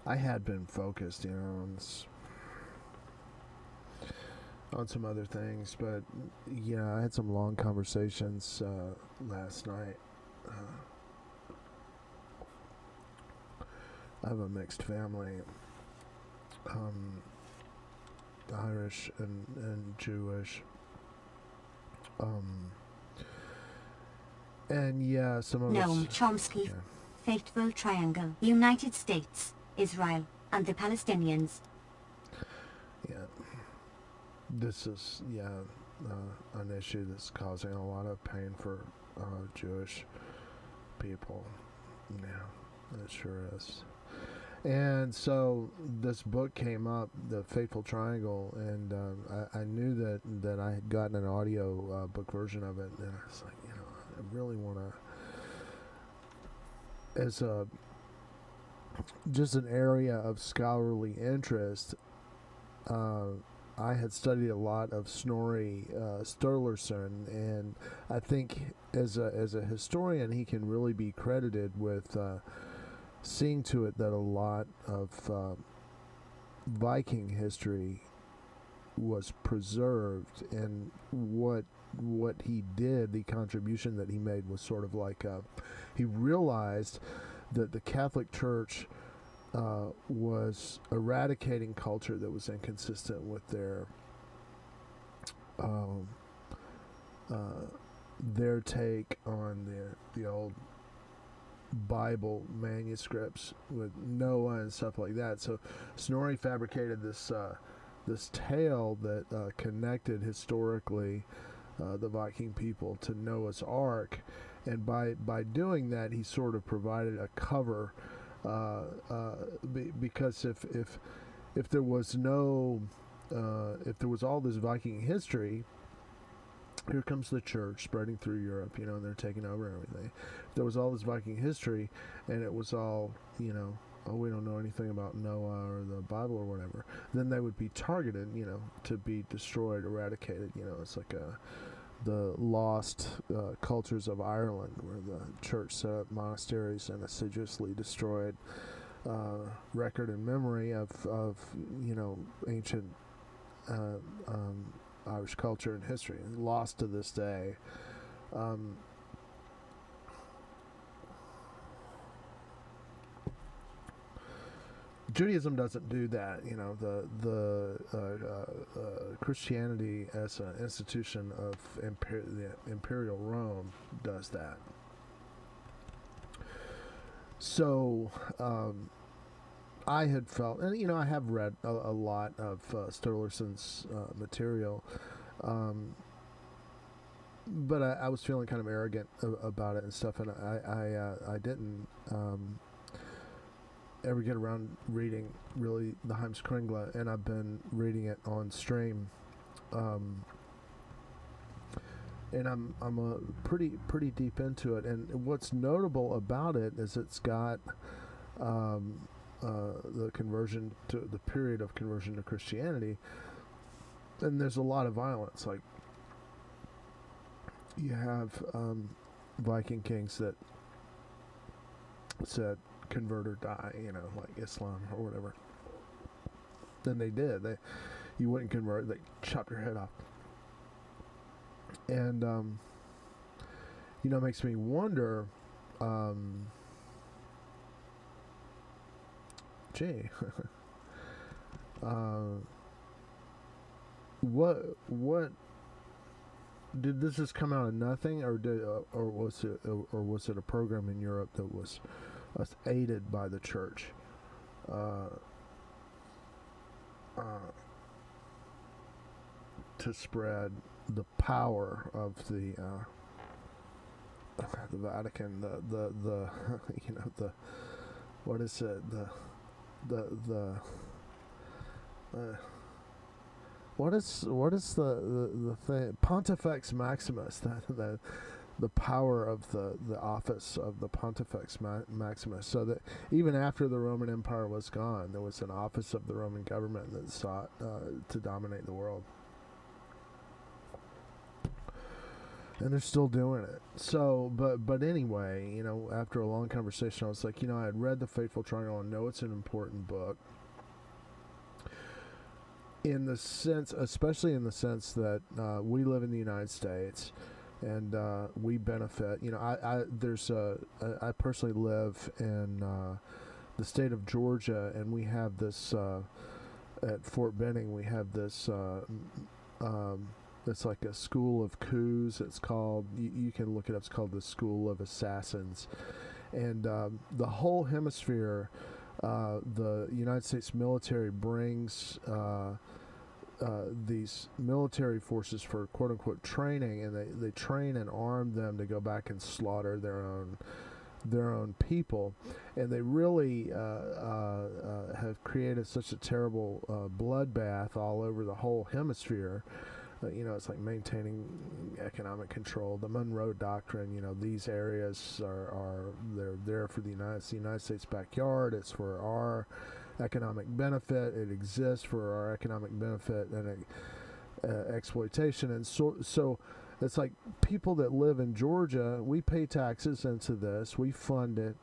I had been focused, on some other things, but yeah, I had some long conversations last night. Uh, I have a mixed family, um, Irish and Jewish, um, and yeah, some of us. Noam Chomsky, Yeah, Fateful Triangle, United States, Israel, and the Palestinians. yeah. This is an issue that's causing a lot of pain for Jewish people. Yeah, it sure is. And so this book came up, The Fateful Triangle, and I knew that I had gotten an audio book version of it, and I was like, I really want to, as a just an area of scholarly interest. Uh, I had studied a lot of Snorri Sturluson, and I think as a historian, he can really be credited with seeing to it that a lot of Viking history was preserved, and what he did, the contribution that he made, was sort of like he realized that the Catholic Church was eradicating culture that was inconsistent with um, uh, their take on the old Bible manuscripts with Noah and stuff like that. So Snorri fabricated this tale that connected historically the Viking people to Noah's Ark, and by doing that, he sort of provided a cover. Because if there was no if there was all this Viking history, here comes the church spreading through Europe, and they're taking over everything. If there was all this Viking history, and it was all, oh, we don't know anything about Noah or the Bible or whatever, then they would be targeted, to be destroyed, eradicated. It's like the lost cultures of Ireland, where the church set up monasteries and assiduously destroyed record and memory of ancient uh, um, Irish culture and history, and lost to this day. Um, Judaism doesn't do that. The Christianity as an institution of the imperial Rome does that. So I had felt, and I have read a lot of Sturluson's material, but I was feeling kind of arrogant about it and stuff, and I didn't ever get around reading really the Heimskringla, and I've been reading it on stream, and I'm pretty deep into it. And what's notable about it is it's got the conversion to the period of conversion to Christianity, and there's a lot of violence. Like you have Viking kings that said convert or die, like Islam or whatever. Then they did. You wouldn't convert, they chop your head off. And it makes me wonder, gee, what did this just come out of nothing, or was it a program in Europe that was aided by the church to spread the power of the Vatican, the the what is it, the what is the thing, Pontifex Maximus, the power of the office of the Pontifex Maximus, so that even after the Roman Empire was gone, there was an office of the Roman government that sought to dominate the world. and they're still doing it. So, but anyway, you know, after a long conversation, I was like, you know, I had read The Fateful Triangle and know it's an important book. In the sense, especially in the sense that we live in the United States, and we benefit. You know, I personally live in the state of Georgia, and we have this at Fort Benning. We have this. It's like a school of coups. It's called. You can look it up. It's called the School of Assassins, and the whole hemisphere. The United States military brings these military forces for quote unquote training, and they train and arm them to go back and slaughter their own people, and they really have created such a terrible bloodbath all over the whole hemisphere. You know, it's like maintaining economic control. The Monroe Doctrine, you know, these areas they're there for the United States backyard. It's for our economic benefit. It exists for our economic benefit and exploitation. And so it's like people that live in Georgia, we pay taxes into this. We fund it.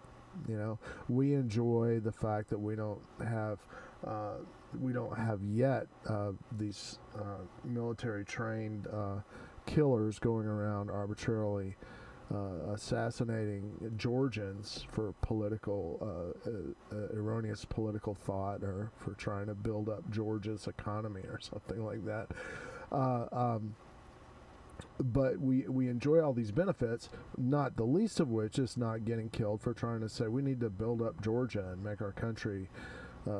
You know, we enjoy the fact that we don't have yet these military trained killers going around arbitrarily assassinating Georgians for political erroneous political thought, or for trying to build up Georgia's economy or something like that. But we enjoy all these benefits, not the least of which is not getting killed for trying to say we need to build up Georgia and make our country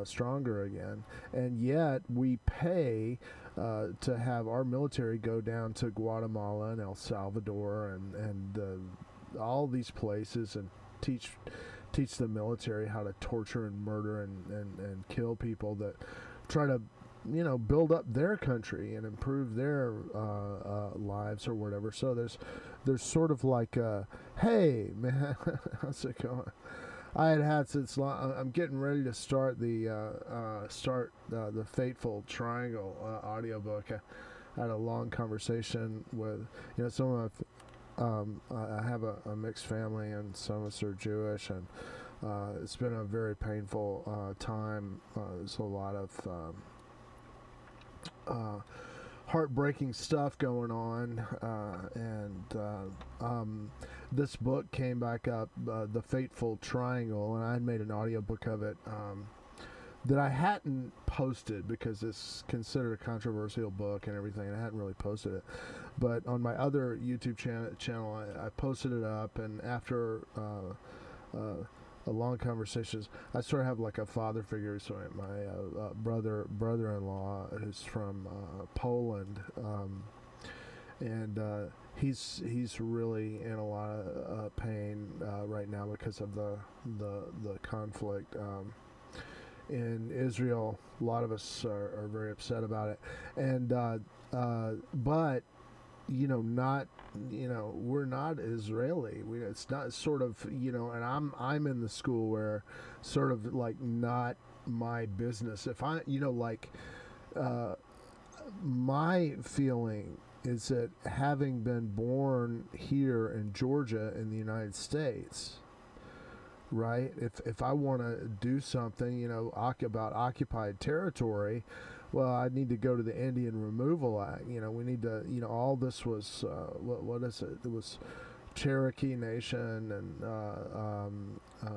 stronger again. And yet we pay to have our military go down to Guatemala and El Salvador and all these places and teach the military how to torture and murder and kill people that try to, you know, build up their country and improve their lives or whatever. So there's sort of like, hey man, how's it going? I had since I'm getting ready to start the Fateful Triangle audiobook. I had a long conversation with, you know, some of I have a mixed family, and some of us are Jewish, and it's been a very painful time. There's a lot of heartbreaking stuff going on, and this book came back up, The Fateful Triangle, and I had made an audiobook of it that I hadn't posted because it's considered a controversial book and everything, and I hadn't really posted it. But on my other YouTube channel, I posted it up, and after a long conversations, I sort of have like a father figure. So my brother-in-law who's from Poland, and he's really in a lot of pain right now because of the conflict in Israel. A lot of us are very upset about it, and but you know, not, you know, we're not Israeli. It's not sort of, you know, and I'm in the school where sort of like not my business. If I, you know, like my feeling is that having been born here in Georgia in the United States, right? If I want to do something, you know, about occupied territory, well, I need to go to the Indian Removal Act. You know, we need to, you know, all this was, what is it? It was Cherokee Nation and,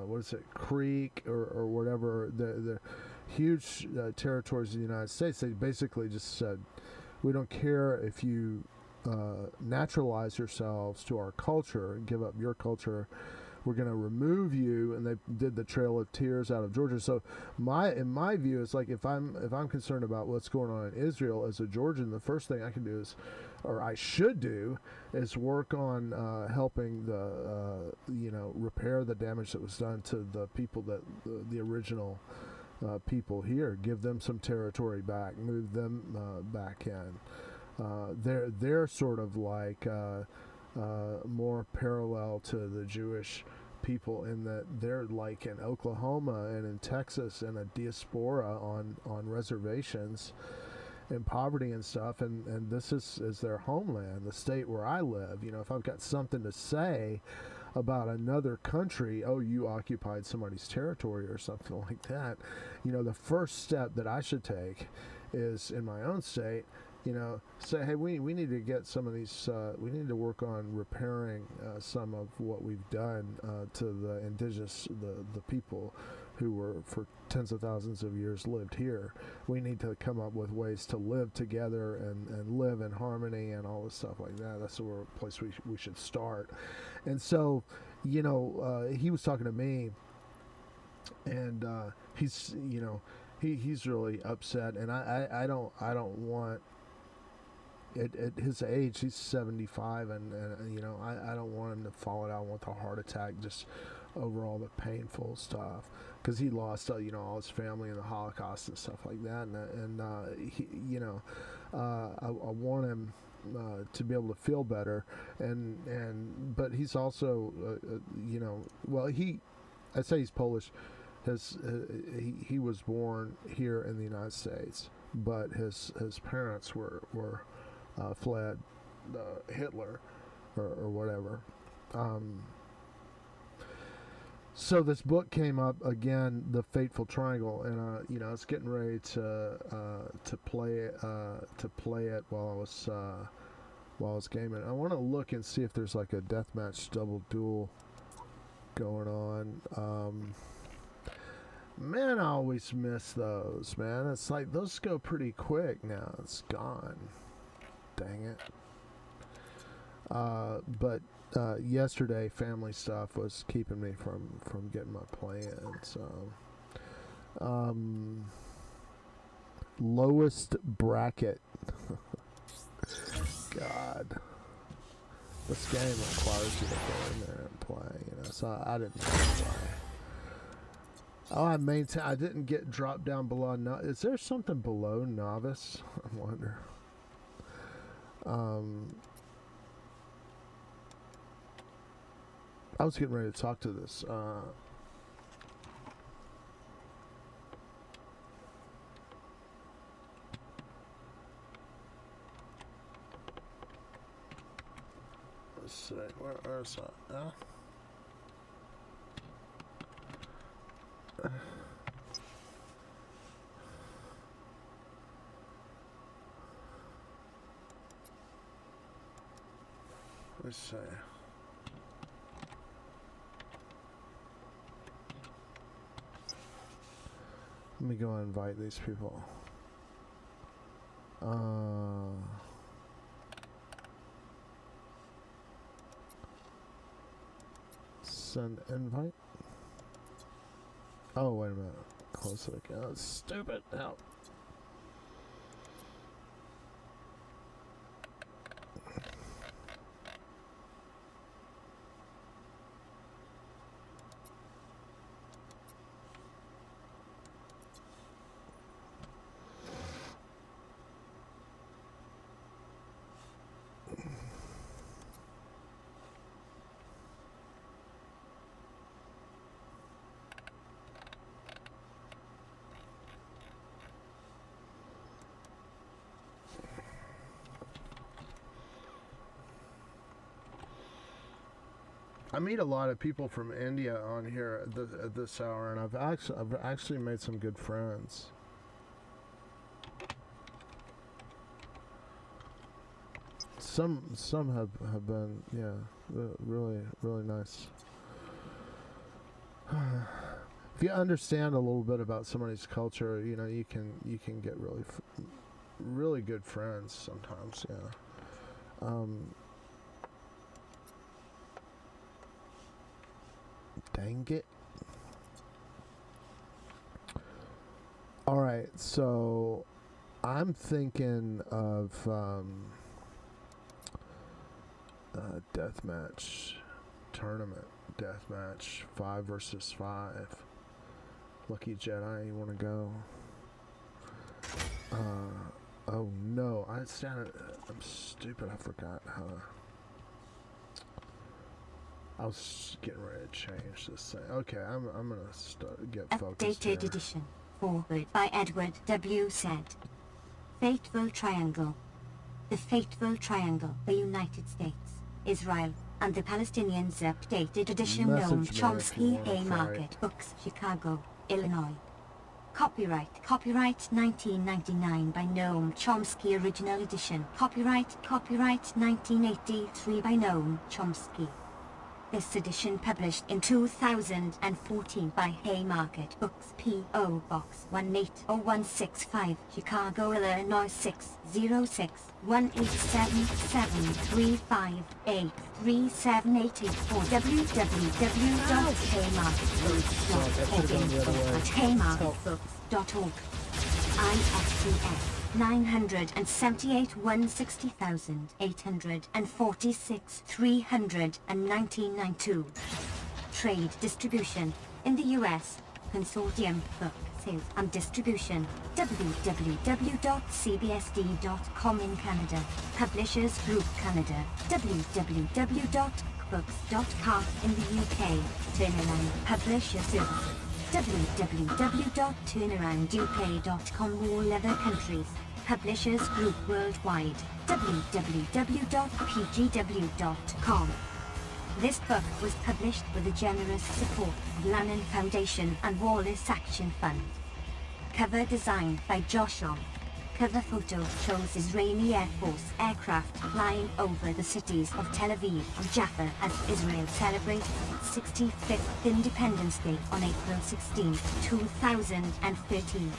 what is it, Creek or whatever, the huge territories of the United States. They basically just said, we don't care if you naturalize yourselves to our culture and give up your culture. We're going to remove you, and they did the Trail of Tears out of Georgia. So in my view, it's like if I'm concerned about what's going on in Israel as a Georgian, the first thing I can do is, or I should do, is work on helping the you know, repair the damage that was done to the people that the original people here. Give them some territory back, move them back in. They're sort of like more parallel to the Jewish people in that they're like in Oklahoma and in Texas in a diaspora on reservations, in poverty and stuff, and this is their homeland, the state where I live. You know, if I've got something to say about another country, oh, you occupied somebody's territory or something like that, you know, the first step that I should take is in my own state, you know, say, hey, we need to get some of these, we need to work on repairing some of what we've done to the indigenous, the people who were for tens of thousands of years lived here. We need to come up with ways to live together and live in harmony and all this stuff like that. That's the place we should start. And so, you know, he was talking to me, and he's, you know, he's really upset, and I don't want. At his age, he's 75, and you know, I don't want him to fall out with a heart attack just over all the painful stuff, because he lost you know, all his family in the Holocaust and stuff like that, and he, you know, I want him to be able to feel better, but he's also you know, well, I say he's Polish. He was born here in the United States, but his parents were fled Hitler or whatever. So this book came up again, The Fateful Triangle, and you know, I was getting ready to play it while I was gaming. I want to look and see if there's like a deathmatch double duel going on. Man, I always miss those, man. It's like those go pretty quick now. It's gone. Dang it. But yesterday, family stuff was keeping me from getting my play in. So, lowest bracket. God, this game requires you to go in there and play. You know, so I didn't play. Oh, I didn't get dropped down below. Is there something below novice? I wonder. I was getting ready to talk to this. Let's see. Where's that? Let's see. Let me go and invite these people. Send invite. Oh, wait a minute. Close it again. Oh, stupid. No. I meet a lot of people from India on here at this hour, and I've actually made some good friends. Some have been, yeah, really nice. If you understand a little bit about somebody's culture, you know, you can get really good friends sometimes. Yeah. Dang it. All right, so I'm thinking of deathmatch tournament, deathmatch 5 versus 5. Lucky Jedi, you want to go? Oh no, I'm stupid. I forgot how to. I was getting ready to change this thing. Okay, I'm gonna get focused Updated here. edition forward by Edward W. Said. Fateful Triangle. The Fateful Triangle, the United States, Israel, and the Palestinians updated edition Noam Message me if you Chomsky, wanna Haymarket Books, Chicago, Illinois. Copyright 1999 by Noam Chomsky, original edition. Copyright 1983 by Noam Chomsky. This edition published in 2014 by Haymarket Books, P.O. Box 18065, Chicago, Illinois 606-187-735-83784. www.haymarketbooks.org. ISBN 978-160,846 31992. Trade distribution in the U.S. Consortium Book Sales and Distribution www.cbsd.com in Canada. Publishers Group Canada www.books.com in the UK. Turnaround Publisher Service www.turnarounduk.com all other countries. Publishers Group Worldwide www.pgw.com. This book was published with the generous support of Lannan Foundation and Wallace Action Fund. Cover design by Josh Long. Cover photo shows Israeli Air Force aircraft flying over the cities of Tel Aviv and Jaffa as Israel celebrates its 65th Independence Day on April 16, 2013.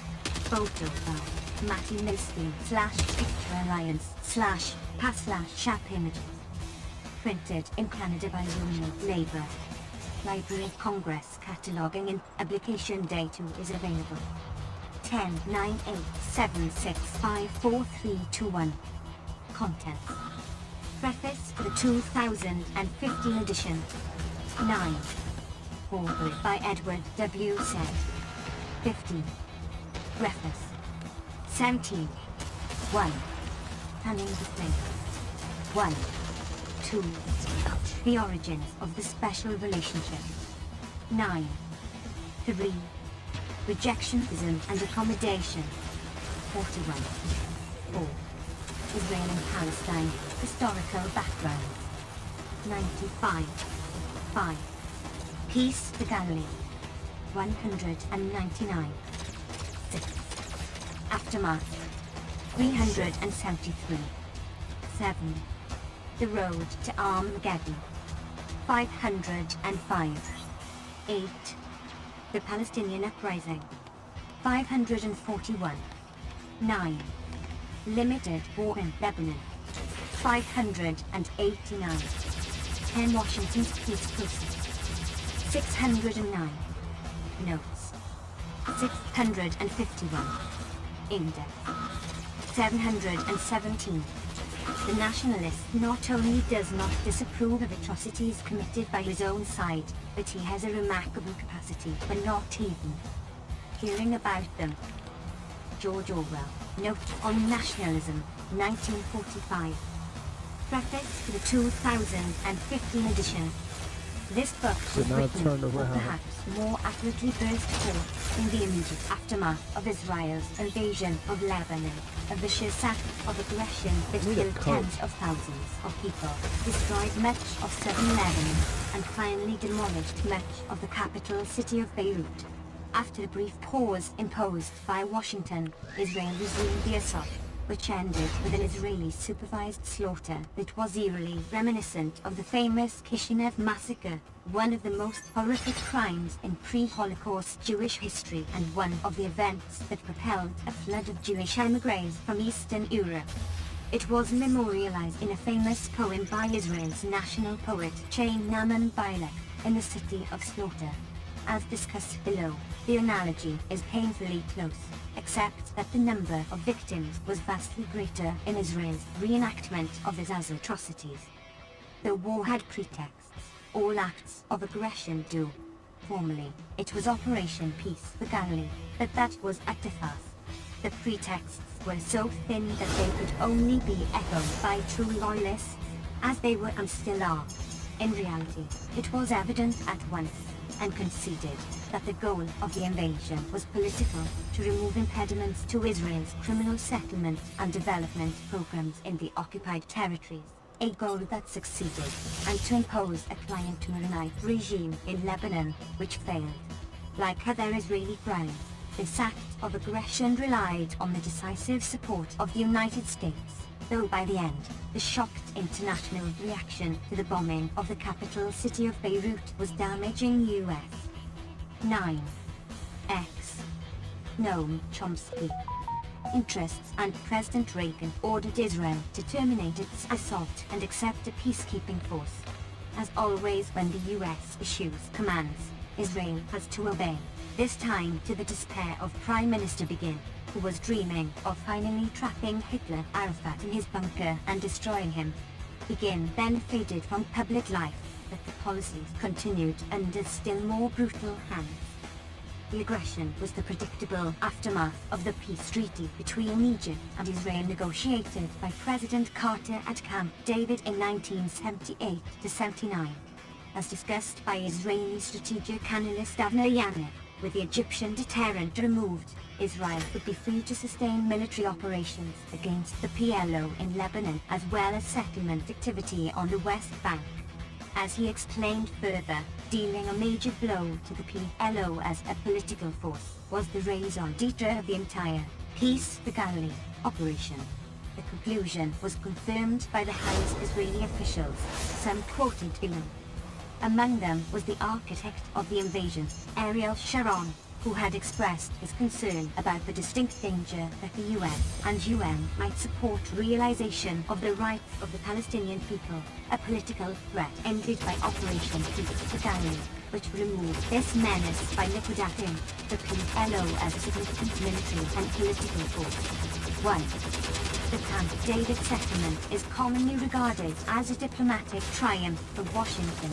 Photo by Matty Milstein /Picture Alliance /pass/shap images. Printed in Canada by Union Labour. Library of Congress cataloging in application day 2 is available. 10-9-8-7-6-5-4-3-2-1. Contents. Preface to the 2015 edition. 9. Foreword by Edward W. Said. 15. Preface. 17. 1. Panning the Thing. 1. 2. The origins of the special relationship. 9. 3. Rejectionism and accommodation. 41. 4. Israel and Palestine, historical background. 95. 5. Peace, the Galilee. 199. 6. Aftermath. 373. 7. The Road to Armageddon. 505. 8. The Palestinian Uprising. 541. 9. Limited War in Lebanon. 589. 10 Washington's Peace Process. 609. Notes. 651. Index. 717. The nationalist not only does not disapprove of atrocities committed by his own side, but he has a remarkable capacity for not even hearing about them. George Orwell. Note on Nationalism, 1945. Preface to the 2015 edition. This book was written, or perhaps more accurately burst forth, in the immediate aftermath of Israel's invasion of Lebanon, a vicious act of aggression that killed tens of thousands of people, destroyed much of southern Lebanon, and finally demolished much of the capital city of Beirut. After a brief pause imposed by Washington, Israel resumed the assault, which ended with an Israeli-supervised slaughter that was eerily reminiscent of the famous Kishinev massacre, one of the most horrific crimes in pre-Holocaust Jewish history and one of the events that propelled a flood of Jewish emigres from Eastern Europe. It was memorialized in a famous poem by Israel's national poet Chaim Nahman Bialik, in the City of Slaughter. As discussed below, the analogy is painfully close, except that the number of victims was vastly greater in Israel's reenactment of his atrocities. The war had pretexts, all acts of aggression do. Formally, it was Operation Peace, the Galilee, but that was artifice. The pretexts were so thin that they could only be echoed by true loyalists, as they were and still are. In reality, it was evident at once and conceded that the goal of the invasion was political, to remove impediments to Israel's criminal settlement and development programs in the occupied territories, a goal that succeeded, and to impose a client-to-Maronite regime in Lebanon, which failed. Like other Israeli crimes, this act of aggression relied on the decisive support of the United States, though by the end, the shocked international reaction to the bombing of the capital city of Beirut was damaging U.S. 9. X. Noam Chomsky interests, and President Reagan ordered Israel to terminate its assault and accept a peacekeeping force. As always when the U.S. issues commands, Israel has to obey, this time to the despair of Prime Minister Begin, who was dreaming of finally trapping Hitler Arafat in his bunker and destroying him. Begin then faded from public life, but the policies continued under still more brutal hands. The aggression was the predictable aftermath of the peace treaty between Egypt and Israel negotiated by President Carter at Camp David in 1978-79. As discussed by Israeli strategic analyst Avner Yanev, with the Egyptian deterrent removed, Israel would be free to sustain military operations against the PLO in Lebanon as well as settlement activity on the West Bank. As he explained further, dealing a major blow to the PLO as a political force was the raison d'etre of the entire Peace for Galilee operation. The conclusion was confirmed by the highest Israeli officials, some quoted below. Among them was the architect of the invasion, Ariel Sharon, who had expressed his concern about the distinct danger that the US and UN might support realization of the rights of the Palestinian people, a political threat ended by Operation Peace for Galilee, which removed this menace by liquidating the PLO as a significant military and political force. 1. The Camp David settlement is commonly regarded as a diplomatic triumph for Washington.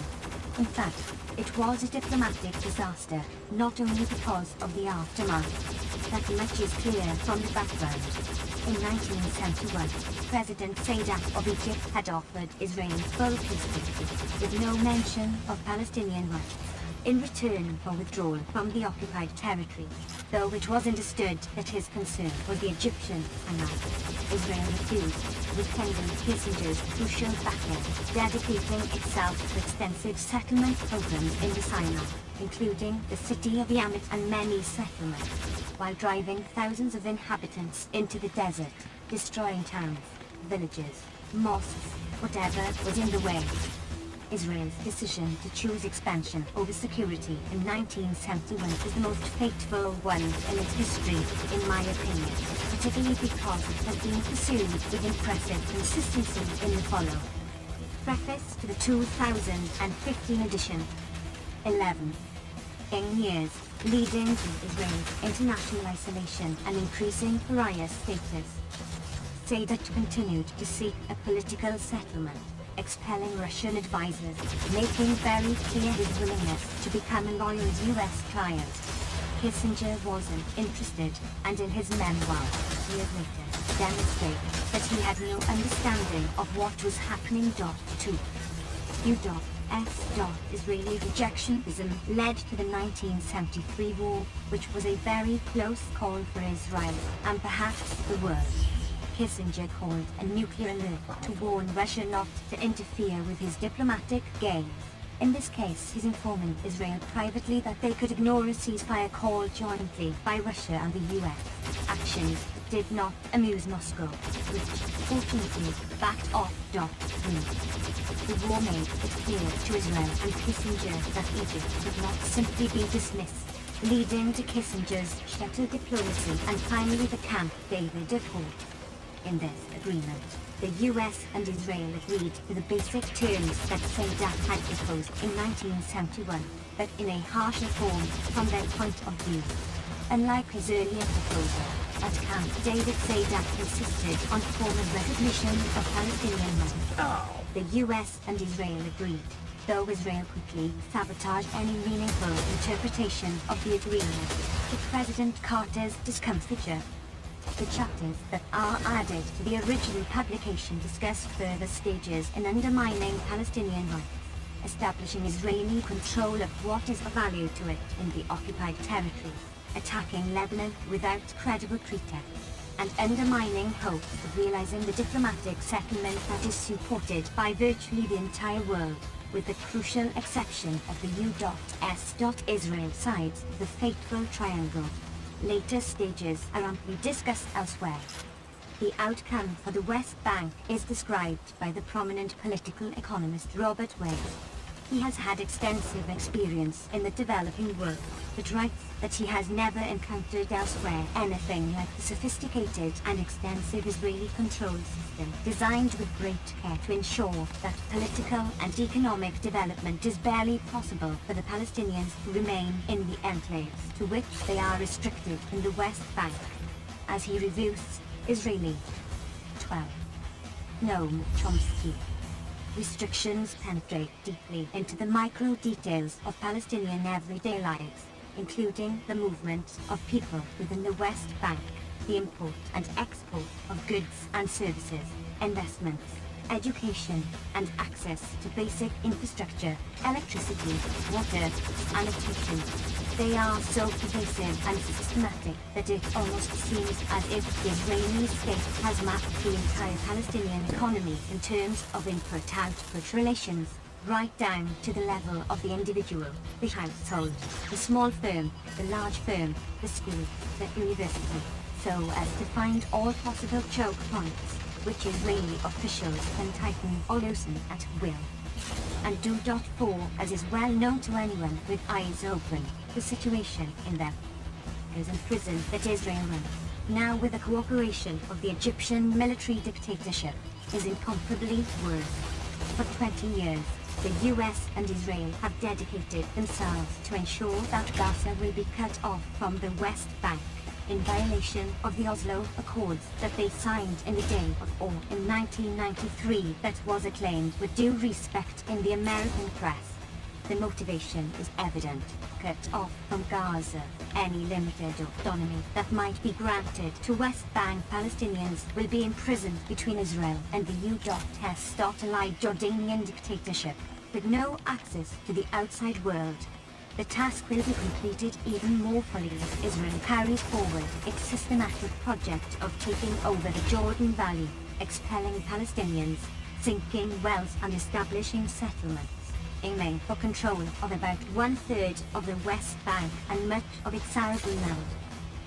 In fact, it was a diplomatic disaster, not only because of the aftermath. That much is clear from the background. In 1971, President Sadat of Egypt had offered Israel full peace treaty, with no mention of Palestinian rights, in return for withdrawal from the occupied territory, though it was understood that his concern was the Egyptian ally. Israel refused, with Henry Kissinger's crucial backing, dedicating itself to extensive settlement programs in the Sinai, including the city of Yamit and many settlements, while driving thousands of inhabitants into the desert, destroying towns, villages, mosques, whatever was in the way. Israel's decision to choose expansion over security in 1971 is the most fateful one in its history, in my opinion, particularly because it has been pursued with impressive consistency in the follow. Preface to the 2015 edition. 11. In years leading to Israel's international isolation and increasing pariah status, Sadat continued to seek a political settlement, expelling Russian advisors, making very clear his willingness to become a loyal U.S. client. Kissinger wasn't interested, and in his memoir, years later, demonstrated that he had no understanding of what was happening. 2. U.S. Israeli rejectionism led to the 1973 war, which was a very close call for Israel, and perhaps the worst. Kissinger called a nuclear alert to warn Russia not to interfere with his diplomatic gains. In this case, he's informing Israel privately that they could ignore a ceasefire call jointly by Russia and the US. Actions that did not amuse Moscow, which, fortunately, backed off. 3. The war made it clear to Israel and Kissinger that Egypt could not simply be dismissed, leading to Kissinger's shattered diplomacy and finally the Camp David Accord. In this agreement, the US and Israel agreed to the basic terms that Sadat had proposed in 1971, but in a harsher form from their point of view. Unlike his earlier proposal, at Camp David, Sadat insisted on formal recognition of Palestinian rights. The US and Israel agreed, though Israel quickly sabotaged any meaningful interpretation of the agreement, to President Carter's discomfiture. The chapters that are added to the original publication discuss further stages in undermining Palestinian rights, establishing Israeli control of what is of value to it in the occupied territories, attacking Lebanon without credible pretext, and undermining hopes of realizing the diplomatic settlement that is supported by virtually the entire world, with the crucial exception of the U.S. Israel sides of the fateful triangle. Later stages are amply discussed elsewhere. The outcome for the West Bank is described by the prominent political economist Robert Wade. He has had extensive experience in the developing world, but writes that he has never encountered elsewhere anything like the sophisticated and extensive Israeli control system, designed with great care to ensure that political and economic development is barely possible for the Palestinians who remain in the enclaves to which they are restricted in the West Bank. As he reviews Israeli 12. Noam Chomsky. Restrictions penetrate deeply into the micro details of Palestinian everyday lives, including the movement of people within the West Bank, the import and export of goods and services, investments, education, and access to basic infrastructure, electricity, water, sanitation. They are so pervasive and systematic that it almost seems as if the Israeli state has mapped the entire Palestinian economy in terms of input-output relations, right down to the level of the individual, the household, the small firm, the large firm, the school, the university, so as to find all possible choke points, which Israeli officials can tighten or loosen at will. And do.4, as is well known to anyone with eyes open, the situation in them is in prison that Israel runs, now with the cooperation of the Egyptian military dictatorship, is incomparably worse. For 20 years, the US and Israel have dedicated themselves to ensure that Gaza will be cut off from the West Bank, in violation of the Oslo Accords that they signed in the Day of Awe in 1993 that was acclaimed with due respect in the American press. The motivation is evident: cut off from Gaza any limited autonomy that might be granted to West Bank Palestinians will be imprisoned between Israel and the U.S. allied Jordanian dictatorship, with no access to the outside world. The task will be completed even more fully as Israel carries forward its systematic project of taking over the Jordan Valley, expelling Palestinians, sinking wells and establishing settlements, aiming for control of about 1/3 of the West Bank and much of its Arab land.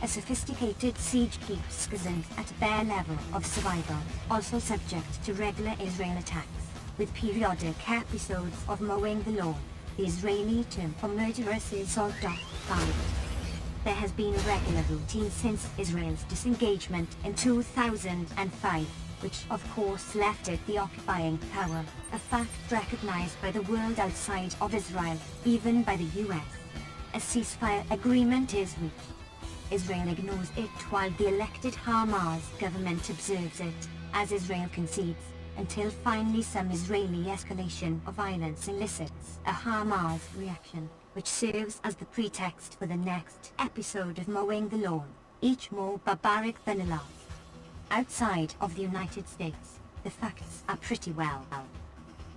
A sophisticated siege keeps Gaza at a bare level of survival, also subject to regular Israel attacks, with periodic episodes of mowing the lawn, the Israeli term for murderous assault. There has been a regular routine since Israel's disengagement in 2005, which of course left it the occupying power, a fact recognized by the world outside of Israel, even by the US. A ceasefire agreement is reached. Israel ignores it while the elected Hamas government observes it, as Israel concedes, until finally some Israeli escalation of violence elicits a Hamas reaction, which serves as the pretext for the next episode of mowing the lawn, each more barbaric than the last. Outside of the United States, the facts are pretty well.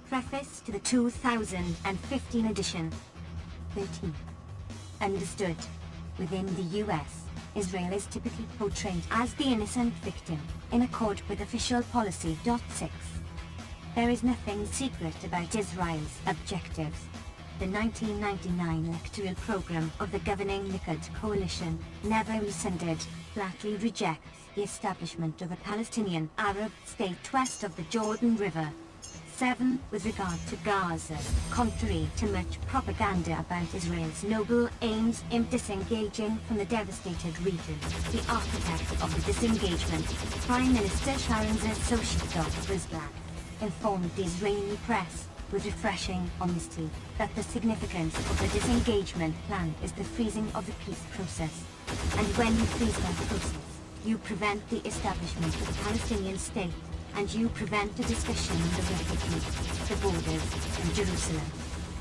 Preface to the 2015 edition. 13. Understood. Within the US, Israel is typically portrayed as the innocent victim, in accord with official policy. 6. There is nothing secret about Israel's objectives. The 1999 electoral program of the governing Likud coalition, never rescinded, flatly rejects the establishment of a Palestinian Arab state west of the Jordan River. 7. With regard to Gaza, contrary to much propaganda about Israel's noble aims in disengaging from the devastated region, the architect of the disengagement, Prime Minister Sharon's associate Rizlan, informed the Israeli press, with refreshing honesty, that the significance of the disengagement plan is the freezing of the peace process. And when you freeze that process, you prevent the establishment of a Palestinian state, and you prevent the discussion on the refugees, the borders, and Jerusalem.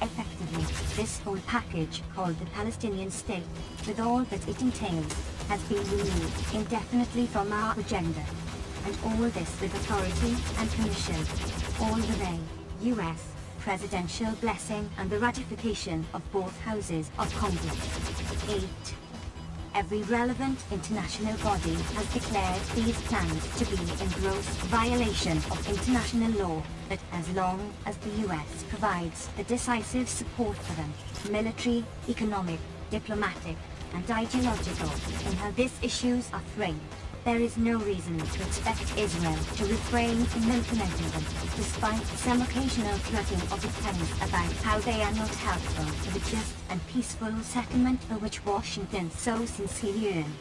Effectively, this whole package, called the Palestinian state, with all that it entails, has been removed indefinitely from our agenda. And all this with authority and permission, all with a U.S. presidential blessing and the ratification of both houses of Congress. 8. Every relevant international body has declared these plans to be in gross violation of international law, but as long as the US provides the decisive support for them, military, economic, diplomatic, and ideological, in how these issues are framed, there is no reason to expect Israel to refrain from implementing them, despite some occasional clucking of the pens about how they are not helpful to the just and peaceful settlement for which Washington so sincerely yearns.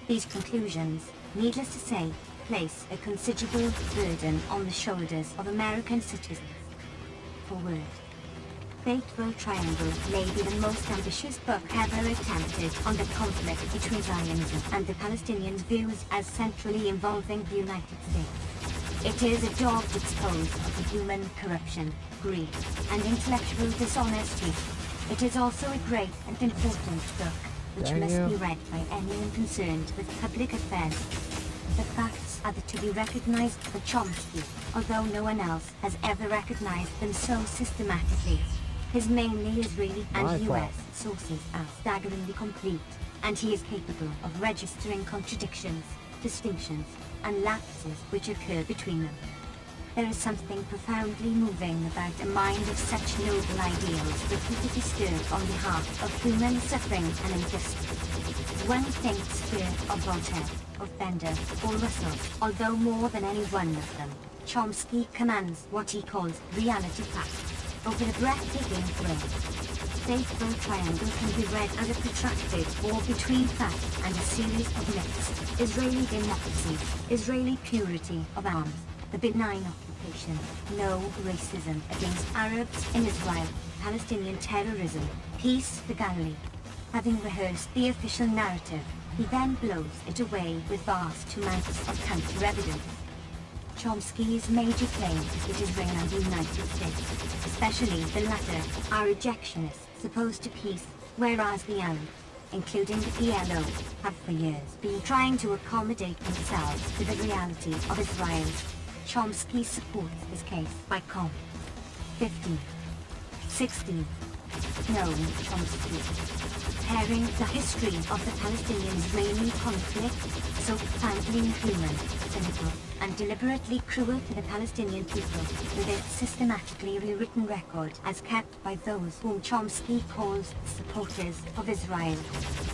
These conclusions, needless to say, place a considerable burden on the shoulders of American citizens. Forward. Fateful Triangle may be the most ambitious book ever attempted on the conflict between Zionism and the Palestinians' views as centrally involving the United States. It is a dogged expose of the human corruption, greed, and intellectual dishonesty. It is also a great and important book, which must be read by anyone concerned with public affairs. The facts are to be recognized for Chomsky, although no one else has ever recognized them so systematically. His mainly Israeli and US sources are staggeringly complete, and he is capable of registering contradictions, distinctions, and lapses which occur between them. There is something profoundly moving about a mind of such noble ideals repeatedly stirred on behalf of human suffering and injustice. One thinks here of Voltaire, of Bender, or Russell, although more than any one of them, Chomsky commands what he calls reality fact over the breathtaking thrill. Fateful Triangle can be read as a protracted war between fact and a series of myths: Israeli democracy, Israeli purity of arms, the benign occupation, no racism against Arabs in Israel, Palestinian terrorism, peace for Galilee. Having rehearsed the official narrative, he then blows it away with vast amounts of counter-evidence. Chomsky's major claim is that Israel and the United States, especially the latter, are rejectionists opposed to peace, whereas the Arabs, including the PLO, have for years been trying to accommodate themselves to the reality of Israel. Chomsky supports his case by com. 15. 16. Known Chomsky. Pairing the history of the Palestinian-Israeli conflict, so profoundly inhuman, cynical, and deliberately cruel to the Palestinian people, with its systematically rewritten record as kept by those whom Chomsky calls supporters of Israel.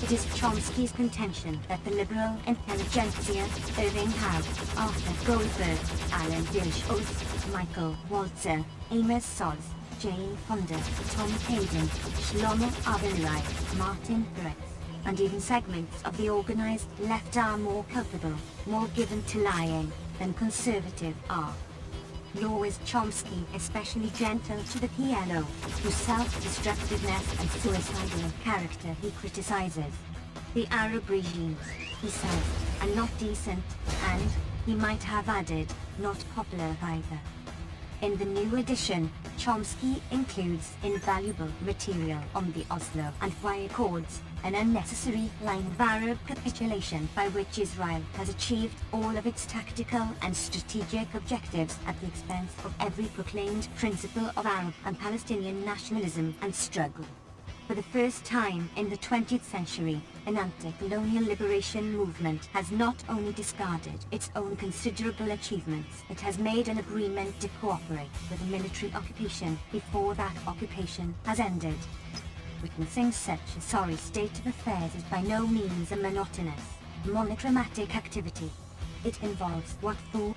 It is Chomsky's contention that the liberal intelligentsia, Irving Howe, Arthur Goldberg, Alan Dilsh Oates, Michael Walzer, Amos Soz, Jane Fonda, Tom Hayden, Shlomo Avirai, Martin Brett, and even segments of the organized left are more culpable, more given to lying, than conservative are. Nor is Chomsky especially gentle to the PLO, whose self-destructiveness and suicidal character he criticizes. The Arab regimes, he says, are not decent, and, he might have added, not popular either. In the new edition, Chomsky includes invaluable material on the Oslo and Hawaii Accords, an unnecessary line of Arab capitulation by which Israel has achieved all of its tactical and strategic objectives at the expense of every proclaimed principle of Arab and Palestinian nationalism and struggle. For the first time in the 20th century, an anti-colonial liberation movement has not only discarded its own considerable achievements, it has made an agreement to cooperate with a military occupation before that occupation has ended. Witnessing such a sorry state of affairs is by no means a monotonous, monochromatic activity. It involves what for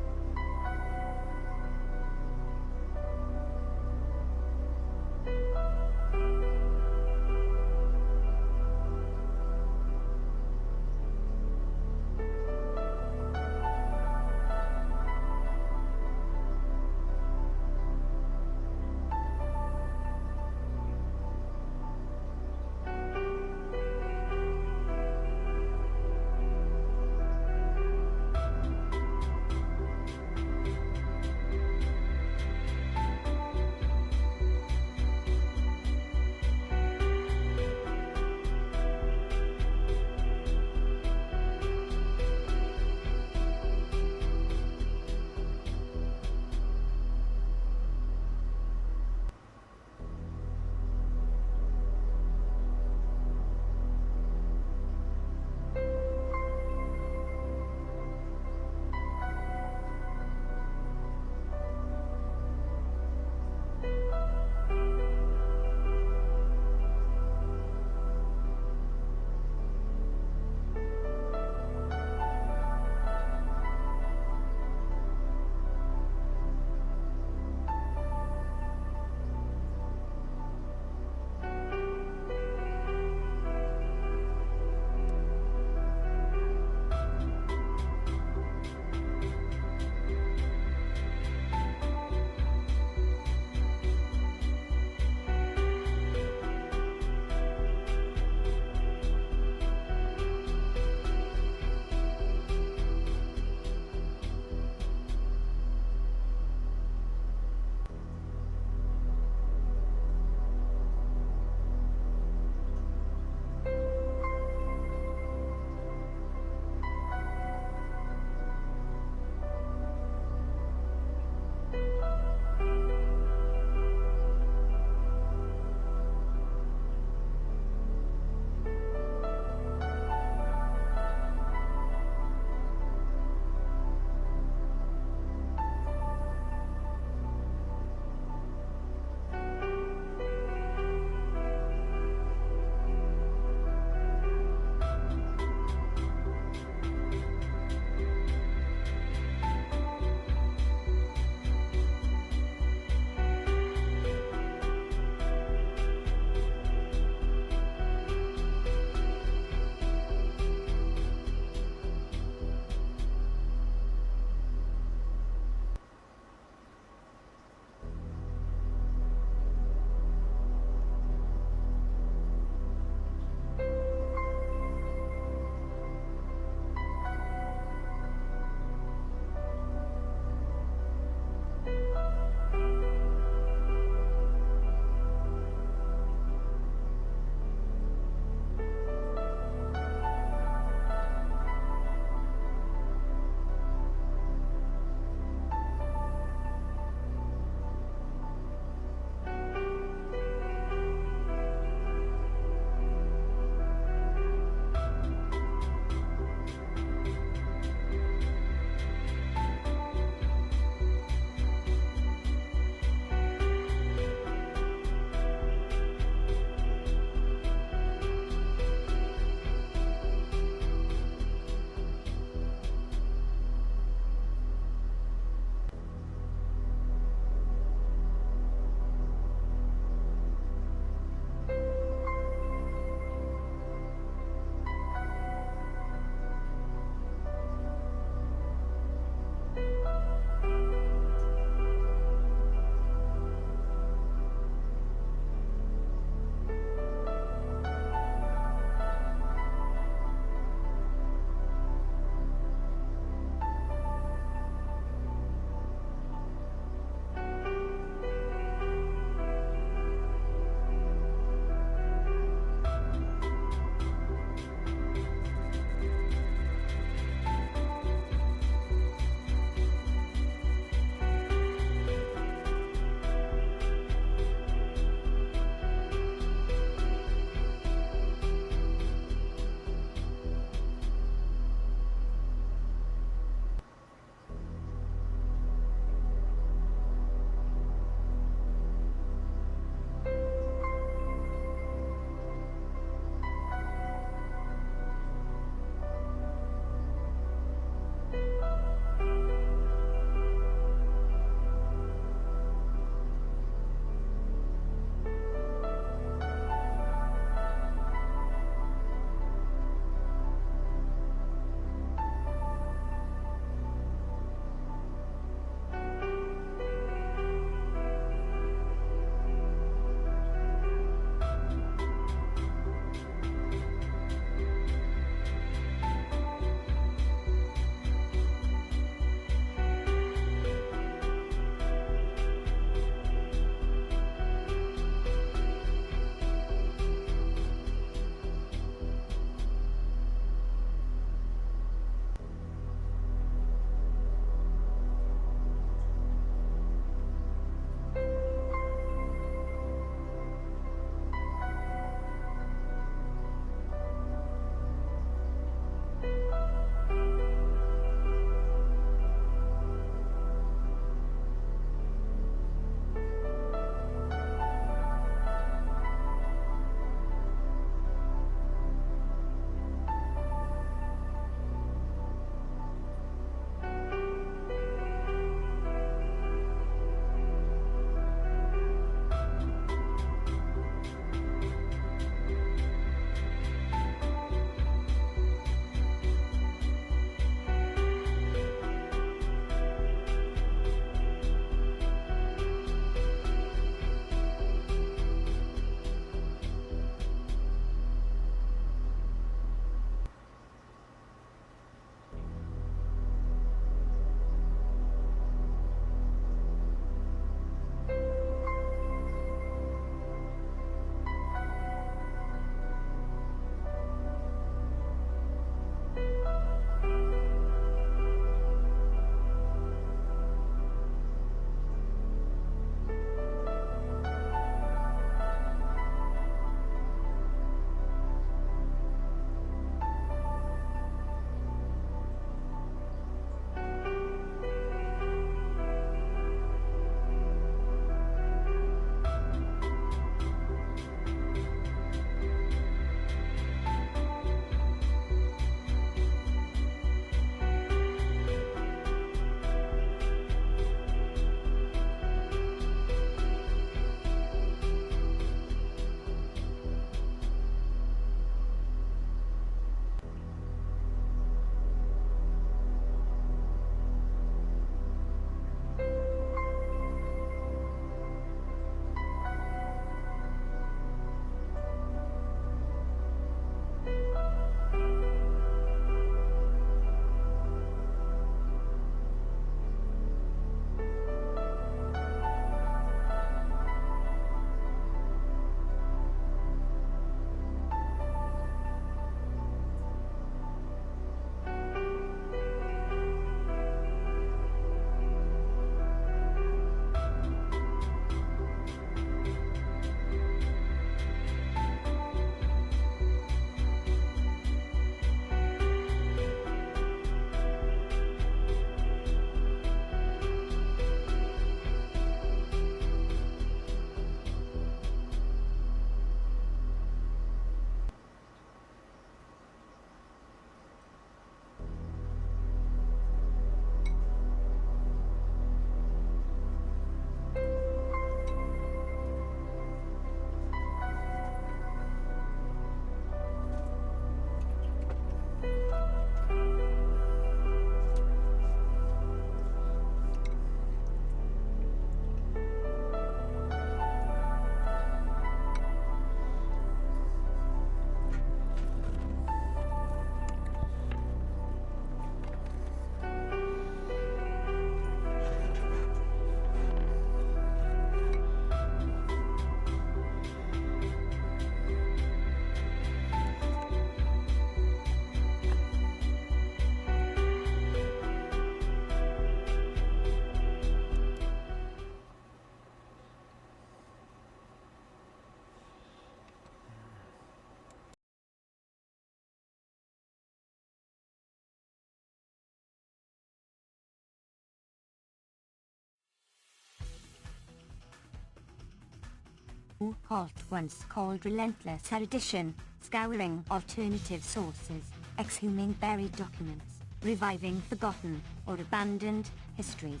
halt once called relentless erudition, scouring alternative sources, exhuming buried documents, reviving forgotten or abandoned histories.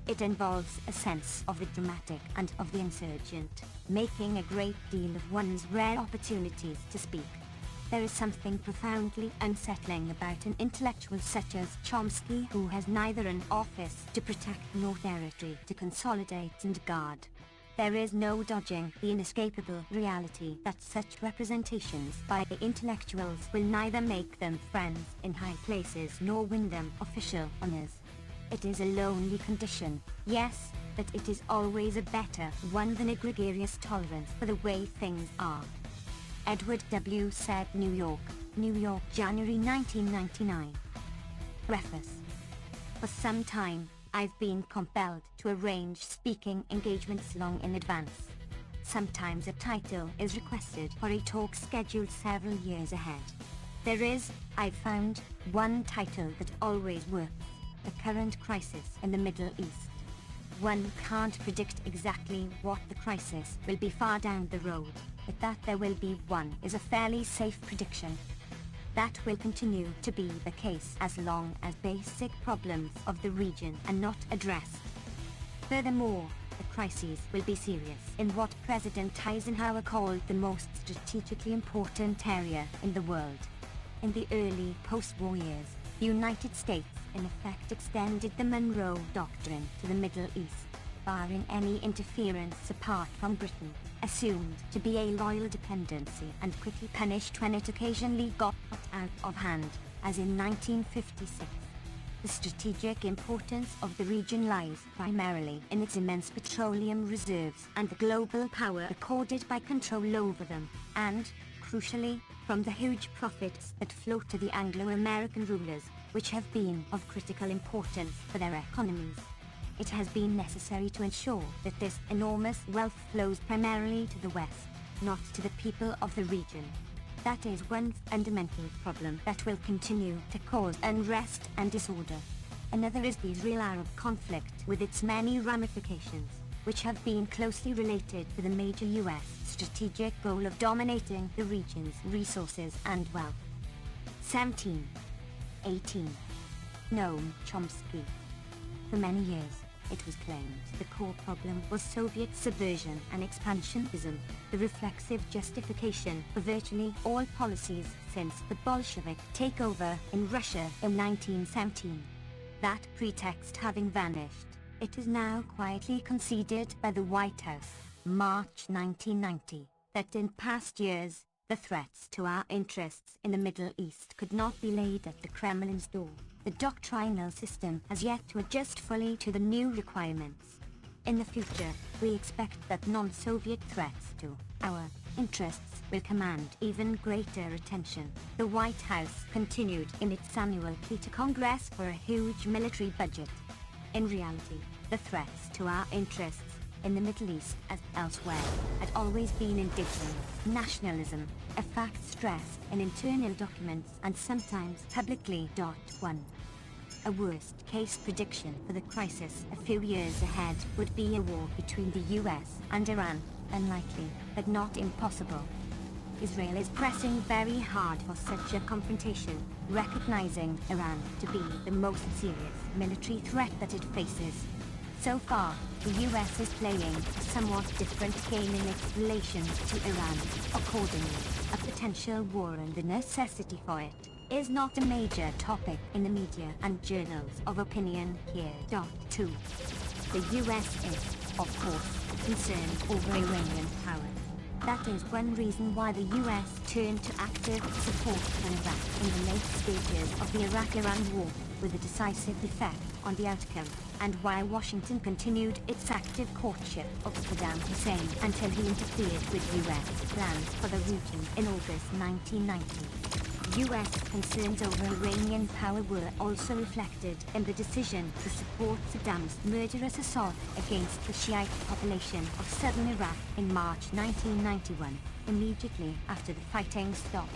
It involves a sense of the dramatic and of the insurgent, making a great deal of one's rare opportunities to speak. There is something profoundly unsettling about an intellectual such as Chomsky, who has neither an office to protect nor territory to consolidate and guard. There is no dodging the inescapable reality that such representations by the intellectuals will neither make them friends in high places nor win them official honors. It is a lonely condition, yes, but it is always a better one than a gregarious tolerance for the way things are. Edward W. said, New York, January 1999. Preface. For some time, I've been compelled to arrange speaking engagements long in advance. Sometimes a title is requested for a talk scheduled several years ahead. There is, I've found, one title that always works: the current crisis in the Middle East. One can't predict exactly what the crisis will be far down the road, but that there will be one is a fairly safe prediction. That will continue to be the case as long as basic problems of the region are not addressed. Furthermore, the crises will be serious in what President Eisenhower called the most strategically important area in the world. In the early post-war years, the United States in effect extended the Monroe Doctrine to the Middle East, barring any interference apart from Britain, assumed to be a loyal dependency and quickly punished when it occasionally got out of hand, as in 1956. The strategic importance of the region lies primarily in its immense petroleum reserves and the global power accorded by control over them, and, crucially, from the huge profits that flow to the Anglo-American rulers, which have been of critical importance for their economies. It has been necessary to ensure that this enormous wealth flows primarily to the West, not to the people of the region. That is one fundamental problem that will continue to cause unrest and disorder. Another is the Israel-Arab conflict with its many ramifications, which have been closely related to the major U.S. strategic goal of dominating the region's resources and wealth. 17. 18. Noam Chomsky. For many years, it was claimed the core problem was Soviet subversion and expansionism, the reflexive justification for virtually all policies since the Bolshevik takeover in Russia in 1917. That pretext having vanished, it is now quietly conceded by the White House, March 1990, that in past years, the threats to our interests in the Middle East could not be laid at the Kremlin's door. The doctrinal system has yet to adjust fully to the new requirements. In the future, we expect that non-Soviet threats to our interests will command even greater attention. The White House continued in its annual plea to Congress for a huge military budget. In reality, the threats to our interests in the Middle East as elsewhere had always been indigenous nationalism, a fact stressed in internal documents and sometimes publicly. 1. A worst-case prediction for the crisis a few years ahead would be a war between the US and Iran, unlikely, but not impossible. Israel is pressing very hard for such a confrontation, recognizing Iran to be the most serious military threat that it faces. So far, the US is playing a somewhat different game in its relations to Iran. Accordingly, a potential war and the necessity for it is not a major topic in the media and journals of opinion here. 2. The US is, of course, concerned over Iranian power. That is one reason why the US turned to active support for Iraq in the late stages of the Iraq-Iran war, with a decisive effect on the outcome, and why Washington continued its active courtship of Saddam Hussein until he interfered with U.S. plans for the region in August 1990. U.S. concerns over Iranian power were also reflected in the decision to support Saddam's murderous assault against the Shiite population of southern Iraq in March 1991, immediately after the fighting stopped.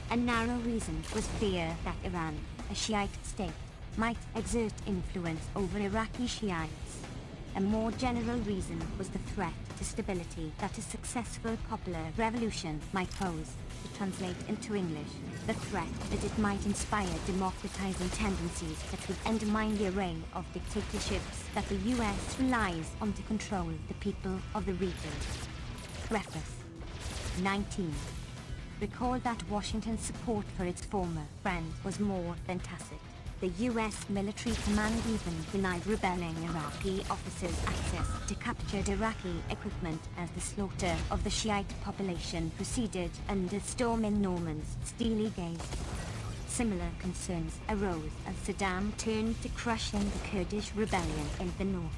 A narrow reason was fear that Iran, a Shiite state, might exert influence over Iraqi Shiites. A more general reason was the threat to stability that a successful popular revolution might pose. To translate into English, the threat that it might inspire democratizing tendencies that would undermine the array of dictatorships that the US relies on to control the people of the region. Preface 19. Recall that Washington's support for its former friend was more than tacit. The US military command even denied rebelling Iraqi officers access to captured Iraqi equipment as the slaughter of the Shiite population proceeded under Stormin Norman's steely gaze. Similar concerns arose as Saddam turned to crushing the Kurdish rebellion in the north.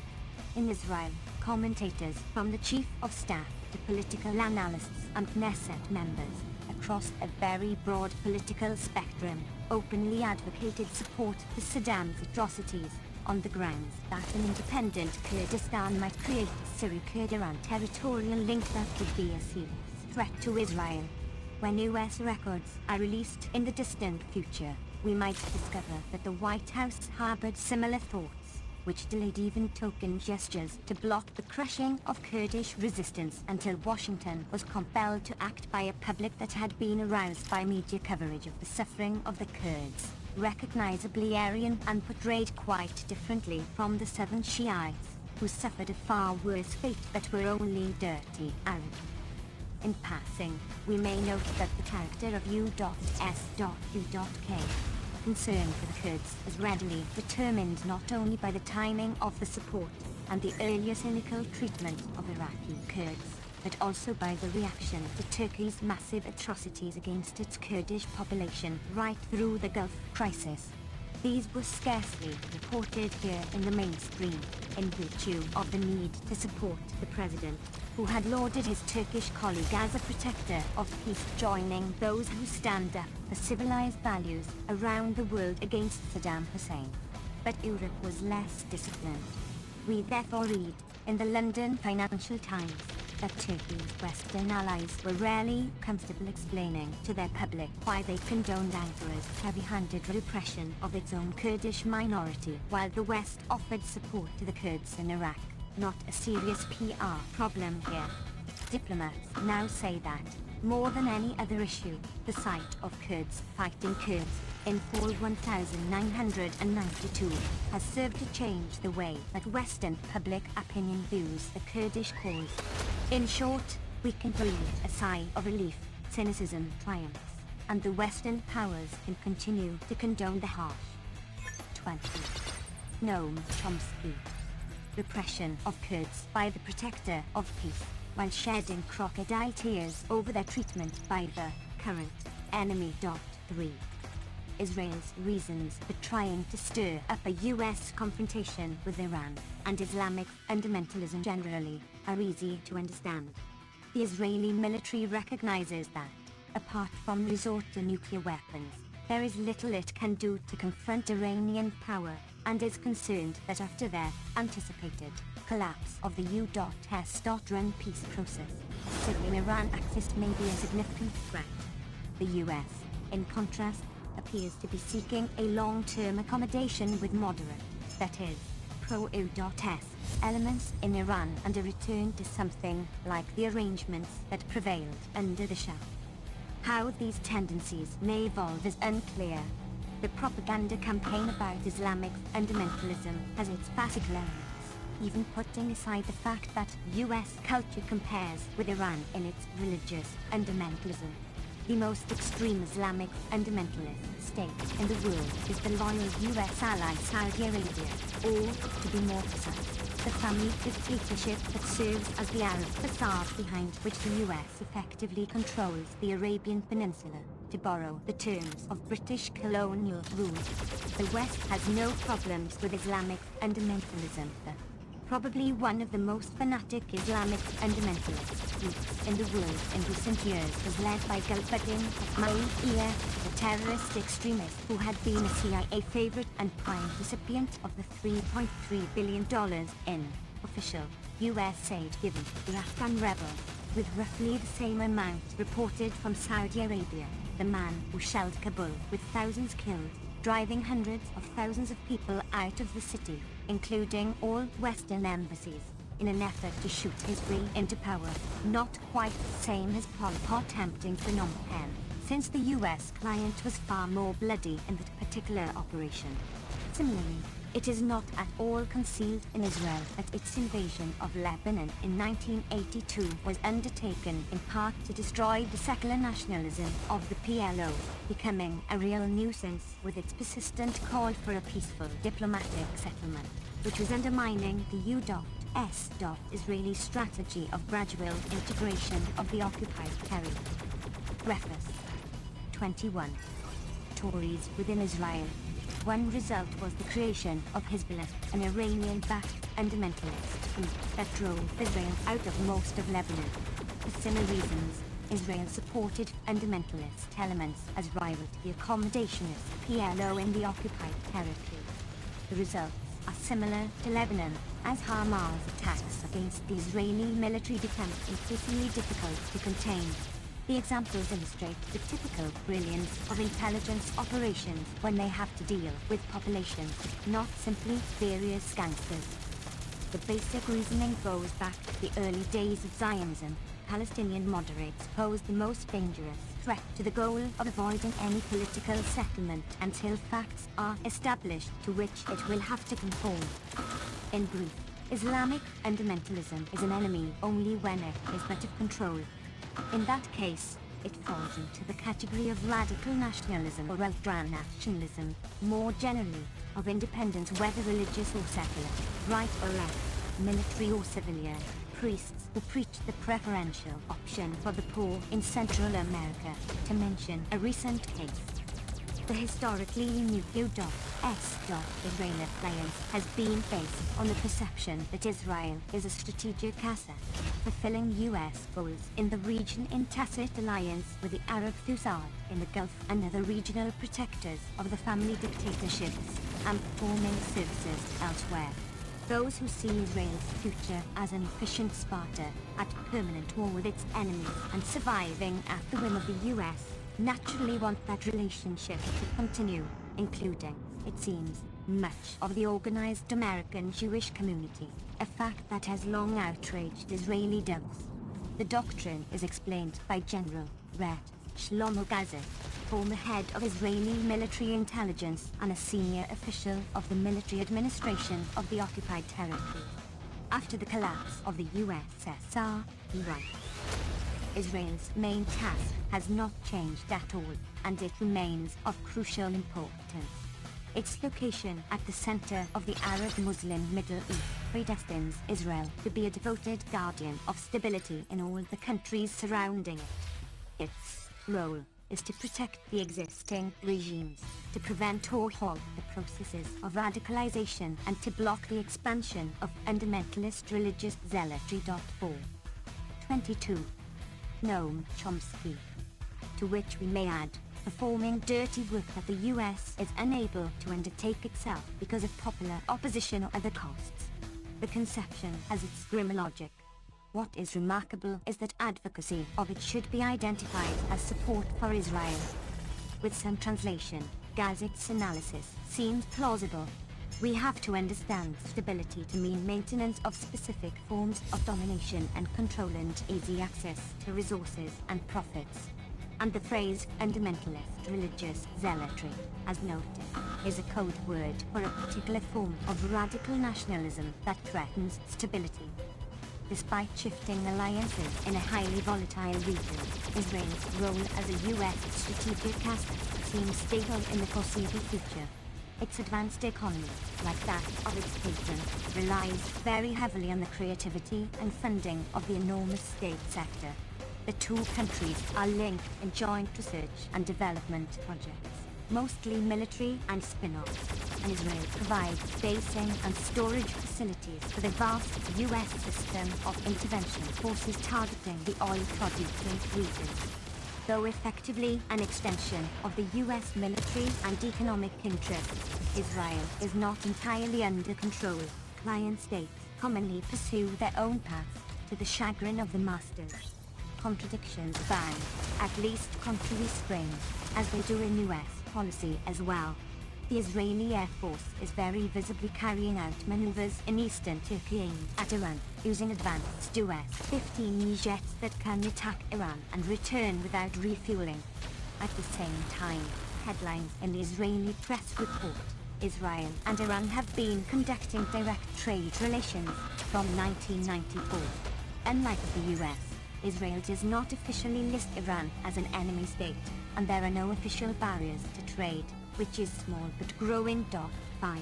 In Israel, commentators from the Chief of Staff to political analysts and Knesset members across a very broad political spectrum openly advocated support for Saddam's atrocities on the grounds that an independent Kurdistan might create a Syro-Kurd-Iran territorial link that would be a serious threat to Israel. When US records are released in the distant future, we might discover that the White House harbored similar thoughts, which delayed even token gestures to block the crushing of Kurdish resistance until Washington was compelled to act by a public that had been aroused by media coverage of the suffering of the Kurds, recognizably Aryan and portrayed quite differently from the southern Shiites, who suffered a far worse fate but were only dirty Arab. In passing, we may note that the character of U.S.U.K. concern for the Kurds is readily determined not only by the timing of the support and the earlier cynical treatment of Iraqi Kurds, but also by the reaction to Turkey's massive atrocities against its Kurdish population right through the Gulf crisis. These were scarcely reported here in the mainstream, in virtue of the need to support the president, who had lauded his Turkish colleague as a protector of peace, joining those who stand up for civilized values around the world against Saddam Hussein. But Europe was less disciplined. We therefore read, in the London Financial Times, that Turkey's Western allies were rarely comfortable explaining to their public why they condoned Ankara's heavy-handed repression of its own Kurdish minority, while the West offered support to the Kurds in Iraq. Not a serious PR problem here. Diplomats now say that, more than any other issue, the sight of Kurds fighting Kurds in fall 1992 has served to change the way that Western public opinion views the Kurdish cause. In short, we can breathe a sigh of relief. Cynicism triumphs, and the Western powers can continue to condone the harsh. 20. Noam Chomsky. Repression of Kurds by the protector of peace, while shedding crocodile tears over their treatment by the current enemy. 3. Israel's reasons for trying to stir up a US confrontation with Iran, and Islamic fundamentalism generally, are easy to understand. The Israeli military recognizes that, apart from resort to nuclear weapons, there is little it can do to confront Iranian power, and is concerned that after their anticipated collapse of the U.S.-run peace process, a Syrian-Iran axis may be a significant threat. The US, in contrast, appears to be seeking a long-term accommodation with moderate, that is, pro-U.S. elements in Iran, and a return to something like the arrangements that prevailed under the Shah. How these tendencies may evolve is unclear. The propaganda campaign about Islamic fundamentalism has its farcical elements, even putting aside the fact that US culture compares with Iran in its religious fundamentalism. The most extreme Islamic fundamentalist state in the world is the loyal US ally Saudi Arabia, or, to be more precise, the family dictatorship that serves as the Arab facade behind which the US effectively controls the Arabian Peninsula, to borrow the terms of British colonial rule. The West has no problems with Islamic fundamentalism. Probably one of the most fanatic Islamic fundamentalist groups in the world in recent years was led by Gulbuddin Maia, the terrorist extremist who had been a CIA favorite and prime recipient of the $3.3 billion in official US aid given to the Afghan rebels, with roughly the same amount reported from Saudi Arabia, the man who shelled Kabul with thousands killed, driving hundreds of thousands of people out of the city, including all Western embassies, in an effort to shoot his way into power. Not quite the same as Pol Pot attempting Phnom Penh, since the US client was far more bloody in that particular operation. Similarly, it is not at all concealed in Israel that its invasion of Lebanon in 1982 was undertaken in part to destroy the secular nationalism of the PLO, becoming a real nuisance with its persistent call for a peaceful diplomatic settlement, which was undermining the U.S. Israeli strategy of gradual integration of the occupied territory. Preface 21. Tories within Israel. One result was the creation of Hezbollah, an Iranian-backed fundamentalist group that drove Israel out of most of Lebanon. For similar reasons, Israel supported fundamentalist elements as rival to the accommodationist PLO in the occupied territory. The results are similar to Lebanon, as Hamas attacks against the Israeli military become increasingly difficult to contain. The examples illustrate the typical brilliance of intelligence operations when they have to deal with populations, not simply various gangsters. The basic reasoning goes back to the early days of Zionism. Palestinian moderates pose the most dangerous threat to the goal of avoiding any political settlement until facts are established to which it will have to conform. In brief, Islamic fundamentalism is an enemy only when it is out of control. In that case, it falls into the category of radical nationalism or ultra-nationalism, more generally, of independence whether religious or secular, right or left, military or civilian, priests who preach the preferential option for the poor in Central America, to mention a recent case. The historically unique U.S.-Israel alliance has been based on the perception that Israel is a strategic asset, fulfilling U.S. goals in the region in tacit alliance with the Arab Fussad in the Gulf and other regional protectors of the family dictatorships, and performing services elsewhere. Those who see Israel's future as an efficient Sparta, at permanent war with its enemies and surviving at the whim of the U.S., naturally want that relationship to continue, including, it seems, much of the organized American Jewish community, a fact that has long outraged Israeli doves. The doctrine is explained by General Red Shlomo Gazer, former head of Israeli military intelligence and a senior official of the military administration of the occupied territory. After the collapse of the USSR, he writes, Israel's main task has not changed at all, and it remains of crucial importance. Its location at the center of the Arab-Muslim Middle East predestines Israel to be a devoted guardian of stability in all the countries surrounding it. Its role is to protect the existing regimes, to prevent or halt the processes of radicalization, and to block the expansion of fundamentalist religious zealotry. 22. Noam Chomsky. To which we may add, performing dirty work that the US is unable to undertake itself because of popular opposition or other costs. The conception has its grim logic. What is remarkable is that advocacy of it should be identified as support for Israel. With some translation, Gazit's analysis seems plausible. We have to understand stability to mean maintenance of specific forms of domination and control and easy access to resources and profits. And the phrase fundamentalist religious zealotry, as noted, is a code word for a particular form of radical nationalism that threatens stability. Despite shifting alliances in a highly volatile region, Israel's role as a U.S. strategic asset seems stable in the foreseeable future. Its advanced economy, like that of its patron, relies very heavily on the creativity and funding of the enormous state sector. The two countries are linked in joint research and development projects, mostly military and spin-offs, and Israel provides basing and storage facilities for the vast U.S. system of intervention forces targeting the oil-producing regions. Though effectively an extension of the U.S. military and economic interests, Israel is not entirely under control. Client states commonly pursue their own path, to the chagrin of the masters. Contradictions abound, at least contrary springs, as they do in U.S. policy as well. The Israeli Air Force is very visibly carrying out maneuvers in eastern Turkey aimed at Iran, using advanced US-15 jets that can attack Iran and return without refueling. At the same time, headlines in the Israeli press report, Israel and Iran have been conducting direct trade relations from 1994. Unlike the US, Israel does not officially list Iran as an enemy state, and there are no official barriers to trade, which is small but growing. 5.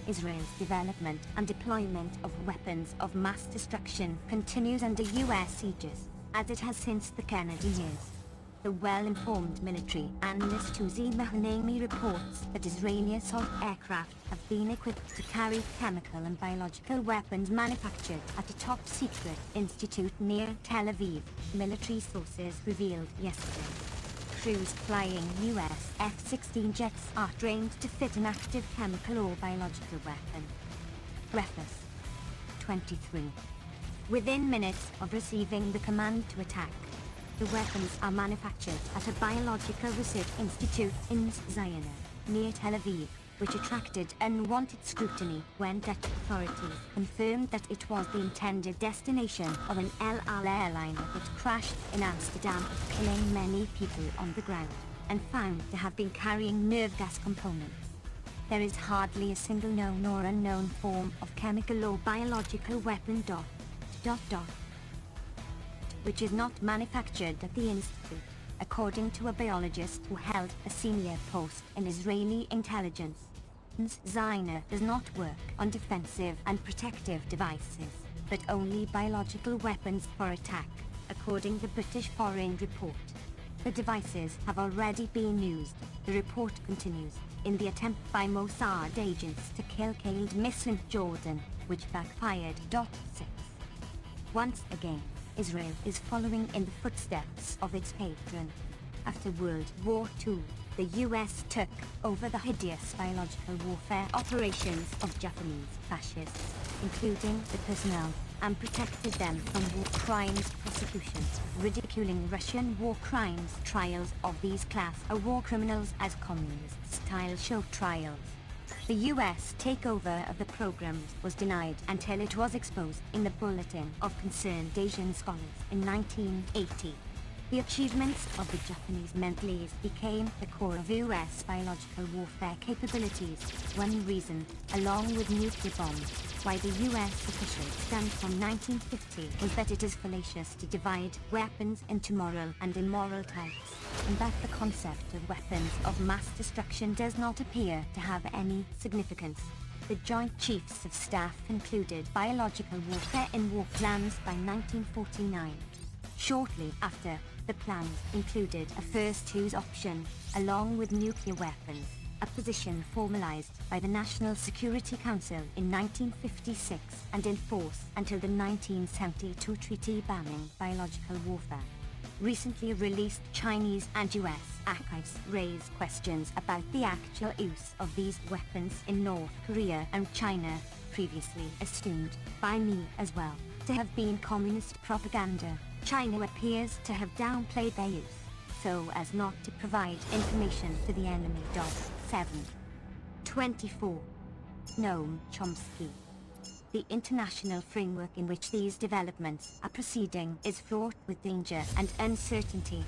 Israel's development and deployment of weapons of mass destruction continues under US aegis, as it has since the Kennedy years. The well-informed military analyst Tuzi Mahanemi reports that Israeli assault aircraft have been equipped to carry chemical and biological weapons manufactured at a top-secret institute near Tel Aviv, military sources revealed yesterday. Crews flying US F-16 jets are trained to fit an active chemical or biological weapon. Preface 23. Within minutes of receiving the command to attack, the weapons are manufactured at a biological research institute in Zion, near Tel Aviv, which attracted unwanted scrutiny when Dutch authorities confirmed that it was the intended destination of an El Al airliner that crashed in Amsterdam, killing many people on the ground, and found to have been carrying nerve gas components. There is hardly a single known or unknown form of chemical or biological weapon ... which is not manufactured at the institute, according to a biologist who held a senior post in Israeli intelligence. Zaina does not work on defensive and protective devices, but only biological weapons for attack, according to British Foreign Report. The devices have already been used, the report continues, in the attempt by Mossad agents to kill Khaled Misrin Jordan, which backfired. 6. Once again, Israel is following in the footsteps of its patron. After World War II, the US took over the hideous biological warfare operations of Japanese fascists, including the personnel, and protected them from war crimes prosecutions, ridiculing Russian war crimes trials of these class of war criminals as communist-style show trials. The US takeover of the programs was denied until it was exposed in the Bulletin of Concerned Asian Scholars in 1980. The achievements of the Japanese Mentleys became the core of US biological warfare capabilities. One reason, along with nuclear bombs, why the US official stand from 1950 was that it is fallacious to divide weapons into moral and immoral types, and that the concept of weapons of mass destruction does not appear to have any significance. The Joint Chiefs of Staff concluded biological warfare in war plans by 1949. Shortly after, the plans included a first-use option, along with nuclear weapons, a position formalized by the National Security Council in 1956 and in force until the 1972 treaty banning biological warfare. Recently released Chinese and US archives raise questions about the actual use of these weapons in North Korea and China, previously assumed, by me as well, to have been communist propaganda. China appears to have downplayed their use, so as not to provide information to the enemy. 7. 24. Noam Chomsky. The international framework in which these developments are proceeding is fraught with danger and uncertainty.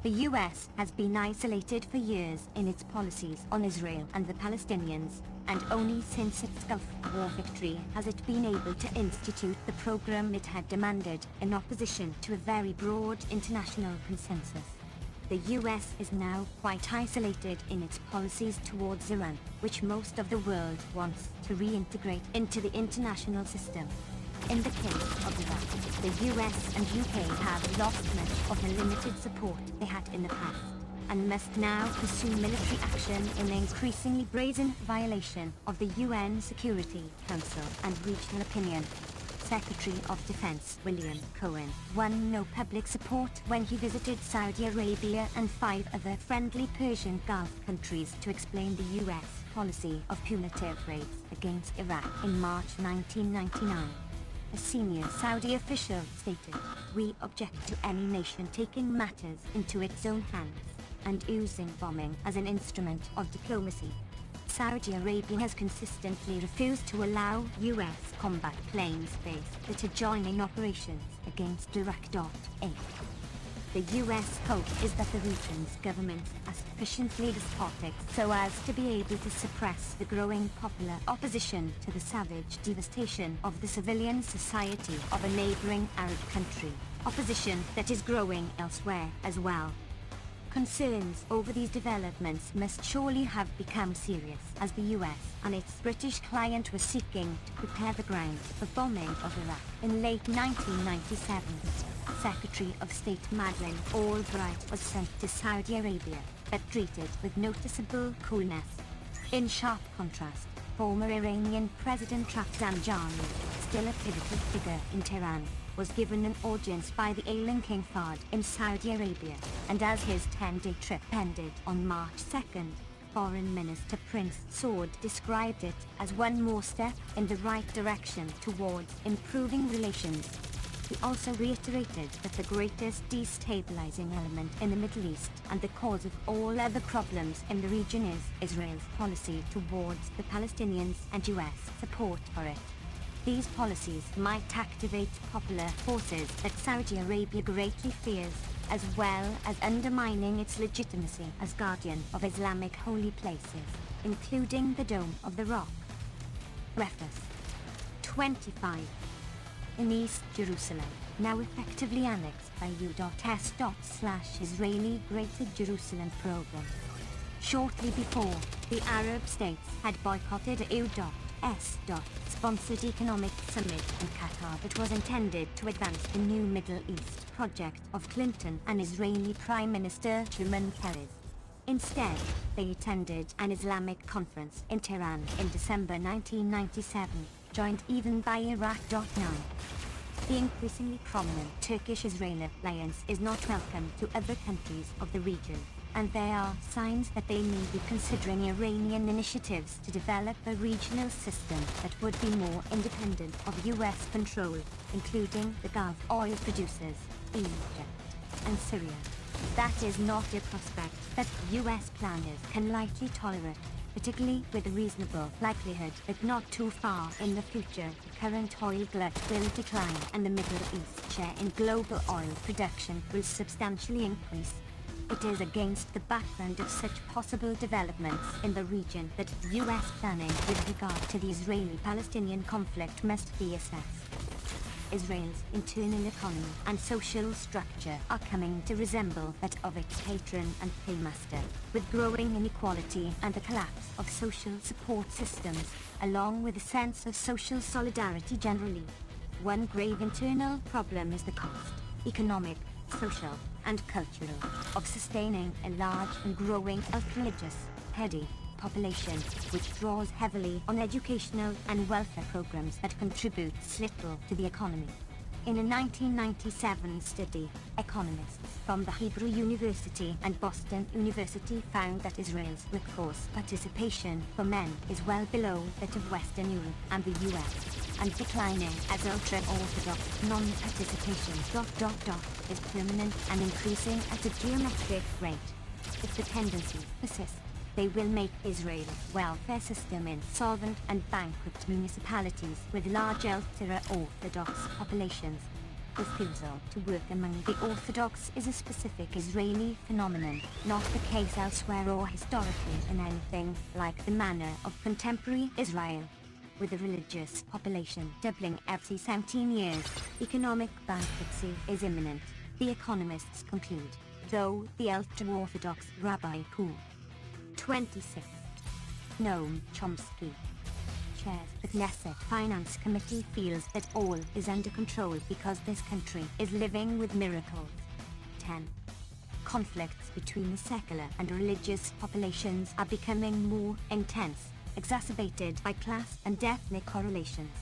The US has been isolated for years in its policies on Israel and the Palestinians, and only since its Gulf War victory has it been able to institute the program it had demanded in opposition to a very broad international consensus. The US is now quite isolated in its policies towards Iran, which most of the world wants to reintegrate into the international system. In the case of Iraq, the US and UK have lost much of the limited support they had in the past, and must now pursue military action in increasingly brazen violation of the UN Security Council and regional opinion. Secretary of Defense William Cohen won no public support when he visited Saudi Arabia and 5 other friendly Persian Gulf countries to explain the US policy of punitive raids against Iraq in March 1999. A senior Saudi official stated, "We object to any nation taking matters into its own hands and using bombing as an instrument of diplomacy." Saudi Arabia has consistently refused to allow US combat planes based to join in operations against Iraq.A. The US hope is that the region's governments are sufficiently despotic so as to be able to suppress the growing popular opposition to the savage devastation of the civilian society of a neighboring Arab country, opposition that is growing elsewhere as well. Concerns over these developments must surely have become serious as the US and its British client were seeking to prepare the ground for bombing of Iraq in late 1997. Secretary of State Madeleine Albright was sent to Saudi Arabia, but treated with noticeable coolness. In sharp contrast, former Iranian President Rafsanjani, still a pivotal figure in Tehran, was given an audience by the ailing King Fahd in Saudi Arabia, and as his 10-day trip ended on March 2nd, Foreign Minister Prince Saud described it as one more step in the right direction towards improving relations. He also reiterated that the greatest destabilizing element in the Middle East and the cause of all other problems in the region is Israel's policy towards the Palestinians and US support for it. These policies might activate popular forces that Saudi Arabia greatly fears, as well as undermining its legitimacy as guardian of Islamic holy places, including the Dome of the Rock. Preface 25. In East Jerusalem, now effectively annexed by U.S./Israeli Greater Jerusalem program. Shortly before, the Arab states had boycotted a U.S.-sponsored economic summit in Qatar that was intended to advance the new Middle East project of Clinton and Israeli Prime Minister Shimon Peres. Instead, they attended an Islamic conference in Tehran in December 1997, joined even by Iraq.9. The increasingly prominent Turkish-Israeli alliance is not welcome to other countries of the region, and there are signs that they may be considering Iranian initiatives to develop a regional system that would be more independent of US control, including the Gulf oil producers, Egypt, and Syria. That is not a prospect that US planners can lightly tolerate, particularly with a reasonable likelihood that not too far in the future the current oil glut will decline and the Middle East share in global oil production will substantially increase. It is against the background of such possible developments in the region that US planning with regard to the Israeli-Palestinian conflict must be assessed. Israel's internal economy and social structure are coming to resemble that of its patron and paymaster, with growing inequality and the collapse of social support systems, along with a sense of social solidarity generally. One grave internal problem is the cost, economic, social, and cultural, of sustaining a large and growing ultra-religious, petty population, which draws heavily on educational and welfare programs that contribute little to the economy. In a 1997 study, economists from the Hebrew University and Boston University found that Israel's workforce participation for men is well below that of Western Europe and the US, and declining as ultra-Orthodox non-participation ... is permanent and increasing at a geometric rate. If the tendency persists, they will make Israel's welfare system insolvent and bankrupt municipalities with large ultra-Orthodox populations. Refusal to work among the Orthodox is a specific Israeli phenomenon, not the case elsewhere or historically in anything like the manner of contemporary Israel. With a religious population doubling every 17 years, economic bankruptcy is imminent, the economists conclude, though the ultra-Orthodox Rabbi Hu. 26. Noam Chomsky, chairs the Knesset Finance Committee, feels that all is under control because this country is living with miracles. 10. Conflicts between the secular and religious populations are becoming more intense, exacerbated by class and ethnic correlations.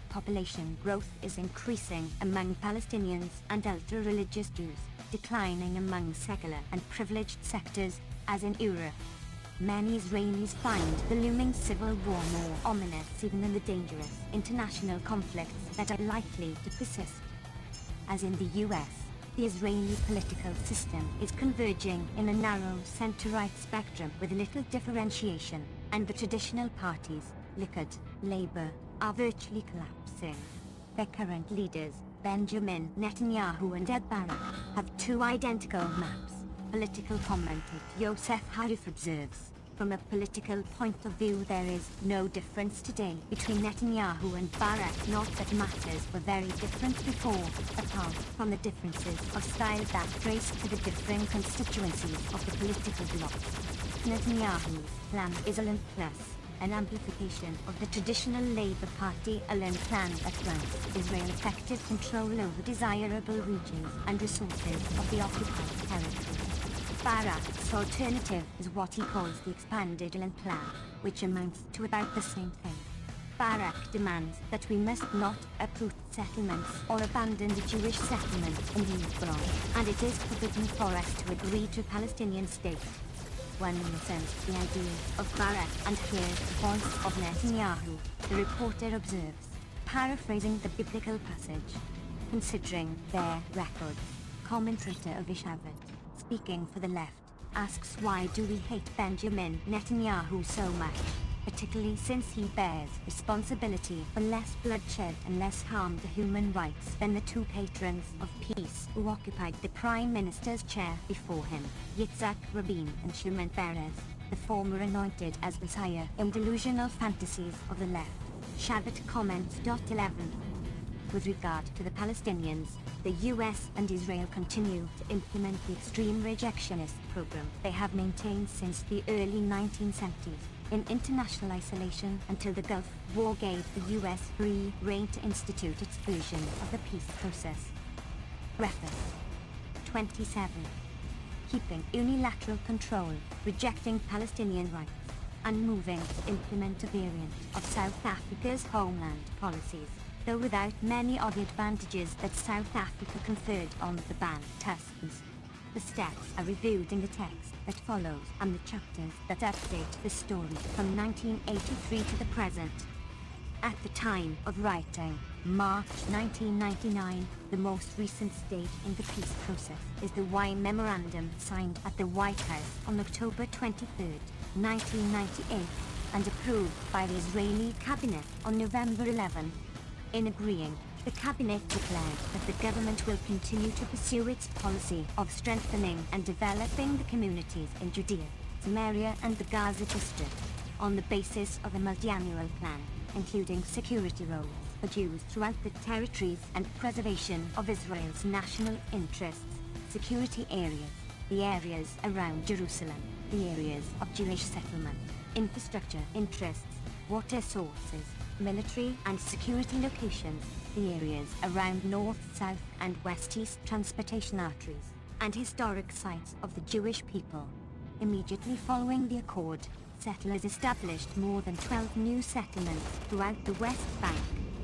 Population growth is increasing among Palestinians and ultra-religious Jews, declining among secular and privileged sectors, as in Europe. Many Israelis find the looming civil war more ominous even than the dangerous international conflicts that are likely to persist. As in the US, the Israeli political system is converging in a narrow center-right spectrum with little differentiation. and the traditional parties, Likud, Labour, are virtually collapsing. Their current leaders, Benjamin Netanyahu and Ed Barak, have two identical maps. Political commentator Yosef Harif observes, from a political point of view there is no difference today between Netanyahu and Barak, not that matters were very different before, apart from the differences of style that trace to the differing constituencies of the political blocs. Netanyahu's plan is Alan Plus, an amplification of the traditional Labour Party Alan plan that grants Israel effective control over desirable regions and resources of the occupied territory. Barak's alternative is what he calls the expanded Alan plan, which amounts to about the same thing. Barak demands that we must not uproot settlements or abandon the Jewish settlement in the East Bank, and it is forbidden for us to agree to a Palestinian state. One resents the idea of Barak and hears the voice of Netanyahu, the reporter observes, paraphrasing the biblical passage. Considering their records, commentator Avish Abbott, speaking for the left, asks why do we hate Benjamin Netanyahu so much, particularly since he bears responsibility for less bloodshed and less harm to human rights than the two patrons of peace who occupied the Prime Minister's chair before him, Yitzhak Rabin and Shimon Peres, the former anointed as Messiah in delusional fantasies of the left. Shabbat comments. 11. With regard to the Palestinians, the US and Israel continue to implement the extreme rejectionist program they have maintained since the early 1970s, in international isolation until the Gulf War gave the US free rein to institute its version of the peace process. Preface. 27. Keeping unilateral control, rejecting Palestinian rights, and moving to implement a variant of South Africa's homeland policies, though without many of the advantages that South Africa conferred on the Bantustans. The steps are reviewed in the text that follows and the chapters that update the story from 1983 to the present. At the time of writing, March 1999, the most recent stage in the peace process is the Wine Memorandum signed at the White House on October 23, 1998, and approved by the Israeli cabinet on November 11. In agreeing, the cabinet declared that the government will continue to pursue its policy of strengthening and developing the communities in Judea, Samaria and the Gaza District, on the basis of a multi-annual plan, including security roles for Jews throughout the territories and preservation of Israel's national interests, security areas, the areas around Jerusalem, the areas of Jewish settlement, infrastructure interests, water sources, military and security locations, the areas around north, south and west-east transportation arteries, and historic sites of the Jewish people. Immediately following the accord, settlers established more than 12 new settlements throughout the West Bank,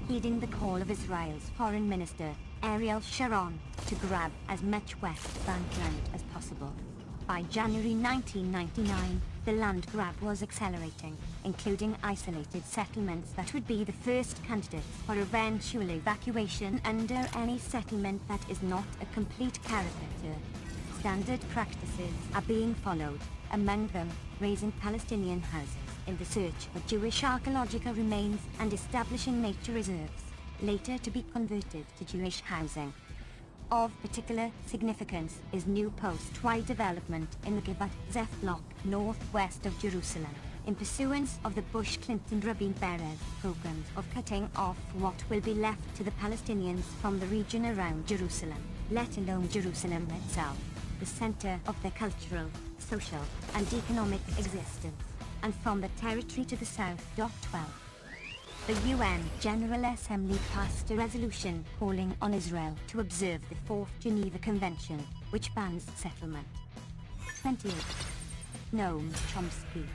heeding the call of Israel's Foreign Minister, Ariel Sharon, to grab as much West Bank land as possible. By January 1999, the land grab was accelerating, including isolated settlements that would be the first candidates for eventual evacuation under any settlement that is not a complete caricature. Standard practices are being followed, among them raising Palestinian houses in the search for Jewish archaeological remains and establishing nature reserves, later to be converted to Jewish housing. Of particular significance is new post-war development in the Givat Zef block northwest of Jerusalem, in pursuance of the Bush-Clinton-Rabin Peres programs of cutting off what will be left to the Palestinians from the region around Jerusalem, let alone Jerusalem itself, the center of their cultural, social, and economic existence, and from the territory to the south. 12. The UN General Assembly passed a resolution calling on Israel to observe the Fourth Geneva Convention, which bans settlement. 28. Noam Chomsky.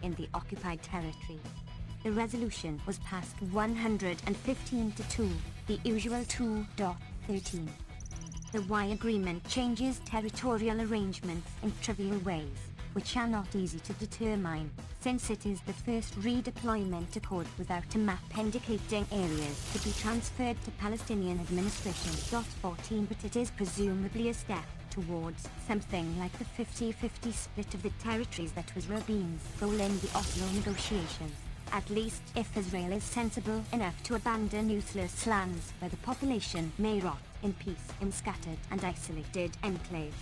In the occupied territories, the resolution was passed 115 to 2, the usual 2.13. The Y agreement changes territorial arrangements in trivial ways, which are not easy to determine, since it is the first redeployment accord without a map indicating areas to be transferred to Palestinian administration. 14. But it is presumably a step towards something like the 50-50 split of the territories that was Rabin's goal in the Oslo negotiations. At least if Israel is sensible enough to abandon useless lands where the population may rot in peace in scattered and isolated enclaves.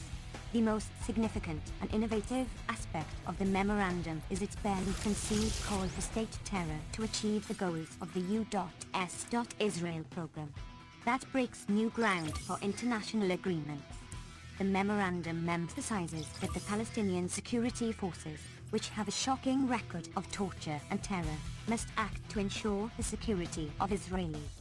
The most significant and innovative aspect of the memorandum is its barely concealed call for state terror to achieve the goals of the U.S. Israel program. That breaks new ground for international agreements. The memorandum emphasizes that the Palestinian security forces, which have a shocking record of torture and terror, must act to ensure the security of Israelis.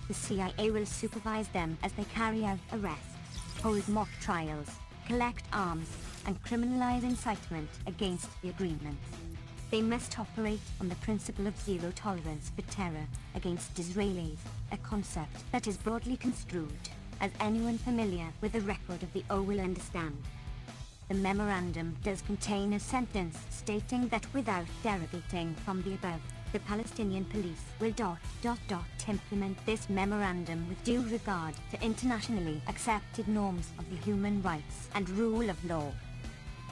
The CIA will supervise them as they carry out arrests, hold mock trials, collect arms, and criminalize incitement against the agreements. They must operate on the principle of zero tolerance for terror against Israelis, a concept that is broadly construed, as anyone familiar with the record of the O will understand. The memorandum does contain a sentence stating that without derogating from the above, the Palestinian police will ... implement this memorandum with due regard to internationally accepted norms of the human rights and rule of law.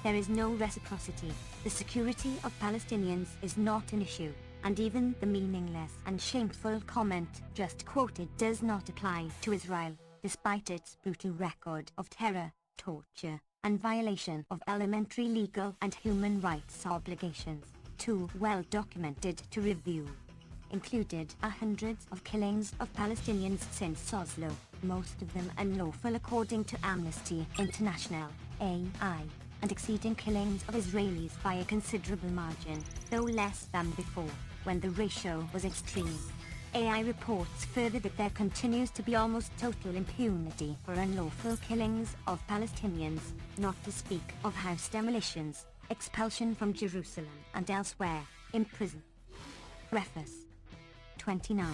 There is no reciprocity. The security of Palestinians is not an issue, and even the meaningless and shameful comment just quoted does not apply to Israel, despite its brutal record of terror, torture, and violation of elementary legal and human rights obligations, too well documented to review. Included are hundreds of killings of Palestinians since Oslo, most of them unlawful according to Amnesty International, AI, and exceeding killings of Israelis by a considerable margin, though less than before, when the ratio was extreme. AI reports further that there continues to be almost total impunity for unlawful killings of Palestinians, not to speak of house demolitions, expulsion from Jerusalem and elsewhere, in prison. Preface 29.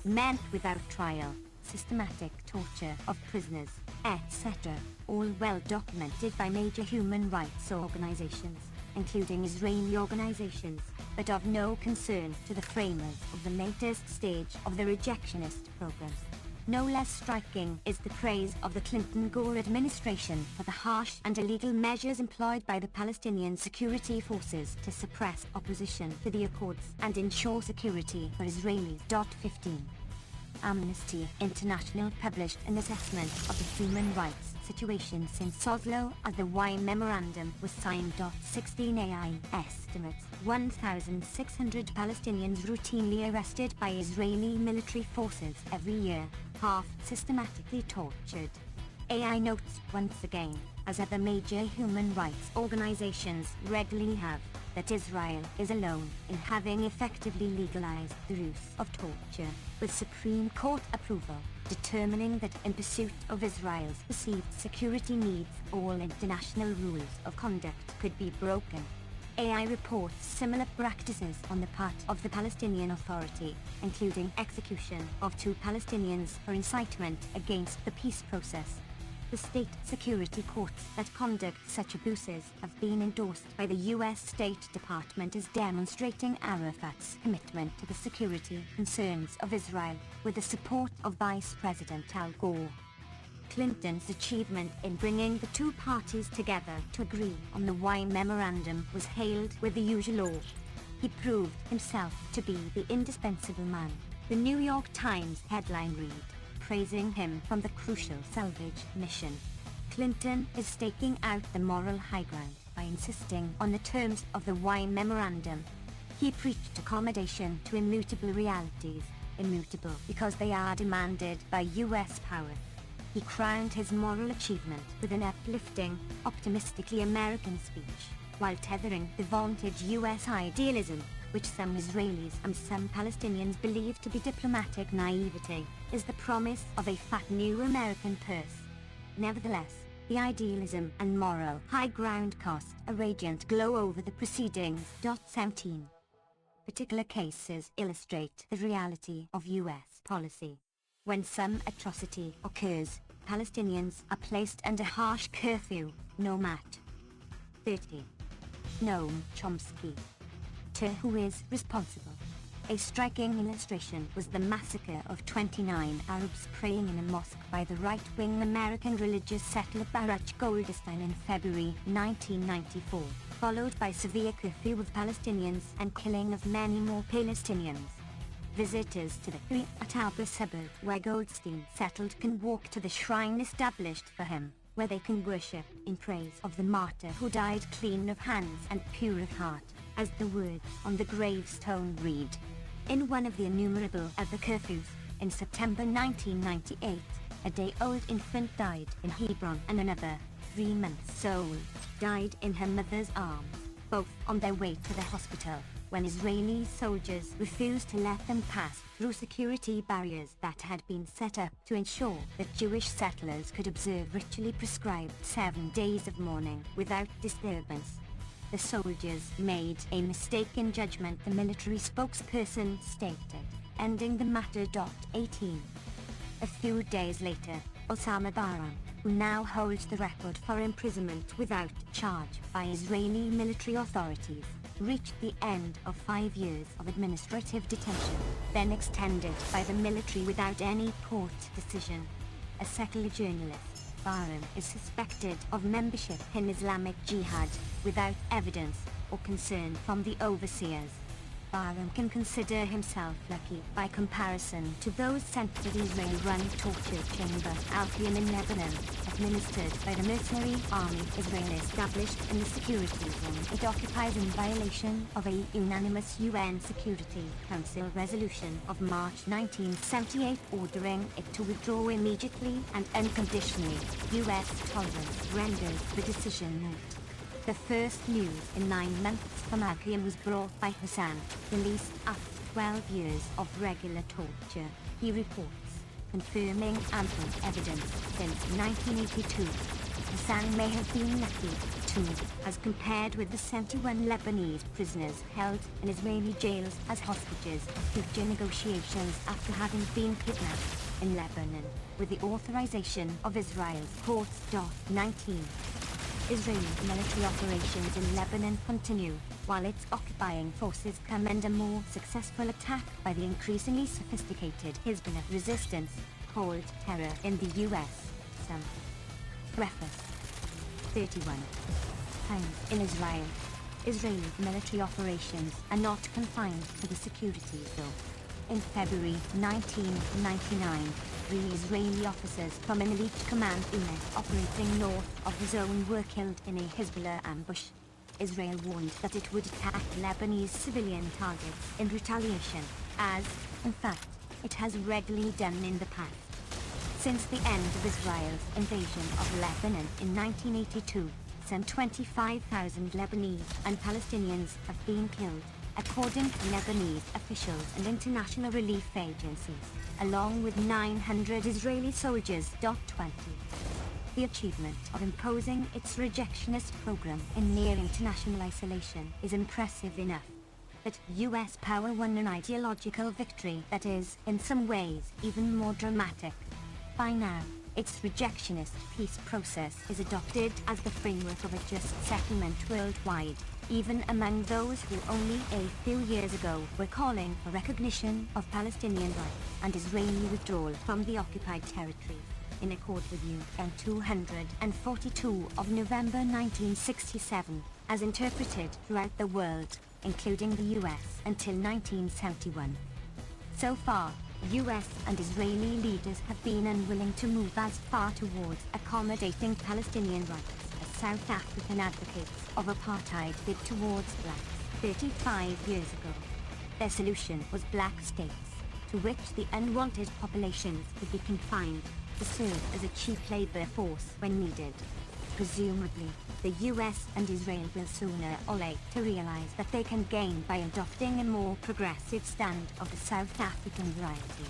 Men without trial, systematic torture of prisoners, etc., all well documented by major human rights organizations, including Israeli organizations, but of no concern to the framers of the latest stage of the rejectionist program. No less striking is the praise of the Clinton-Gore administration for the harsh and illegal measures employed by the Palestinian security forces to suppress opposition to the Accords and ensure security for Israelis. 15. Amnesty International published an assessment of the human rights situation since Oslo as the Y Memorandum was signed. 16 AI estimates 1,600 Palestinians routinely arrested by Israeli military forces every year, half systematically tortured. AI notes once again, as other major human rights organizations regularly have, that Israel is alone in having effectively legalized the use of torture, with Supreme Court approval, determining that in pursuit of Israel's perceived security needs, all international rules of conduct could be broken. AI reports similar practices on the part of the Palestinian Authority, including execution of 2 Palestinians for incitement against the peace process. The state security courts that conduct such abuses have been endorsed by the U.S. State Department as demonstrating Arafat's commitment to the security concerns of Israel, with the support of Vice President Al Gore. Clinton's achievement in bringing the 2 parties together to agree on the Y Memorandum was hailed with the usual awe. He proved himself to be the indispensable man. The New York Times headline read, praising him from the crucial salvage mission. Clinton is staking out the moral high ground by insisting on the terms of the Y Memorandum. He preached accommodation to immutable realities, immutable because they are demanded by U.S. power. He crowned his moral achievement with an uplifting, optimistically American speech, while tethering the vaunted U.S. idealism, which some Israelis and some Palestinians believe to be diplomatic naivety, is the promise of a fat new American purse. Nevertheless, the idealism and moral high ground cast a radiant glow over the proceedings. 17. Particular cases illustrate the reality of U.S. policy. When some atrocity occurs, Palestinians are placed under harsh curfew, no mat. 30. Noam Chomsky. To who is responsible? A striking illustration was the massacre of 29 Arabs praying in a mosque by the right-wing American religious settler Baruch Goldstein in February 1994, followed by severe curfew of Palestinians and killing of many more Palestinians. Visitors to the Kiryat Arba suburb where Goldstein settled can walk to the shrine established for him, where they can worship in praise of the martyr who died clean of hands and pure of heart, as the words on the gravestone read. In one of the innumerable other curfews, in September 1998, a day-old infant died in Hebron and another, 3 months old, died in her mother's arms, both on their way to the hospital, when Israeli soldiers refused to let them pass through security barriers that had been set up to ensure that Jewish settlers could observe ritually prescribed 7 days of mourning without disturbance. The soldiers made a mistaken judgment, the military spokesperson stated, ending the matter. 18. A few days later, Osama Bahram, who now holds the record for imprisonment without charge by Israeli military authorities, reached the end of 5 years of administrative detention, then extended by the military without any court decision. A secular journalist, Bahram is suspected of membership in Islamic Jihad, without evidence or concern from the overseers. Bahram can consider himself lucky by comparison to those sent to the Israel-run torture chamber Al-Qiyam in Lebanon, administered by the mercenary army Israel established in the security zone it occupies in violation of a unanimous UN Security Council resolution of March 1978 ordering it to withdraw immediately and unconditionally. US tolerance renders the decision moot. The first news in 9 months from Al-Qiyam was brought by Hassan, released after 12 years of regular torture. He reports, confirming ample evidence since 1982. Hassan may have been lucky, too, as compared with the 71 Lebanese prisoners held in Israeli jails as hostages of future negotiations after having been kidnapped in Lebanon, with the authorization of Israel's courts. 19. Israeli military operations in Lebanon continue, while its occupying forces commend a more successful attack by the increasingly sophisticated Hezbollah resistance, called terror in the U.S. Some preface. 31. Times in Israel. Israeli military operations are not confined to the security zone. In February 1999, 3 Israeli officers from an elite command unit operating north of the zone were killed in a Hezbollah ambush. Israel warned that it would attack Lebanese civilian targets in retaliation, as, in fact, it has regularly done in the past. Since the end of Israel's invasion of Lebanon in 1982, some 25,000 Lebanese and Palestinians have been killed, according to Lebanese officials and international relief agencies, along with 900 Israeli soldiers. 20. The achievement of imposing its rejectionist program in near international isolation is impressive enough. But US power won an ideological victory that is, in some ways, even more dramatic. By now, its rejectionist peace process is adopted as the framework of a just settlement worldwide, even among those who only a few years ago were calling for recognition of Palestinian rights and Israeli withdrawal from the occupied territories, in accord with UN 242 of November 1967, as interpreted throughout the world, including the US, until 1971. So far, US and Israeli leaders have been unwilling to move as far towards accommodating Palestinian rights as South African advocates of apartheid did towards blacks 35 years ago. Their solution was black states, to which the unwanted populations would be confined to serve as a cheap labor force when needed. Presumably, the US and Israel will sooner or later realize that they can gain by adopting a more progressive stand of the South African variety.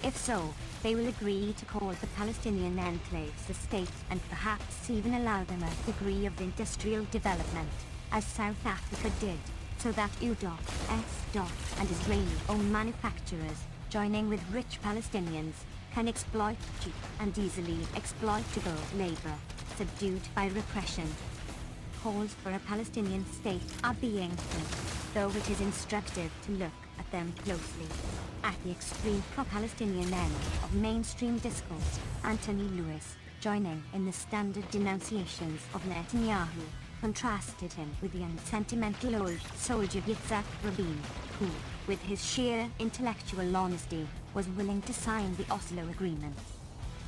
If so, they will agree to call the Palestinian enclaves a state and perhaps even allow them a degree of industrial development, as South Africa did, so that U.S. and Israeli-owned manufacturers, joining with rich Palestinians, can exploit cheap and easily exploitable labor, subdued by repression. Calls for a Palestinian state are being heard. though it is instructive to look at them closely. At the extreme pro-Palestinian end of mainstream discourse, Anthony Lewis, joining in the standard denunciations of Netanyahu, contrasted him with the unsentimental old soldier Yitzhak Rabin, who, with his sheer intellectual honesty, was willing to sign the Oslo Agreement.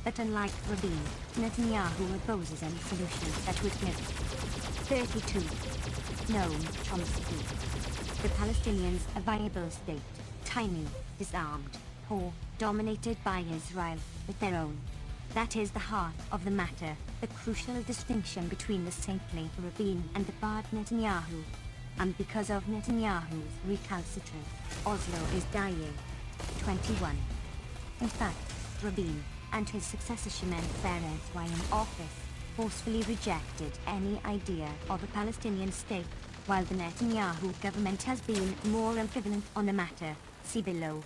But unlike Rabin, Netanyahu opposes any solution that would give 32. Noam Chomsky. The Palestinians a viable state, tiny, disarmed, poor, dominated by Israel, with their own. That is the heart of the matter, the crucial distinction between the saintly Rabin and the bad Netanyahu. And because of Netanyahu's recalcitrance, Oslo is dying. 21. In fact, Rabin and his successor Shimon Peres, while in office, forcefully rejected any idea of a Palestinian state, while the Netanyahu government has been more ambivalent on the matter, see below.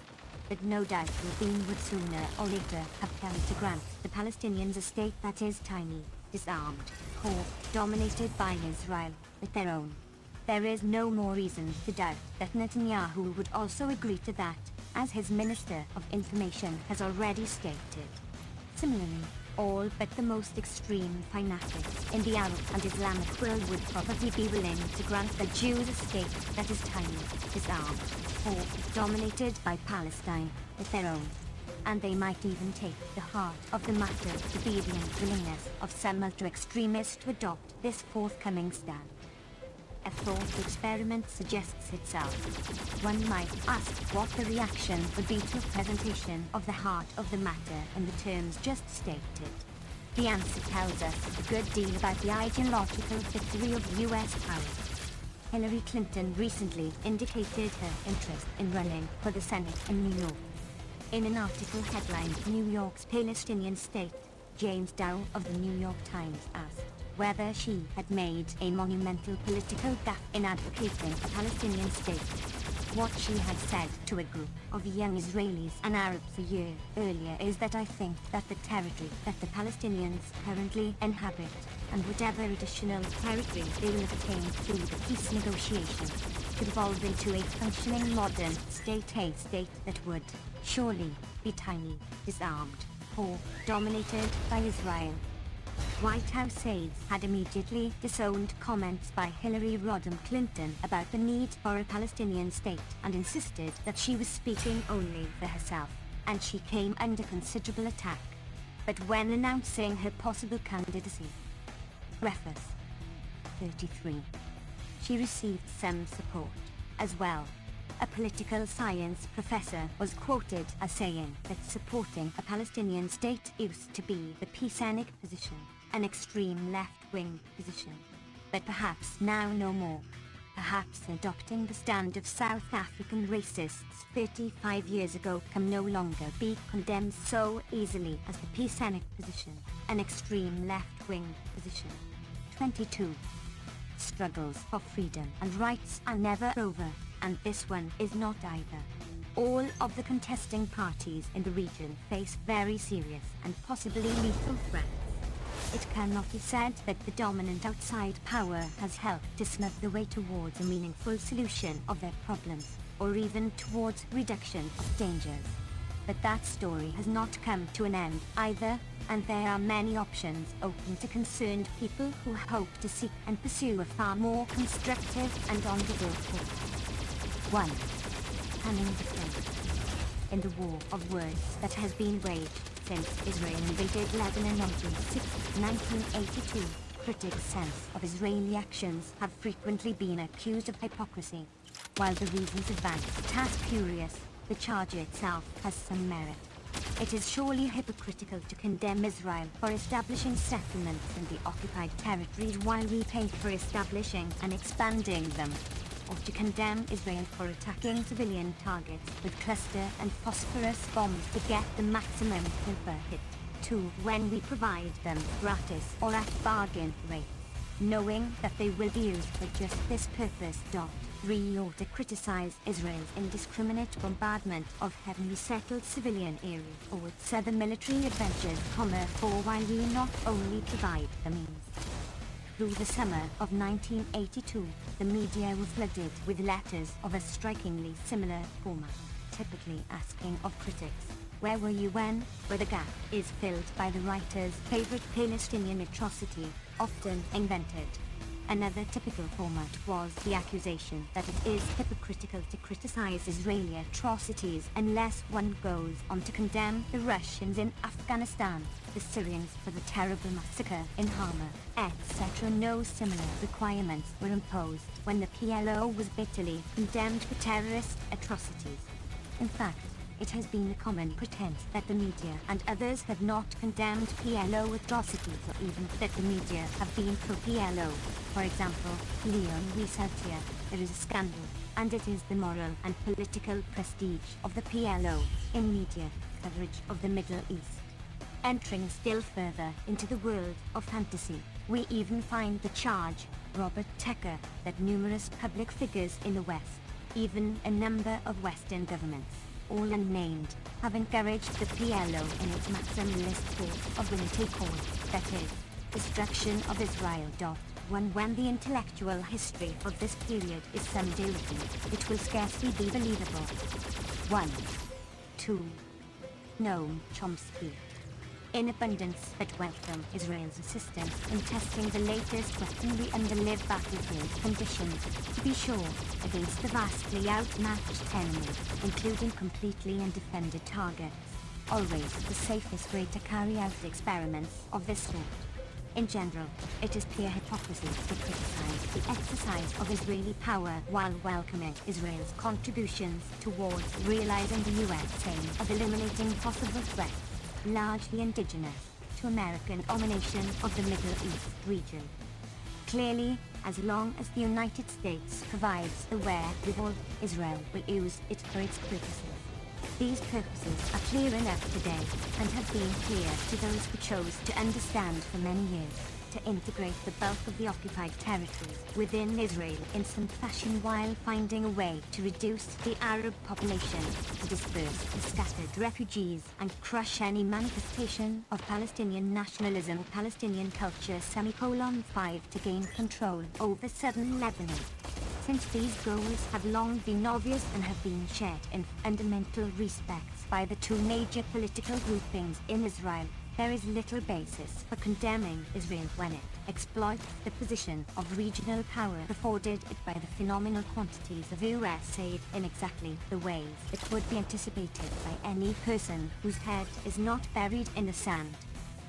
But no doubt Rabin would sooner or later have come to grant the Palestinians a state that is tiny, disarmed, poor, dominated by Israel, with their own. There is no more reason to doubt that Netanyahu would also agree to that, as his Minister of Information has already stated. Similarly, all but the most extreme fanatics in the Arab and Islamic world would probably be willing to grant the Jews a state that is tiny, disarmed, poor, dominated by Palestine, with their own. And they might even take the heart of the matter to be the unwillingness of some ultra-extremists to adopt this forthcoming stand. A thought experiment suggests itself. One might ask what the reaction would be to a presentation of the heart of the matter in the terms just stated. The answer tells us a good deal about the ideological victory of US power. Hillary Clinton recently indicated her interest in running for the Senate in New York. In an article headlined New York's Palestinian State, James Dow of the New York Times asked whether she had made a monumental political gaffe in advocating a Palestinian state. What she had said to a group of young Israelis and Arabs a year earlier is that I think that the territory that the Palestinians currently inhabit, and whatever additional territory they will have attained through the peace negotiations, could evolve into a functioning modern state, a state that would surely be tiny, disarmed, poor, dominated by Israel. White House aides had immediately disowned comments by Hillary Rodham Clinton about the need for a Palestinian state and insisted that she was speaking only for herself, and she came under considerable attack. But when announcing her possible candidacy, preface 33, she received some support as well. A political science professor was quoted as saying that supporting a Palestinian state used to be the peacenic position, an extreme left-wing position. But perhaps now no more. Perhaps adopting the stand of South African racists 35 years ago can no longer be condemned so easily as the peacenic position, an extreme left-wing position. 22. Struggles for freedom and rights are never over, and this one is not either. All of the contesting parties in the region face very serious and possibly lethal threats. It cannot be said that the dominant outside power has helped to smooth the way towards a meaningful solution of their problems, or even towards reduction of dangers. But that story has not come to an end either, and there are many options open to concerned people who hope to seek and pursue a far more constructive and on-the-go course. 1. Panning the fence. In the war of words that has been waged since Israel invaded Lebanon on June 6, 1982, critics' sense of Israeli actions have frequently been accused of hypocrisy. While the reasons advanced are spurious, the charge itself has some merit. It is surely hypocritical to condemn Israel for establishing settlements in the occupied territories while we pay for establishing and expanding them, or to condemn Israel for attacking civilian targets with cluster and phosphorus bombs to get the maximum per hit. 2. When we provide them gratis or at bargain rates, knowing that they will be used for just this purpose. 3. Or to criticize Israel's indiscriminate bombardment of heavily settled civilian areas or its other military adventures, 4. While we not only provide the means, Through the summer of 1982, the media were flooded with letters of a strikingly similar format, typically asking of critics, "Where were you when?" where the gap is filled by the writer's favorite Palestinian atrocity, often invented. Another typical format was the accusation that it is hypocritical to criticize Israeli atrocities unless one goes on to condemn the Russians in Afghanistan, the Syrians for the terrible massacre in Hama, etc. No similar requirements were imposed when the PLO was bitterly condemned for terrorist atrocities. In fact, it has been a common pretense that the media and others have not condemned PLO atrocities, or even that the media have been pro-PLO. For example, Leon Wieseltier, there is a scandal, and it is the moral and political prestige of the PLO in media coverage of the Middle East. Entering still further into the world of fantasy, we even find the charge, Robert Tecker, that numerous public figures in the West, even a number of Western governments, all unnamed, have encouraged the PLO in its maximalist cause of winner take all, that is, destruction of Israel. When the intellectual history of this period is summed written, it will scarcely be believable. 1. 2. Noam Chomsky. In abundance but welcome Israel's assistance in testing the latest weaponry under live battlefield conditions, to be sure, against the vastly outmatched enemy, including completely undefended targets. Always the safest way to carry out experiments of this sort. In general, it is pure hypocrisy to criticize the exercise of Israeli power while welcoming Israel's contributions towards realizing the U.S. aim of eliminating possible threats, largely indigenous, to American domination of the Middle East region. Clearly, as long as the United States provides the wherewithal, Israel will use it for its purposes. These purposes are clear enough today, and have been clear to those who chose to understand for many years, to integrate the bulk of the occupied territories within Israel in some fashion while finding a way to reduce the Arab population, to disperse the scattered refugees and crush any manifestation of Palestinian nationalism, Palestinian culture, 5 to gain control over southern Lebanon. Since these goals have long been obvious and have been shared in fundamental respects by the two major political groupings in Israel, there is little basis for condemning Israel when it exploits the position of regional power afforded it by the phenomenal quantities of US aid in exactly the ways it would be anticipated by any person whose head is not buried in the sand.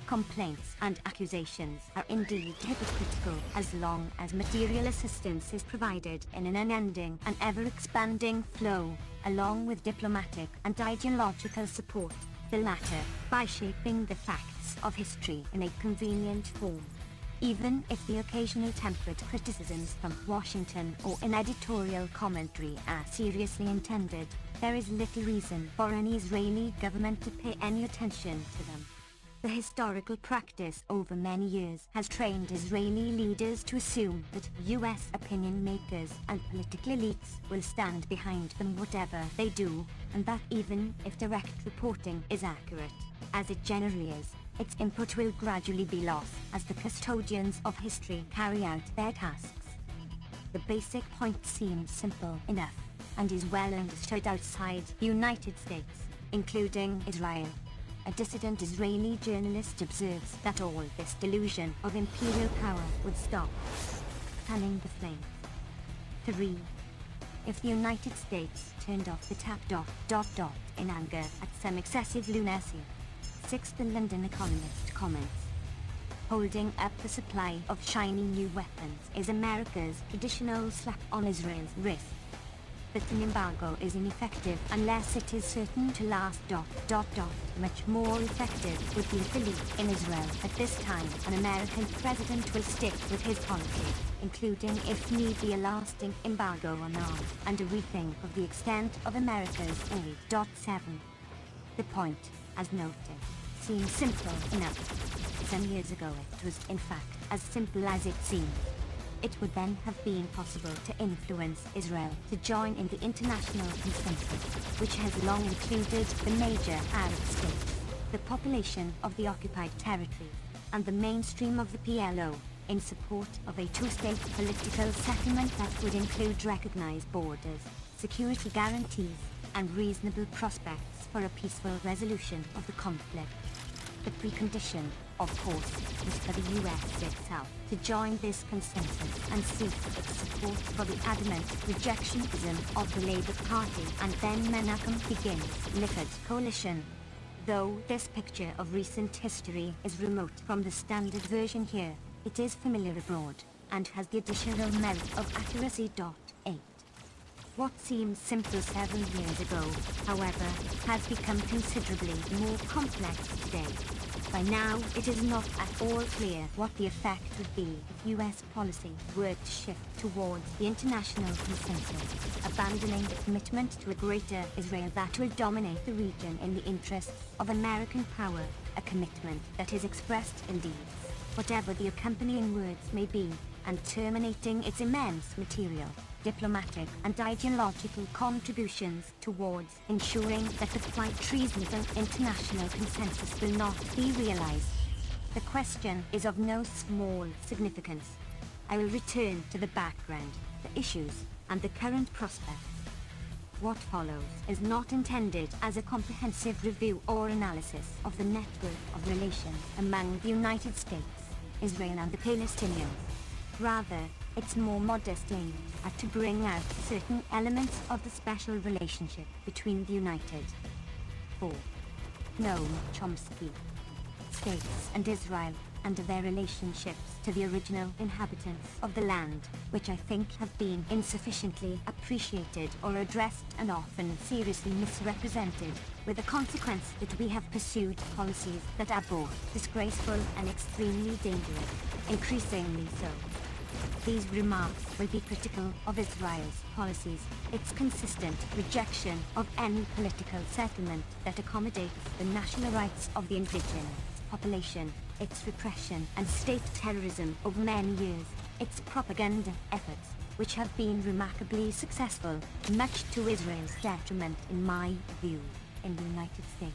Complaints and accusations are indeed hypocritical as long as material assistance is provided in an unending and ever-expanding flow, along with diplomatic and ideological support, the latter by shaping the facts of history in a convenient form. Even if the occasional temperate criticisms from Washington or in editorial commentary are seriously intended, there is little reason for any Israeli government to pay any attention to them. The historical practice over many years has trained Israeli leaders to assume that US opinion makers and political elites will stand behind them whatever they do, and that even if direct reporting is accurate, as it generally is, its input will gradually be lost as the custodians of history carry out their tasks. The basic point seems simple enough, and is well understood outside the United States, including Israel. A dissident Israeli journalist observes that all this delusion of imperial power would stop. Fanning the flames. 3. If the United States turned off the tap ... in anger at some excessive lunacy. 6. The London Economist comments. Holding up the supply of shiny new weapons is America's traditional slap on Israel's wrist. That an embargo is ineffective unless it is certain to last ... Much more effective would be the belief in Israel. At this time, an American president will stick with his policy, including if need be a lasting embargo on arms, and a rethink of the extent of America's aid. 7. The point, as noted, seems simple enough. Some years ago it was in fact as simple as it seemed. It would then have been possible to influence Israel to join in the international consensus, which has long included the major Arab states, the population of the occupied territories, and the mainstream of the PLO, in support of a two-state political settlement that would include recognized borders, security guarantees, and reasonable prospects for a peaceful resolution of the conflict. The precondition, of course, was for the US itself to join this consensus and seek its support for the adamant rejectionism of the Labour Party, and then Menachem begins Likud coalition. Though this picture of recent history is remote from the standard version here, it is familiar abroad, and has the additional merit of accuracy. 8. What seemed simple several years ago, however, has become considerably more complex today. By now, it is not at all clear what the effect would be if US policy were to shift towards the international consensus, abandoning the commitment to a greater Israel that will dominate the region in the interests of American power, a commitment that is expressed in deeds, whatever the accompanying words may be, and terminating its immense material, diplomatic and ideological contributions towards ensuring that the quite treasonable international consensus will not be realized. The question is of no small significance. I will return to the background, the issues, and the current prospects. What follows is not intended as a comprehensive review or analysis of the network of relations among the United States, Israel and the Palestinians. Rather, its more modest aim at to bring out certain elements of the special relationship between the United 4. Noam Chomsky States and Israel, and their relationships to the original inhabitants of the land, which I think have been insufficiently appreciated or addressed and often seriously misrepresented, with the consequence that we have pursued policies that are both disgraceful and extremely dangerous, increasingly so. These remarks will be critical of Israel's policies, its consistent rejection of any political settlement that accommodates the national rights of the indigenous population, its repression and state terrorism over many years, its propaganda efforts, which have been remarkably successful, much to Israel's detriment in my view, in the United States.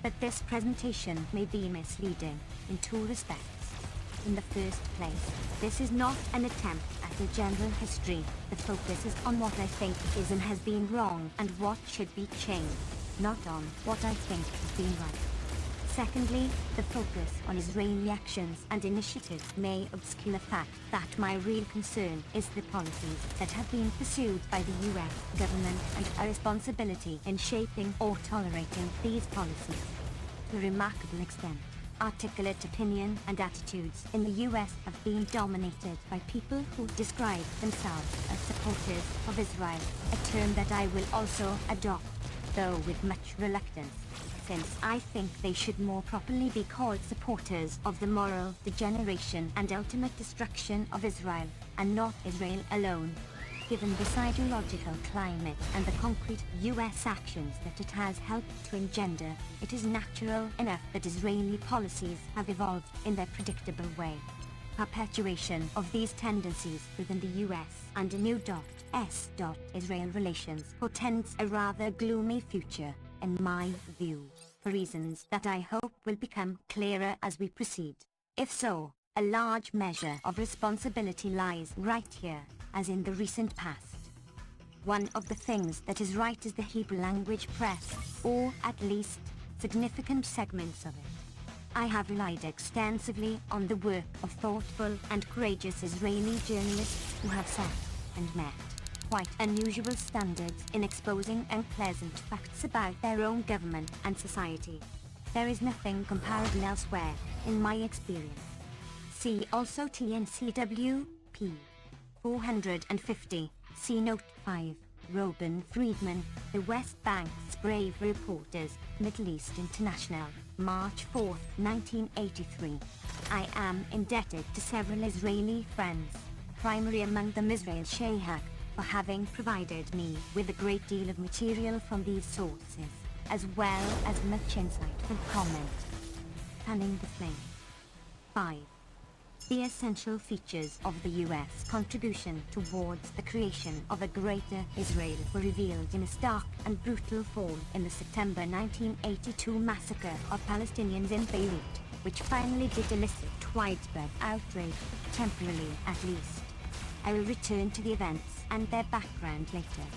But this presentation may be misleading in two respects. In the first place, this is not an attempt at a general history. The focus is on what I think is and has been wrong and what should be changed, not on what I think has been right. Secondly, the focus on Israeli actions and initiatives may obscure the fact that my real concern is the policies that have been pursued by the US government and our responsibility in shaping or tolerating these policies. To a remarkable extent, articulate opinion and attitudes in the US have been dominated by people who describe themselves as supporters of Israel, a term that I will also adopt, though with much reluctance, since I think they should more properly be called supporters of the moral degeneration and ultimate destruction of Israel, and not Israel alone. Given this ideological climate and the concrete US actions that it has helped to engender, it is natural enough that Israeli policies have evolved in their predictable way. Perpetuation of these tendencies within the US and a new Israel relations portends a rather gloomy future, in my view, for reasons that I hope will become clearer as we proceed. If so, a large measure of responsibility lies right here, as in the recent past. One of the things that is right is the Hebrew language press, or at least significant segments of it. I have relied extensively on the work of thoughtful and courageous Israeli journalists who have set and met quite unusual standards in exposing unpleasant facts about their own government and society. There is nothing comparable elsewhere, in my experience. See also TNCW, p. 450, see Note 5, Robin Friedman, The West Bank's Brave Reporters, Middle East International, March 4, 1983. I am indebted to several Israeli friends, primary among them Israel Shayhak, for having provided me with a great deal of material from these sources, as well as much insightful comment. Fanning the flame. 5. The essential features of the US contribution towards the creation of a greater Israel were revealed in a stark and brutal form in the September 1982 massacre of Palestinians in Beirut. which finally did elicit widespread outrage, temporarily at least. I will return to the events and their background later.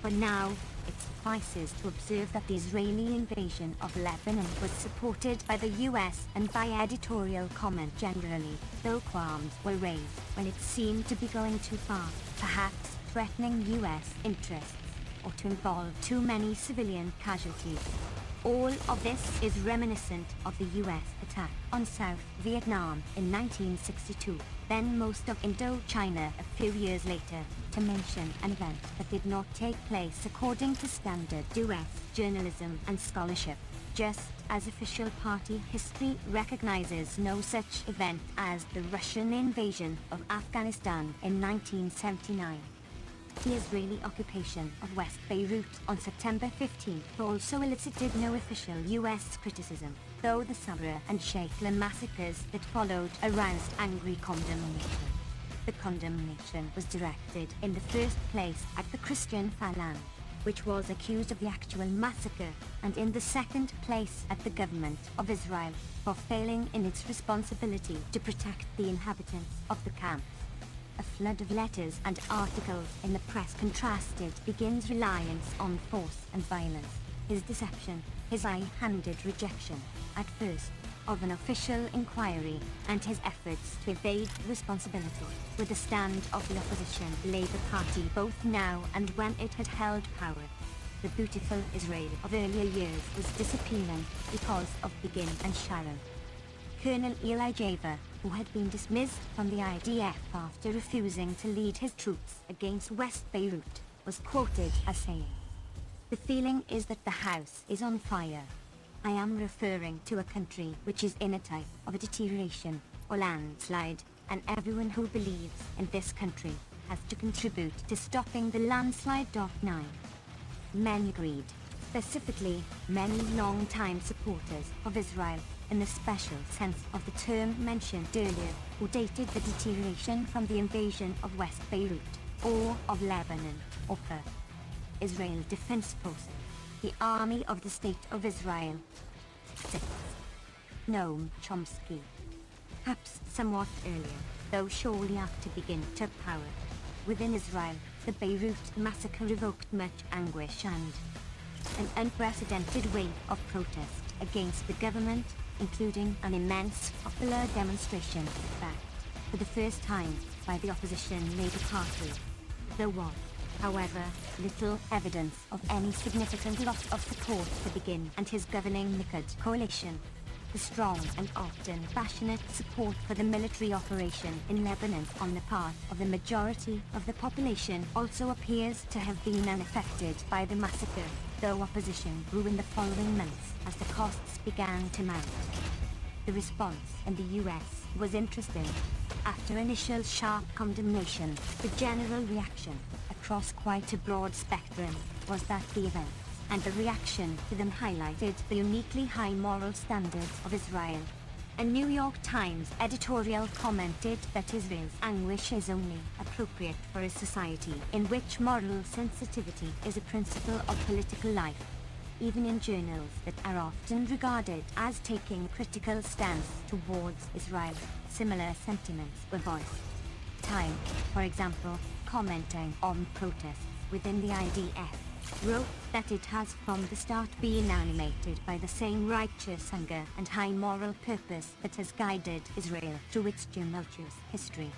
For now, it suffices to observe that the Israeli invasion of Lebanon was supported by the US and by editorial comment generally, though qualms were raised when it seemed to be going too far, perhaps threatening US interests, or to involve too many civilian casualties. All of this is reminiscent of the US attack on South Vietnam in 1962, then most of Indochina a few years later, to mention an event that did not take place according to standard US journalism and scholarship, just as official party history recognizes no such event as the Russian invasion of Afghanistan in 1979. The Israeli occupation of West Beirut on September 15 also elicited no official US criticism, though the Sabra and Sheikla massacres that followed aroused angry condemnation. The condemnation was directed in the first place at the Christian Phalange, which was accused of the actual massacre, and in the second place at the government of Israel for failing in its responsibility to protect the inhabitants of the camps. A flood of letters and articles in the press contrasted Begin's reliance on force and violence, his deception, his high-handed rejection, at first, of an official inquiry, and his efforts to evade responsibility, with the stand of the opposition Labour Party both now and when it had held power. The beautiful Israel of earlier years was disappearing because of Begin and Sharon. Colonel Eli Javer, who had been dismissed from the IDF after refusing to lead his troops against West Beirut, was quoted as saying, "The feeling is that the house is on fire. I am referring to a country which is in a type of a deterioration or landslide, and everyone who believes in this country has to contribute to stopping the landslide." 9. Many agreed, specifically many long-time supporters of Israel, in the special sense of the term mentioned earlier, who dated the deterioration from the invasion of West Beirut, or of Lebanon, or Perth. Israel Defense Forces, the Army of the State of Israel. 6. Noam Chomsky. Perhaps somewhat earlier, though shortly after Begin took power, within Israel, the Beirut massacre evoked much anguish and an unprecedented wave of protest against the government, including an immense popular demonstration, backed for the first time by the opposition Labour Party. There was, however, little evidence of any significant loss of support for Begin and his governing Likud coalition. The strong and often passionate support for the military operation in Lebanon on the part of the majority of the population also appears to have been unaffected by the massacre, though opposition grew in the following months as the costs began to mount. The response in the US was interesting. After initial sharp condemnation, the general reaction, across quite a broad spectrum, was that the events and the reaction to them highlighted the uniquely high moral standards of Israel. A New York Times editorial commented that Israel's anguish is only appropriate for a society in which moral sensitivity is a principle of political life. Even in journals that are often regarded as taking a critical stance towards Israel, similar sentiments were voiced. Time, for example, commenting on protests within the IDF, wrote that it has from the start been animated by the same righteous anger and high moral purpose that has guided Israel through its tumultuous history.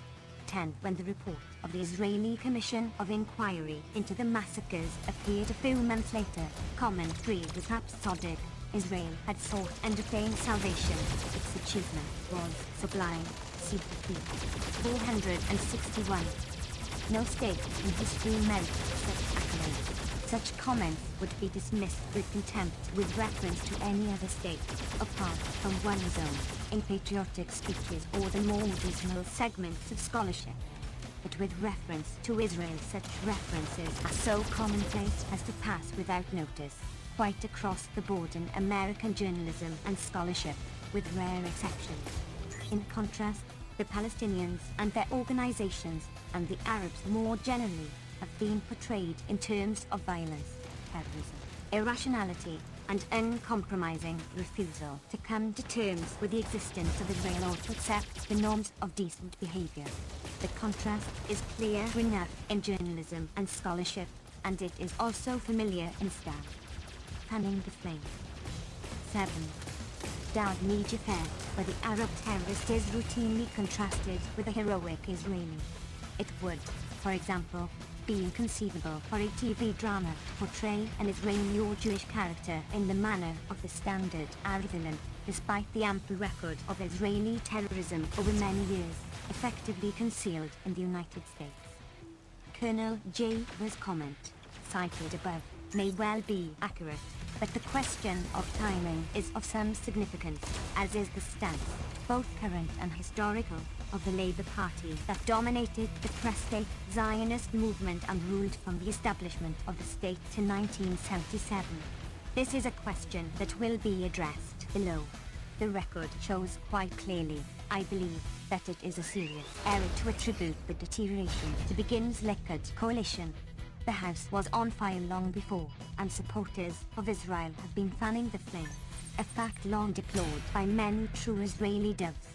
10. When the report of the Israeli Commission of Inquiry into the massacres appeared a few months later, commentary was rhapsodic. Israel had sought and obtained salvation. Its achievement was sublime. CPP 461. No state in history merits such accolades. Such comments would be dismissed with contempt with reference to any other state, apart from one's own, in patriotic speeches or the more dismal segments of scholarship. But with reference to Israel, such references are so commonplace as to pass without notice, quite across the board in American journalism and scholarship, with rare exceptions. In contrast, the Palestinians and their organizations, and the Arabs more generally, have been portrayed in terms of violence, terrorism, irrationality, and uncompromising refusal to come to terms with the existence of Israel or to accept the norms of decent behavior. The contrast is clear enough in journalism and scholarship, and it is also familiar in style. Fanning the flame. 7. Dowd Media Fair, where the Arab terrorist is routinely contrasted with a heroic Israeli. It would, for example, be inconceivable for a TV drama to portray an Israeli or Jewish character in the manner of the standard Arab villain, despite the ample record of Israeli terrorism over many years, effectively concealed in the United States. Colonel J. Ver's comment, cited above, may well be accurate, but the question of timing is of some significance, as is the stance, both current and historical, of the Labour Party that dominated the prostate Zionist movement and ruled from the establishment of the state to 1977. This is a question that will be addressed below. The record shows quite clearly, I believe, that it is a serious error to attribute the deterioration to Begin's Likud coalition. The House was on fire long before, and supporters of Israel have been fanning the flame, a fact long deplored by many true Israeli doves.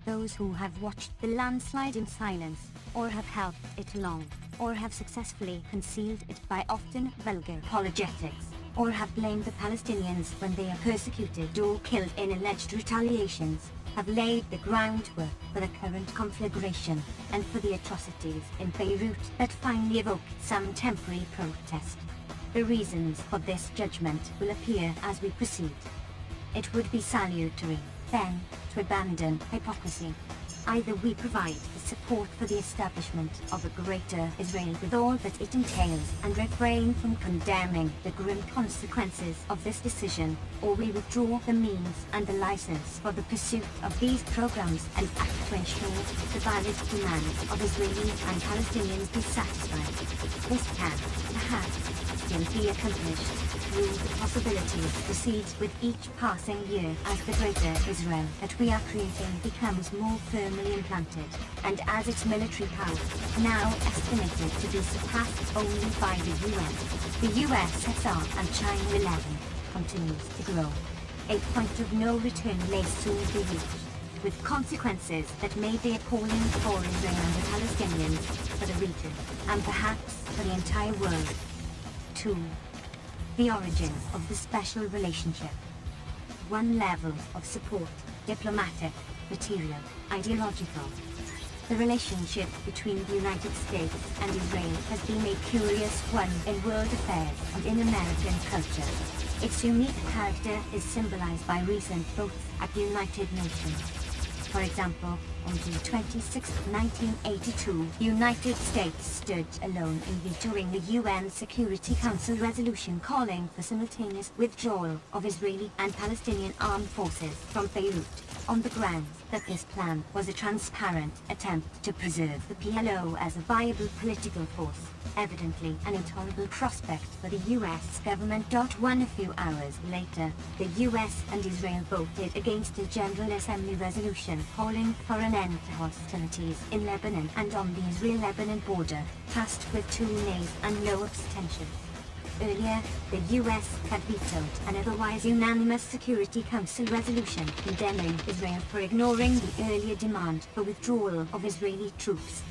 Those who have watched the landslide in silence, or have helped it along, or have successfully concealed it by often vulgar apologetics, or have blamed the Palestinians when they are persecuted or killed in alleged retaliations, have laid the groundwork for the current conflagration, and for the atrocities in Beirut that finally evoked some temporary protest. The reasons for this judgment will appear as we proceed. It would be salutary, then, to abandon hypocrisy. Either we provide the support for the establishment of a greater Israel with all that it entails and refrain from condemning the grim consequences of this decision, or we withdraw the means and the license for the pursuit of these programs and act to ensure the valid demands of Israelis and Palestinians be satisfied. This can, perhaps, still be accomplished through the possibility to proceed with each passing year as the greater Israel that we are creating becomes more firmly implanted, and as its military power, now estimated to be surpassed only by the UN, the USSR and China 11, continues to grow. A point of no return may soon be reached, with consequences that may be appalling for Israel and the Palestinians, for the region, and perhaps for the entire world. 2. The origin of the special relationship. 1. Level of support, diplomatic, material, ideological. The relationship between the United States and Israel has been a curious one in world affairs and in American culture. Its unique character is symbolized by recent votes at the United Nations. For example, on June 26, 1982, the United States stood alone in vetoing the UN Security Council resolution calling for simultaneous withdrawal of Israeli and Palestinian armed forces from Beirut, on the grounds that this plan was a transparent attempt to preserve the PLO as a viable political force, evidently an intolerable prospect for the US government. 1 A few hours later, the US and Israel voted against a General Assembly resolution calling for an end to hostilities in Lebanon and on the Israel-Lebanon border, passed with 2 nays and no abstentions. Earlier, the US had vetoed an otherwise unanimous Security Council resolution condemning Israel for ignoring the earlier demand for withdrawal of Israeli troops.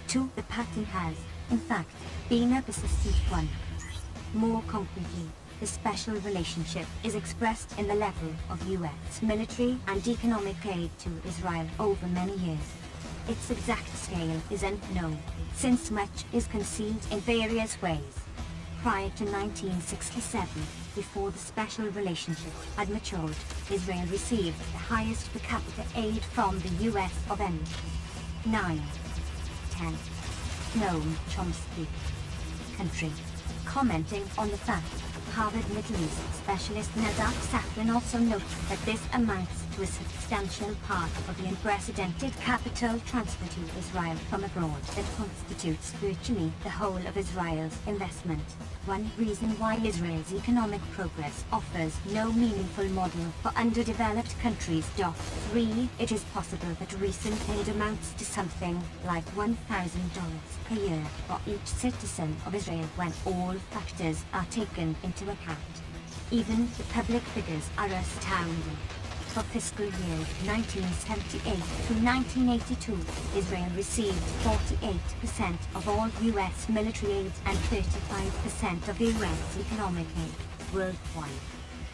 2 The pattern has, in fact, been a persistent one. More concretely, the special relationship is expressed in the level of US military and economic aid to Israel over many years. Its exact scale is unknown, since much is concealed in various ways. Prior to 1967, before the special relationship had matured, Israel received the highest per capita aid from the US of any. 9. 10. Noam Chomsky. Country. Commenting on the fact, Harvard Middle East specialist Nadav Safran also notes that this amounts to a substantial part of the unprecedented capital transfer to Israel from abroad that constitutes virtually the whole of Israel's investment. One reason why Israel's economic progress offers no meaningful model for underdeveloped countries. 3. It is possible that recent aid amounts to something like $1,000 per year for each citizen of Israel when all factors are taken into account. Even the public figures are astounding. For fiscal year 1978 through 1982, Israel received 48% of all U.S. military aid and 35% of U.S. economic aid worldwide.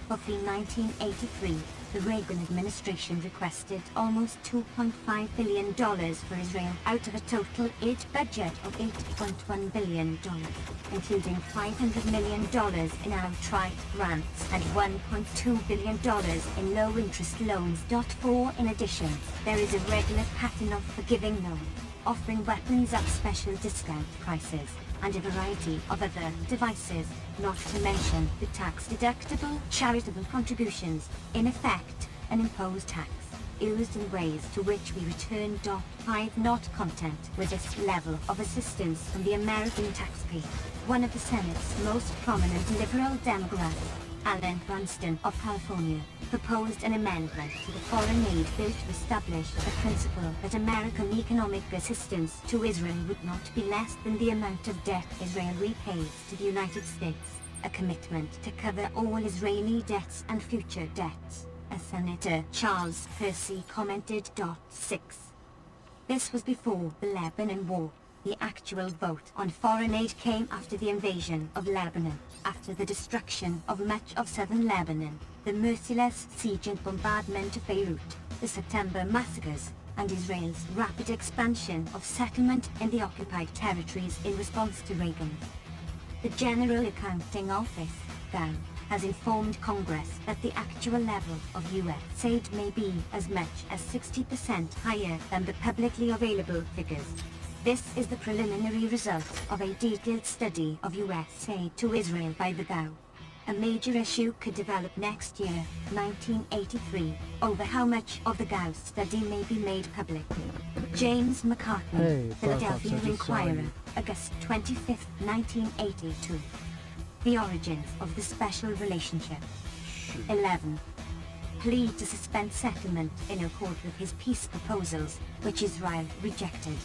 Roughly 1983, the Reagan administration requested almost $2.5 billion for Israel out of a total aid budget of $8.1 billion, including $500 million in outright grants and $1.2 billion in low-interest loans. In addition, there is a regular pattern of forgiving loans, offering weapons at special discount prices, and a variety of other devices, not to mention the tax-deductible charitable contributions, in effect, an imposed tax, used in ways to which we return .5 not content with this level of assistance from the American taxpayer. One of the Senate's most prominent liberal Democrats, Alan Cranston of California, proposed an amendment to the foreign aid bill to establish the principle that American economic assistance to Israel would not be less than the amount of debt Israel repays to the United States, a commitment to cover all Israeli debts and future debts, as Senator Charles Percy commented. 6. This was before the Lebanon War. The actual vote on foreign aid came after the invasion of Lebanon, after the destruction of much of southern Lebanon, the merciless siege and bombardment of Beirut, the September massacres, and Israel's rapid expansion of settlement in the occupied territories in response to Reagan. The General Accounting Office, GAO, has informed Congress that the actual level of U.S. aid may be as much as 60% higher than the publicly available figures. This is the preliminary result of a detailed study of U.S. aid to Israel by the GAO. A major issue could develop next year, 1983, over how much of the GAO study may be made public. James McCartney, Philadelphia Inquirer, August 25, 1982. The origins of the special relationship. 11. Plea to suspend settlement in accord with his peace proposals, which Israel rejected.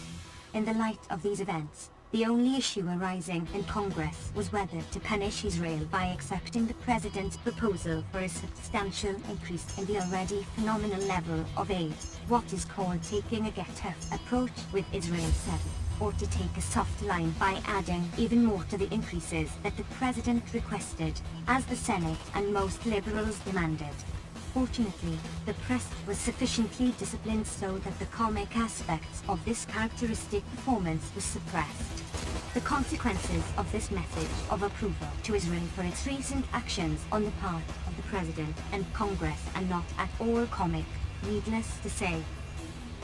In the light of these events, the only issue arising in Congress was whether to punish Israel by accepting the President's proposal for a substantial increase in the already phenomenal level of aid, what is called taking a get-tough approach with Israel 7, or to take a soft line by adding even more to the increases that the President requested, as the Senate and most liberals demanded. Fortunately, the press was sufficiently disciplined so that the comic aspects of this characteristic performance was suppressed. The consequences of this message of approval to Israel for its recent actions on the part of the President and Congress are not at all comic, needless to say.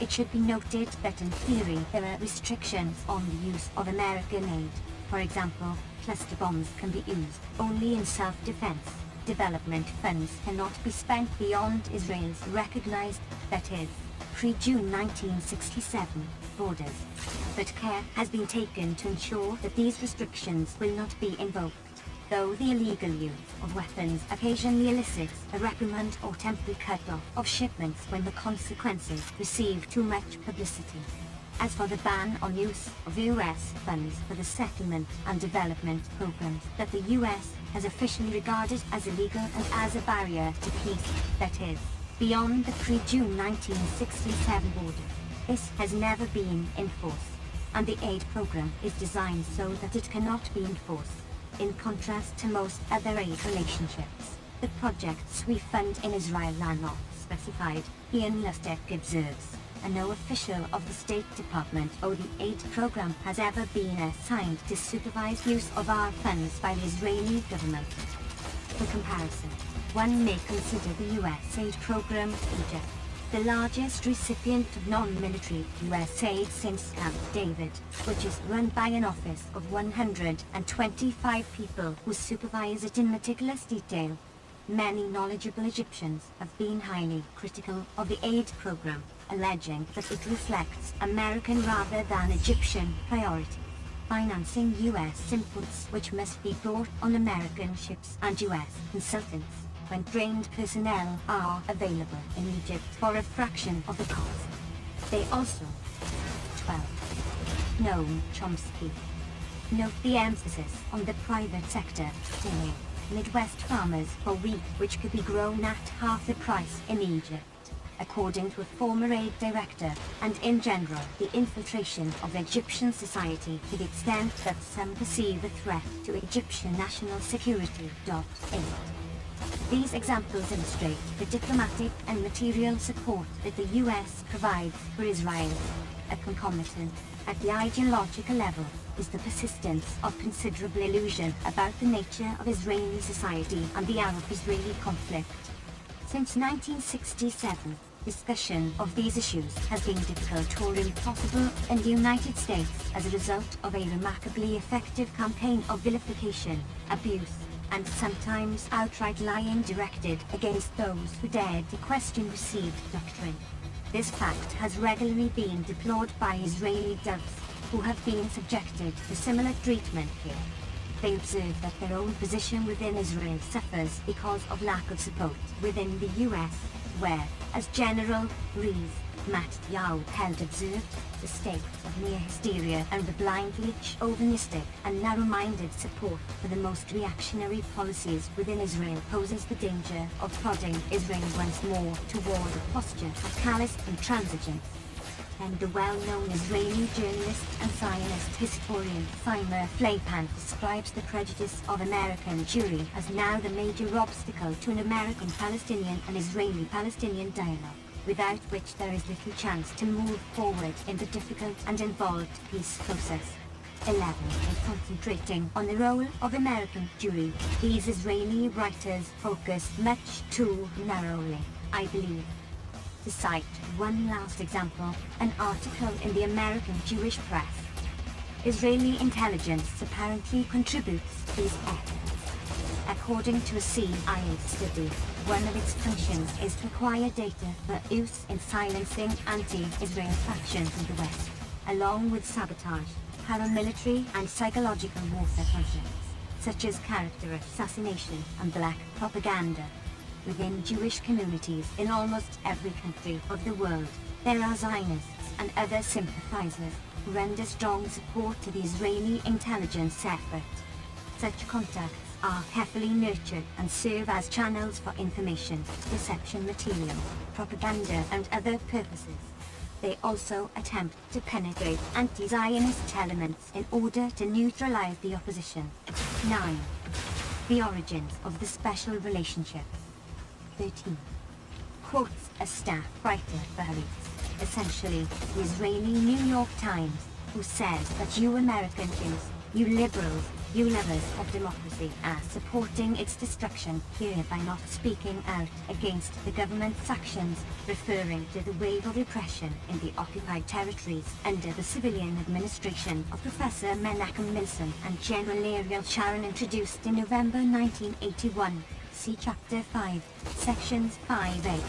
It should be noted that in theory there are restrictions on the use of American aid. For example, cluster bombs can be used only in self-defense. Development funds cannot be spent beyond Israel's recognized, that is, pre-June 1967, borders. But care has been taken to ensure that these restrictions will not be invoked, though the illegal use of weapons occasionally elicits a reprimand or temporary cut-off of shipments when the consequences receive too much publicity. As for the ban on use of U.S. funds for the settlement and development programs that the U.S. has officially regarded as illegal and as a barrier to peace, that is, beyond the pre-June 1967 border, this has never been enforced, and the aid program is designed so that it cannot be enforced. In contrast to most other aid relationships, the projects we fund in Israel are not specified, Ian Lustek observes. And no official of the State Department or the aid program has ever been assigned to supervise use of our funds by the Israeli government. For comparison, one may consider the U.S. aid program of Egypt, the largest recipient of non-military U.S. aid since Camp David, which is run by an office of 125 people who supervise it in meticulous detail. Many knowledgeable Egyptians have been highly critical of the aid program, alleging that it reflects American rather than Egyptian priorities, financing U.S. imports which must be brought on American ships and U.S. consultants, when trained personnel are available in Egypt for a fraction of the cost. They also, 12. Noam Chomsky. Note the emphasis on the private sector today. Midwest farmers for wheat which could be grown at half the price in Egypt, according to a former aid director, and in general the infiltration of Egyptian society to the extent that some perceive a threat to Egyptian national security. 8. These examples illustrate the diplomatic and material support that the US provides for Israel. A concomitant, at the ideological level, is the persistence of considerable illusion about the nature of Israeli society and the Arab-Israeli conflict. Since 1967, discussion of these issues has been difficult or impossible in the United States as a result of a remarkably effective campaign of vilification, abuse, and sometimes outright lying directed against those who dared to question received doctrine. This fact has regularly been deplored by Israeli doves, who have been subjected to similar treatment here. They observe that their own position within Israel suffers because of lack of support within the US, where, as General Reeve Mathieu held observed, the state of near hysteria and the blindly chauvinistic and narrow-minded support for the most reactionary policies within Israel poses the danger of prodding Israel once more toward a posture of callous intransigence. And the well-known Israeli journalist and Zionist historian Seymour Fleipan describes the prejudice of American Jewry as now the major obstacle to an American-Palestinian and Israeli-Palestinian dialogue, without which there is little chance to move forward in the difficult and involved peace process. 11. In concentrating on the role of American Jewry, these Israeli writers focus much too narrowly, I believe. To cite one last example, an article in the American Jewish press. Israeli intelligence apparently contributes to these efforts. According to a CIA study, one of its functions is to acquire data for use in silencing anti-Israel factions in the West, along with sabotage, paramilitary and psychological warfare projects, such as character assassination and black propaganda. Within Jewish communities in almost every country of the world, there are Zionists and other sympathizers who render strong support to the Israeli intelligence effort. Such contacts are carefully nurtured and serve as channels for information, deception material, propaganda and other purposes. They also attempt to penetrate anti-Zionist elements in order to neutralize the opposition. 9. The origins of the special relationship. 13. Quotes a staff writer for Haaretz, essentially the Israeli New York Times, who says that you American Jews, you liberals, you lovers of democracy are supporting its destruction here by not speaking out against the government's actions, referring to the wave of repression in the occupied territories under the civilian administration of Professor Menachem Milson and General Ariel Sharon introduced in November 1981. See Chapter 5, Sections 5-8.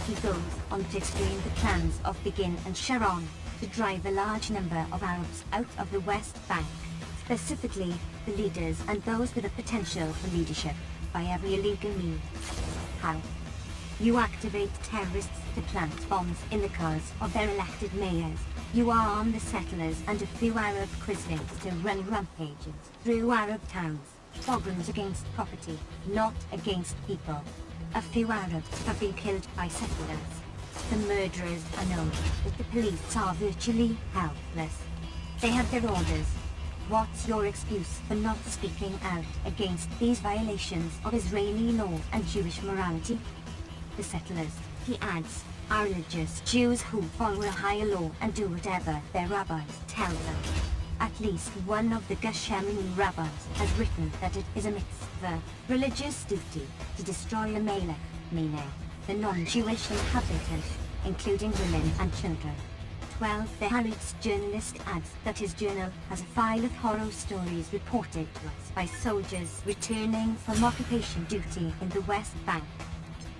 He goes on to explain the plans of Begin and Sharon to drive a large number of Arabs out of the West Bank, specifically the leaders and those with the potential for leadership, by every illegal means. How? You activate terrorists to plant bombs in the cars of their elected mayors. You arm the settlers and a few Arab Christians to run rampages through Arab towns. Pogroms against property, not against people. A few Arabs have been killed by settlers. The murderers are known, but the police are virtually helpless. They have their orders. What's your excuse for not speaking out against these violations of Israeli law and Jewish morality? The settlers, he adds, are religious Jews who follow a higher law and do whatever their rabbis tell them. At least one of the Geshemini rabbis has written that it is a mitzvah, religious duty, to destroy a melech, meaning the non-Jewish inhabitant, including women and children. 12. The Haaretz journalist adds that his journal has a file of horror stories reported to us by soldiers returning from occupation duty in the West Bank.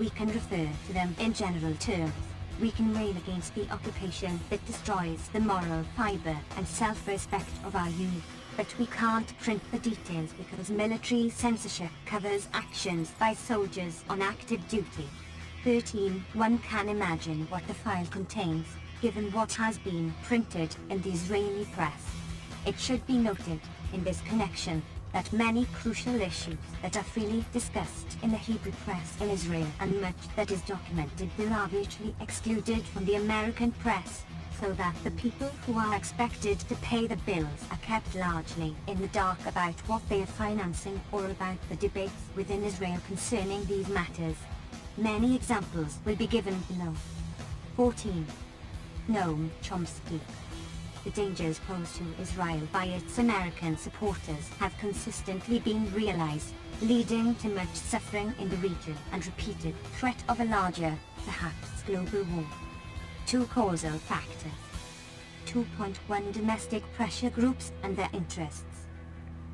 We can refer to them in general terms. We can rail against the occupation that destroys the moral fiber and self-respect of our youth, but we can't print the details because military censorship covers actions by soldiers on active duty. 13. One can imagine what the file contains, given what has been printed in the Israeli press. It should be noted, in this connection, that many crucial issues that are freely discussed in the Hebrew press in Israel and much that is documented are arbitrarily excluded from the American press, so that the people who are expected to pay the bills are kept largely in the dark about what they are financing or about the debates within Israel concerning these matters. Many examples will be given below. 14. Noam Chomsky. The dangers posed to Israel by its American supporters have consistently been realized, leading to much suffering in the region and repeated threat of a larger, perhaps global war. 2 causal factors. 2.1 Domestic pressure groups and their interests.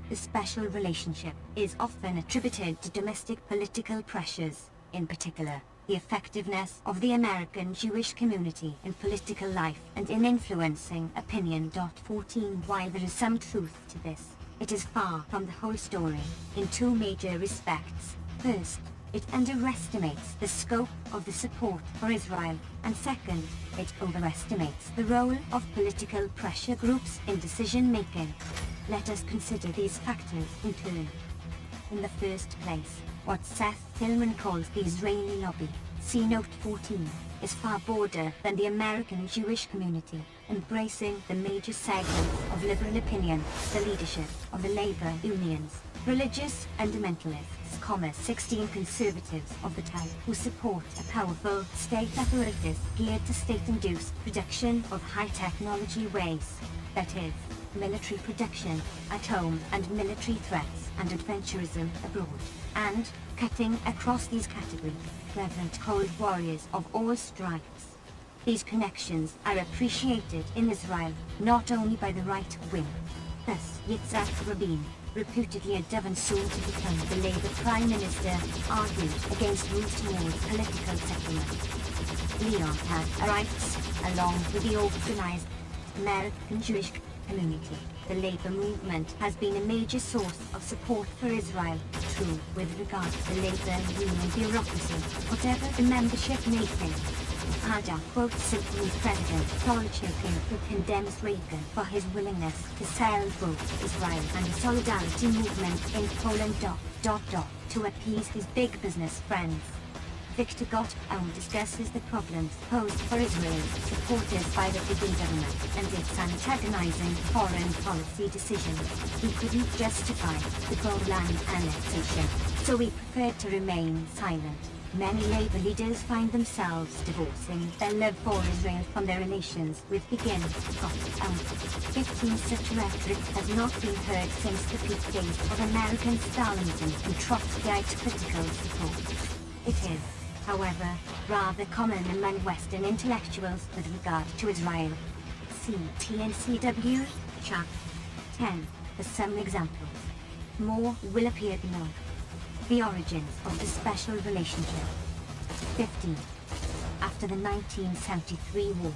The special relationship is often attributed to domestic political pressures, in particular, the effectiveness of the American Jewish community in political life and in influencing opinion. 14 While there is some truth to this, it is far from the whole story, in 2 major respects. First, it underestimates the scope of the support for Israel, and second, it overestimates the role of political pressure groups in decision-making. Let us consider these factors in turn. In the first place, what Seth Tillman calls the Israeli lobby, see note 14, is far broader than the American Jewish community, embracing the major segments of liberal opinion, the leadership of the labor unions, religious fundamentalists, 16 conservatives of the type who support a powerful state apparatus geared to state-induced production of high-technology waste, that is, military production at home and military threats and adventurism abroad, and, cutting across these categories, reverent cold warriors of all stripes. These connections are appreciated in Israel, not only by the right wing. Thus, Yitzhak Rabin, reputedly a dove and soon to become the Labour Prime Minister, argued against moves towards political settlement. Leon had rights, along with the organized American Jewish community. The Labour movement has been a major source of support for Israel. True, with regard to the Labour Union bureaucracy, whatever the membership may think. Ada quotes simply President Poroshenko, who condemns Reagan for his willingness to sell both Israel and the solidarity movement in Poland. To appease his big business friends. Victor Gottbaum discusses the problems posed for Israel, supported by the Begin government, and its antagonizing foreign policy decisions. He couldn't justify the Golan annexation, so he preferred to remain silent. Many Labour leaders find themselves divorcing their love for Israel from their relations with Begin. 15 Such rhetoric has not been heard since the peak days of American Stalinism and Trotskyite critical support. It is, however, rather common among Western intellectuals with regard to Israel. See TNCW, Chap. 10, for some examples. More will appear below. The origins of the special relationship. 15. After the 1973 war,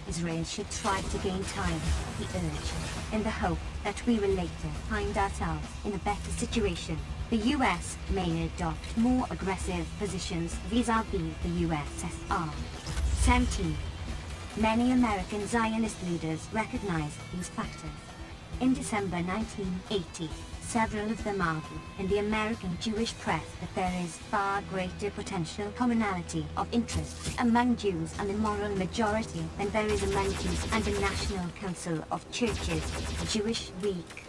Israel should try to gain time, he urged, in the hope that we will later find ourselves in a better situation. The US may adopt more aggressive positions vis-à-vis the USSR. 17. Many American Zionist leaders recognized these factors. In December 1980, several of them argued in the American Jewish press that there is far greater potential commonality of interest among Jews and the moral majority than there is among Jews and the National Council of Churches, Jewish Week.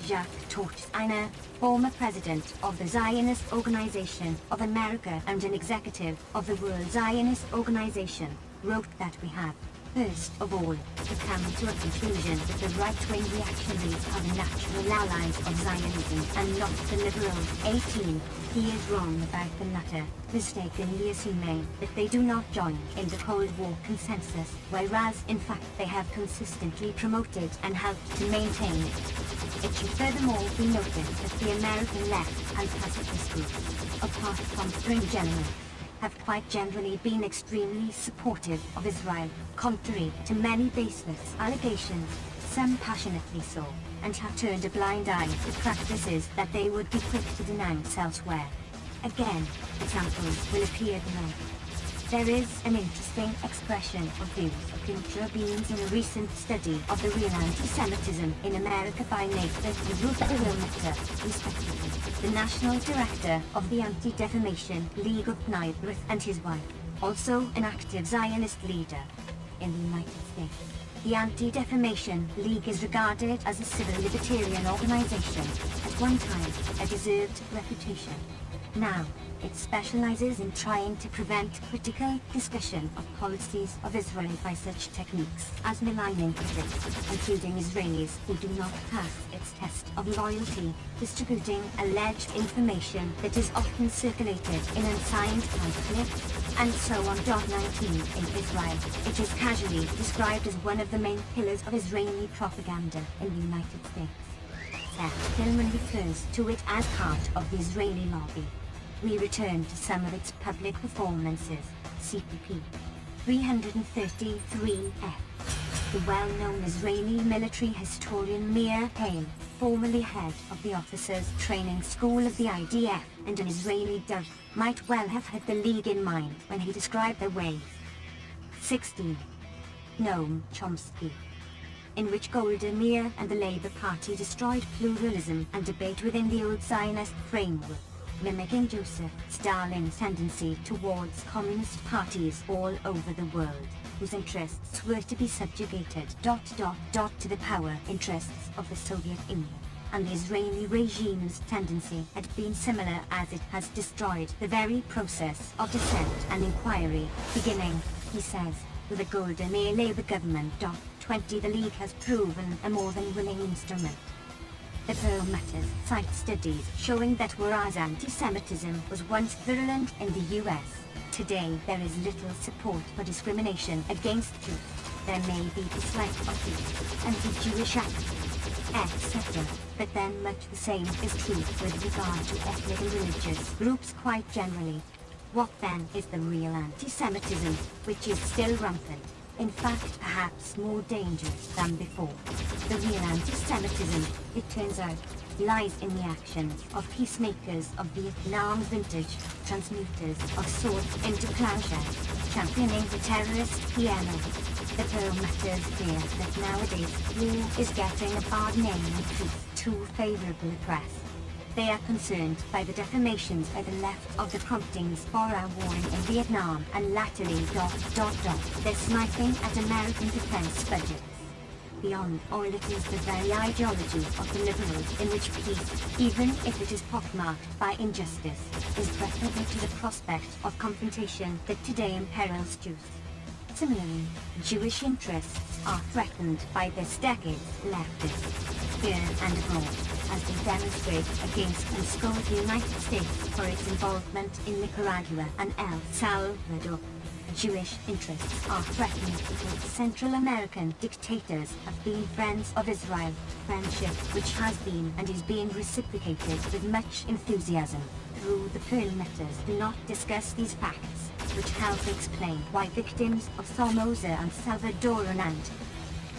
Jacques Torsteiner, former president of the Zionist Organization of America and an executive of the World Zionist Organization, wrote that we have, first of all, to come to a conclusion that the right-wing reactionaries are the natural allies of Zionism and not the liberals. 18. He is wrong about the latter, mistakenly assuming that they do not join in the Cold War consensus, whereas in fact they have consistently promoted and helped to maintain it. It should furthermore be noted that the American left and pacifist groups, apart from fringe elements, have quite generally been extremely supportive of Israel, contrary to many baseless allegations, some passionately so, and have turned a blind eye to practices that they would be quick to denounce elsewhere. Again, examples will appear below. There is an interesting expression of views of contravenes in a recent study of the real anti-Semitism in America by Nathan and Ruth Perlmutter, respectively, the National Director of the Anti-Defamation League of Nairath and his wife, also an active Zionist leader in the United States. The Anti-Defamation League is regarded as a civil libertarian organization, at one time a deserved reputation. Now, it specializes in trying to prevent critical discussion of policies of Israel by such techniques as maligning critics, including Israelis who do not pass its test of loyalty, distributing alleged information that is often circulated in unsigned pamphlets, and so on. 19 in Israel, it is casually described as one of the main pillars of Israeli propaganda in the United States. Seth Tillman refers to it as part of the Israeli lobby. We return to some of its public performances. CPP 333F. The well-known Israeli military historian Meir Hale, formerly head of the Officers Training School of the IDF and an Israeli dove, might well have had the League in mind when he described their ways. 16. Noam Chomsky, in which Golda Meir and the Labour Party destroyed pluralism and debate within the old Zionist framework, mimicking Joseph Stalin's tendency towards communist parties all over the world, whose interests were to be subjugated ... to the power interests of the Soviet Union. And the Israeli regime's tendency had been similar, as it has destroyed the very process of dissent and inquiry, beginning, he says, with the Golda Meir Labour government. 20 The League has proven a more than willing instrument. The Perlmutters cite studies showing that whereas anti-Semitism was once virulent in the US, today there is little support for discrimination against Jews. There may be dislike of Jews, anti-Jewish acts, etc., but then much the same is true with regard to ethnic and religious groups quite generally. What then is the real anti-Semitism, which is still rampant? In fact, perhaps more dangerous than before. The real anti-Semitism, it turns out, lies in the actions of peacemakers of Vietnam's vintage, transmuters of sword into plowshare, championing the terrorist PLO. The Perlmutters fear that nowadays war is getting a bad name and truth too favorable a press. They are concerned by the defamations by the left of the promptings for our war in Vietnam, and latterly ... They're sniping at American defense budgets. Beyond all, it is the very ideology of the liberals in which peace, even if it is pockmarked by injustice, is preferable to the prospect of confrontation that today imperils Jews. Similarly, Jewish interests are threatened by this decade's leftists, here and abroad, as they demonstrate against and scold the United States for its involvement in Nicaragua and El Salvador. Jewish interests are threatened because Central American dictators have been friends of Israel, friendship which has been and is being reciprocated with much enthusiasm. Through the Perlmutters do not discuss these facts, which help explain why victims of Somoza and Salvadoran and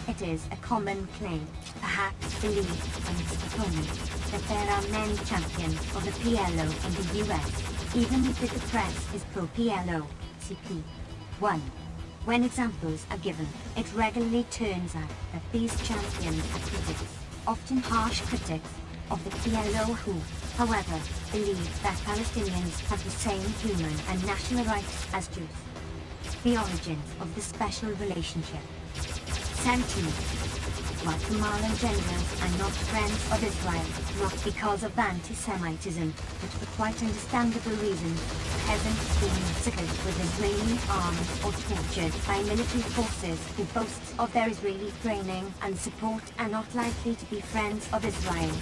it is a common claim, perhaps believed by its opponents, that there are many champions of the PLO in the US, even if the press is pro-PLO, CP. 1. When examples are given, it regularly turns out that these champions are critics, often harsh critics, of the PLO who, however, believe that Palestinians have the same human and national rights as Jews. The origins of the special relationship. 17. Guatemalan generals are not friends of Israel, not because of anti-Semitism, but for quite understandable reasons. Peasants being massacred with Israeli arms or tortured by military forces who boast of their Israeli training and support are not likely to be friends of Israel.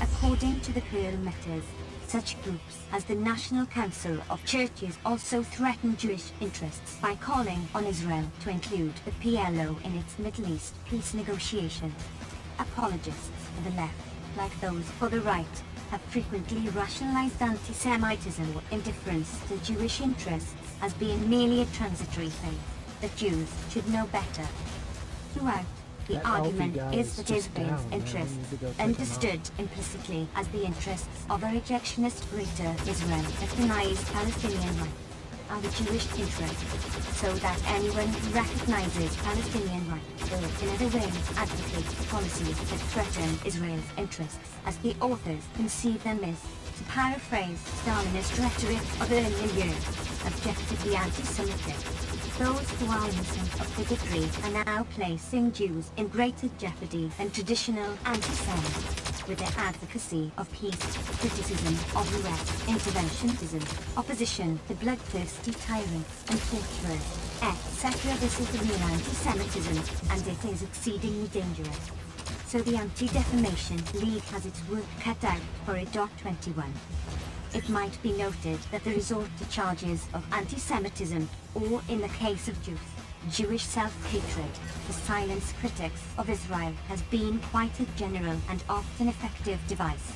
According to the Perlmutters, such groups as the National Council of Churches also threaten Jewish interests by calling on Israel to include the PLO in its Middle East peace negotiations. Apologists for the left, like those for the right, have frequently rationalized anti-Semitism or indifference to Jewish interests as being merely a transitory phase, that Jews should know better. Throughout, the argument is that Israel's interests, understood implicitly as the interests of a rejectionist greater Israel that denies Palestinian rights, are the Jewish interests, so that anyone who recognizes Palestinian rights or in other ways advocates policies that threaten Israel's interests as the authors conceive them is, to paraphrase Stalinist rhetoric of earlier years, objectively anti-Semitic. Those who are innocent of bigotry are now placing Jews in greater jeopardy than traditional anti-Semites, with their advocacy of peace, criticism of US interventionism, opposition to bloodthirsty tyrants and torturers, etc. This is the real anti-Semitism, and it is exceedingly dangerous. So the Anti-Defamation League has its work cut out for it. 21. It might be noted that the resort to charges of anti-Semitism, or in the case of Jewish self-hatred, to silence critics of Israel has been quite a general and often effective device.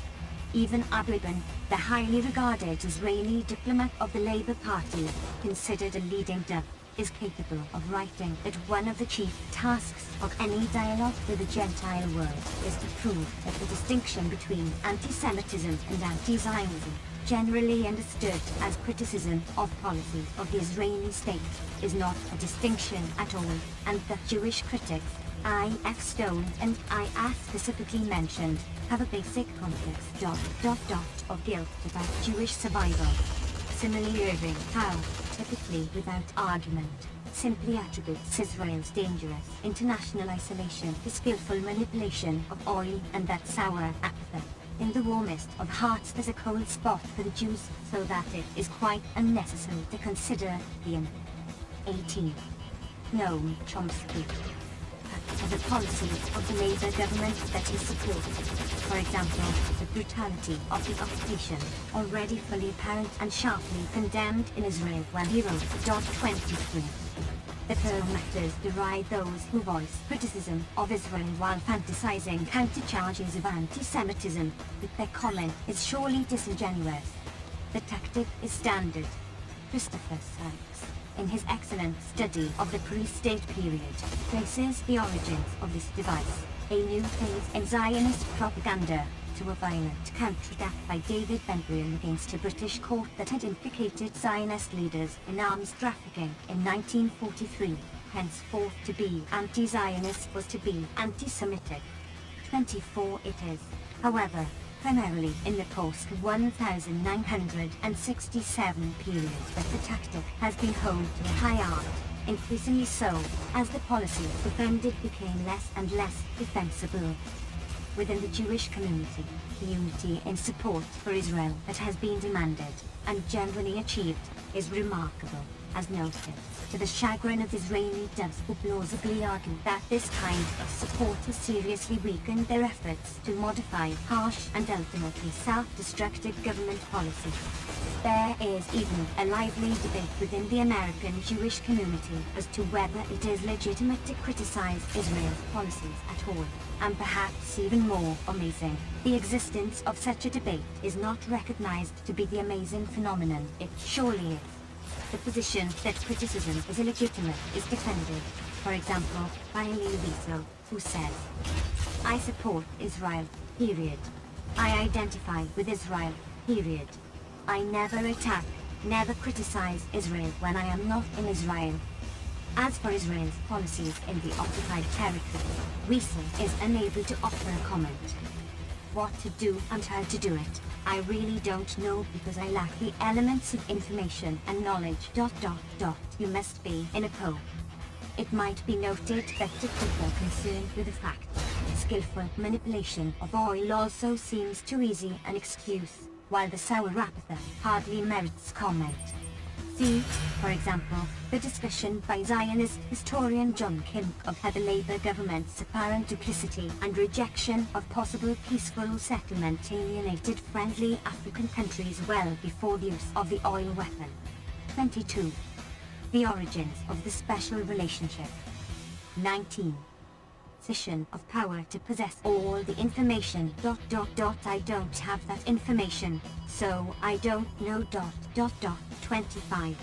Even Abu Ibn, the highly regarded Israeli diplomat of the Labour Party, considered a leading dove, is capable of writing that one of the chief tasks of any dialogue with the Gentile world is to prove that the distinction between anti-Semitism and anti-Zionism, generally understood as criticism of policies of the Israeli state, is not a distinction at all, and that Jewish critics, I.F. Stone and I.A. specifically mentioned, have a basic complex ... of guilt about Jewish survival. Similarly, Irving Howe, typically without argument, simply attributes Israel's dangerous international isolation to skillful manipulation of oil and that sour apathy in the warmest of hearts there's a cold spot for the Jews, so that it is quite unnecessary to consider the 18. Noam Chomsky of the policy of the Labour government that he supported. For example, the brutality of the occupation, already fully apparent and sharply condemned in Israel when he wrote ... 23. The term matters deride those who voice criticism of Israel while fantasizing countercharges of anti-Semitism, but their comment is surely disingenuous. The tactic is standard. Christopher Sykes, in his excellent study of the pre-state period, traces the origins of this device, a new phase in Zionist propaganda, to a violent counterattack by David Ben-Gurion against a British court that had implicated Zionist leaders in arms trafficking in 1943. Henceforth, to be anti-Zionist was to be anti-Semitic. 24. It is, however, primarily in the post-1967 period that the tactic has been honed to a high art, increasingly so, as the policy defended became less and less defensible. Within the Jewish community, the unity in support for Israel that has been demanded, and generally achieved, is remarkable, as noted, to the chagrin of Israeli doves who plausibly argue that this kind of support has seriously weakened their efforts to modify harsh and ultimately self-destructive government policy. There is even a lively debate within the American Jewish community as to whether it is legitimate to criticize Israel's policies at all. And perhaps even more amazing, the existence of such a debate is not recognized to be the amazing phenomenon it surely is. The position that criticism is illegitimate is defended, for example, by Elie Wiesel, who says, I support Israel, period. I identify with Israel, period. I never attack, never criticize Israel when I am not in Israel. As for Israel's policies in the occupied territory, Wiesel is unable to offer a comment. What to do and how to do it, I really don't know because I lack the elements of information and knowledge. ... You must be in a poll. It might be noted that to people concerned with the fact that skillful manipulation of oil also seems too easy an excuse, while the sour apathy hardly merits comment. See, for example, the discussion by Zionist historian John Kim of how the Labour government's apparent duplicity and rejection of possible peaceful settlement alienated friendly African countries well before the use of the oil weapon. 22. The origins of the special relationship. 19. Position of power to possess all the information. ... I don't have that information, so I don't know. ... 25.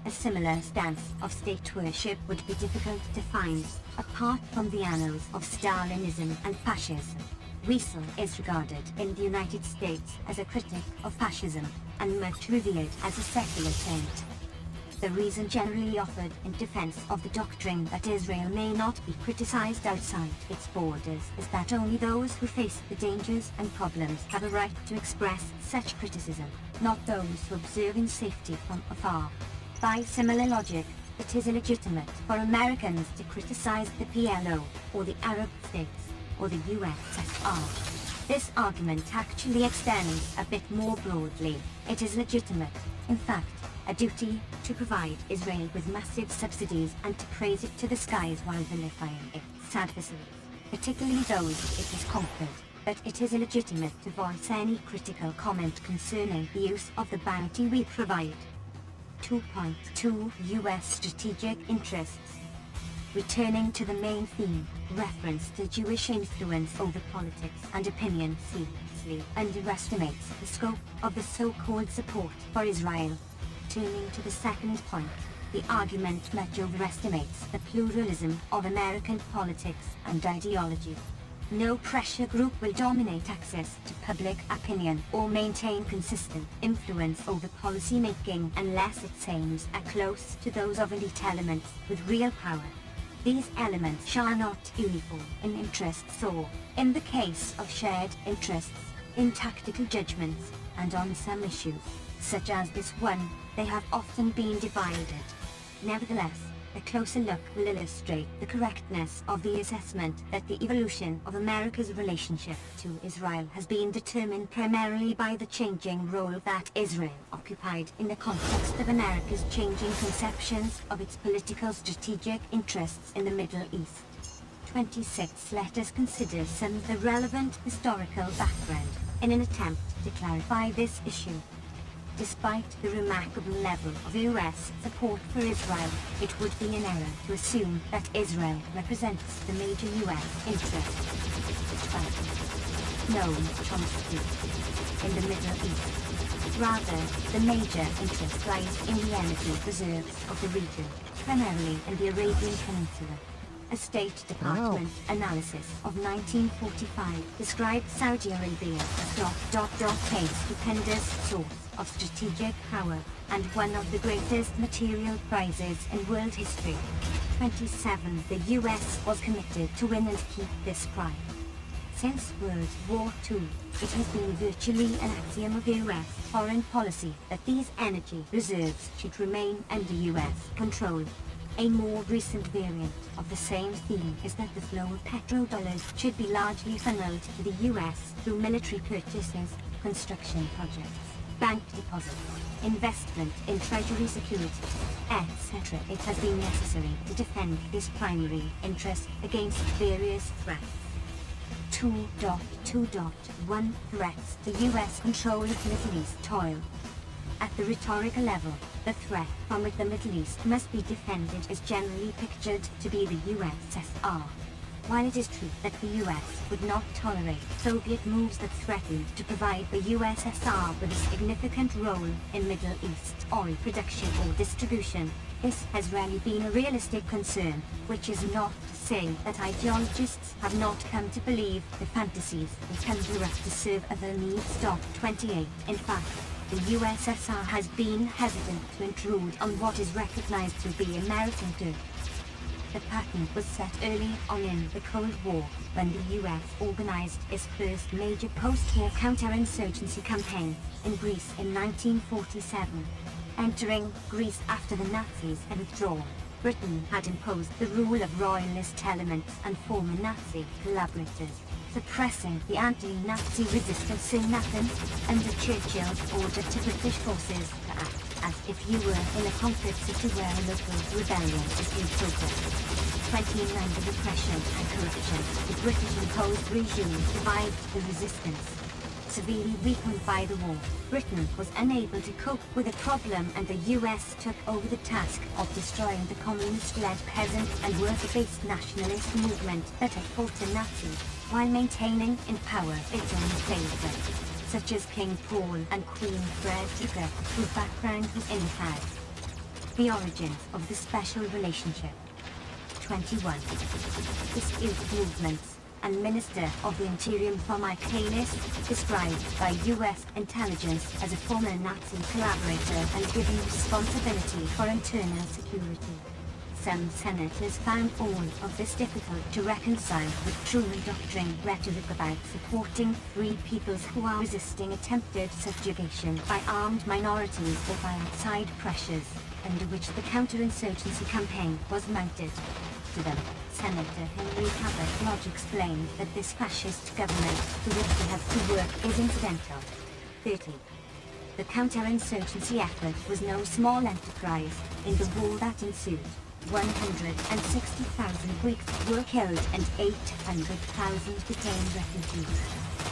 A similar stance of state worship would be difficult to find, apart from the annals of Stalinism and fascism. Wiesel is regarded in the United States as a critic of fascism, and much revered as a secular saint. The reason generally offered in defense of the doctrine that Israel may not be criticized outside its borders is that only those who face the dangers and problems have a right to express such criticism, not those who observe in safety from afar. By similar logic, it is illegitimate for Americans to criticize the PLO, or the Arab states, or the USSR. This argument actually extends a bit more broadly. It is legitimate, in fact, a duty to provide Israel with massive subsidies and to praise it to the skies while vilifying its adversaries, particularly those it has conquered. But it is illegitimate to voice any critical comment concerning the use of the bounty we provide. 2.2 U.S. Strategic Interests. Returning to the main theme, reference to Jewish influence over politics and opinion seriously underestimates the scope of the so-called support for Israel. Turning to the second point, the argument much overestimates the pluralism of American politics and ideology. No pressure group will dominate access to public opinion or maintain consistent influence over policy making unless its aims are close to those of elite elements with real power. These elements are not uniform in interests or, in the case of shared interests, in tactical judgments, and on some issues, such as this one, they have often been divided. Nevertheless, a closer look will illustrate the correctness of the assessment that the evolution of America's relationship to Israel has been determined primarily by the changing role that Israel occupied in the context of America's changing conceptions of its political strategic interests in the Middle East. 26. Let us consider some of the relevant historical background in an attempt to clarify this issue. Despite the remarkable level of US support for Israel, it would be an error to assume that Israel represents the major US interest, known constantly, in the Middle East. Rather, the major interest lies in the energy reserves of the region, primarily in the Arabian Peninsula. A State Department analysis of 1945 described Saudi Arabia as a stupendous source of strategic power and one of the greatest material prizes in world history. 27. The US was committed to win and keep this prize. Since World War II, it has been virtually an axiom of US foreign policy that these energy reserves should remain under US control. A more recent variant of the same theme is that the flow of petrodollars should be largely funneled to the US through military purchases, construction projects, bank deposits, investment in treasury securities, etc. It has been necessary to defend this primary interest against various threats. 2.2.1 Threats to US control of Middle East oil. At the rhetorical level, the threat from the Middle East must be defended is generally pictured to be the USSR. While it is true that the US would not tolerate Soviet moves that threatened to provide the USSR with a significant role in Middle East oil production or distribution, this has rarely been a realistic concern, which is not to say that ideologists have not come to believe the fantasies that conjure up to serve other needs. 28. In fact, the USSR has been hesitant to intrude on what is recognized to be American good. The pattern was set early on in the Cold War, when the US organized its first major post-war counterinsurgency campaign in Greece in 1947. Entering Greece after the Nazis had withdrawn, Britain had imposed the rule of royalist elements and former Nazi collaborators, suppressing the anti-Nazi resistance in Athens under Churchill's order to British forces to act as if you were in a conquered city where a local rebellion is in progress. 29. The repression and corruption the British imposed regime divided the resistance. Severely weakened by the war, Britain was unable to cope with the problem and the US took over the task of destroying the communist-led peasant and worker-based nationalist movement that had fought the Nazis, while maintaining in power its own favorites, such as King Paul and Queen Frederica, whose background was in fact the origins of the special relationship. 21. Dispute movements. and Minister of the Interior for Mike Haynes, described by U.S. intelligence as a former Nazi collaborator and given responsibility for internal security. Some senators found all of this difficult to reconcile with Truman Doctrine rhetoric about supporting free peoples who are resisting attempted subjugation by armed minorities or by outside pressures, under which the counterinsurgency campaign was mounted. To them, Senator Henry Cabot Lodge explained that this fascist government to which they have to work is incidental. 30. The counterinsurgency effort was no small enterprise. In the war that ensued, 160,000 Greeks were killed and 800,000 became refugees.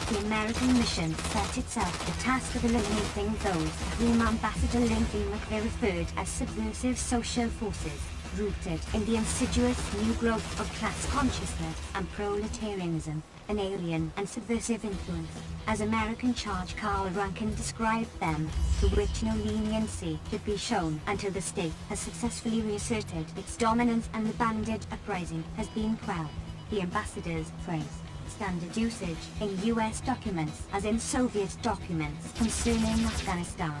The American mission set itself the task of eliminating those whom Ambassador Lindsay McVeigh referred as subversive social forces, rooted in the insidious new growth of class consciousness and proletarianism, an alien and subversive influence, as American Charge Carl Rankin described them, to which no leniency should be shown until the state has successfully reasserted its dominance and the bandit uprising has been quelled. The ambassador's phrase, standard usage in U.S. documents as in Soviet documents concerning Afghanistan.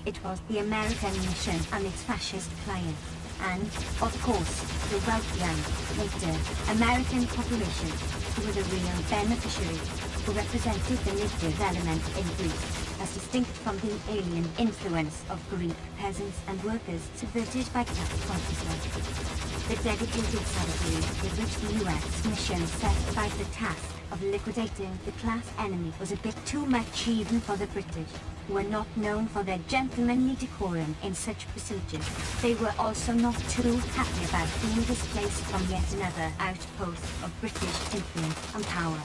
It was the American mission and its fascist clients, and, of course, the wealthy and, later, American population, who were the real beneficiaries, who represented the native element in Greece, as distinct from the alien influence of Greek peasants and workers subverted by class consciousness. The dedicated savagery with which the U.S. mission set about the task of liquidating the class enemy was a bit too much even for the British, who were not known for their gentlemanly decorum in such procedures. They were also not too happy about being displaced from yet another outpost of British influence and power.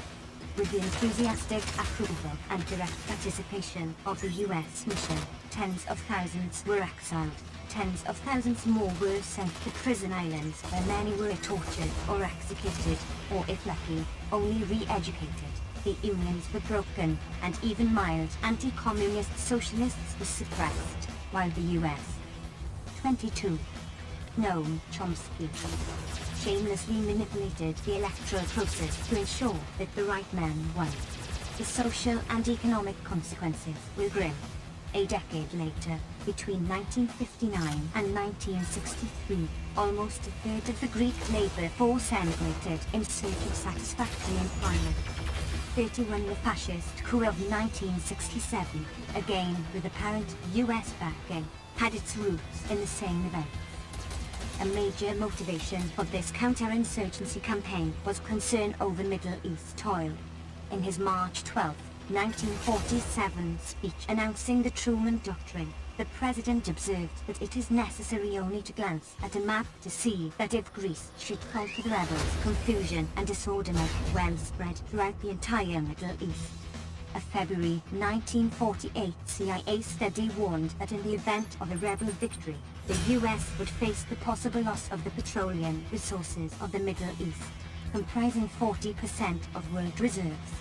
With the enthusiastic approval and direct participation of the U.S. mission, tens of thousands were exiled. Tens of thousands more were sent to prison islands where many were tortured or executed, or if lucky, only re-educated. The unions were broken, and even mild anti-communist socialists were suppressed, while the U.S. 22. Noam Chomsky shamelessly manipulated the electoral process to ensure that the right man won. The social and economic consequences were grim. A decade later, between 1959 and 1963, almost a third of the Greek labor force emigrated in search of satisfactory employment. 31. The fascist coup of 1967, again with apparent U.S. backing, had its roots in the same event. A major motivation for this counterinsurgency campaign was concern over Middle East oil. In his March 12, 1947 speech announcing the Truman Doctrine, the president observed that it is necessary only to glance at a map to see that if Greece should fall to the rebels, confusion and disorder might well spread throughout the entire Middle East. A February 1948 CIA study warned that in the event of a rebel victory, the U.S. would face the possible loss of the petroleum resources of the Middle East, comprising 40% of world reserves.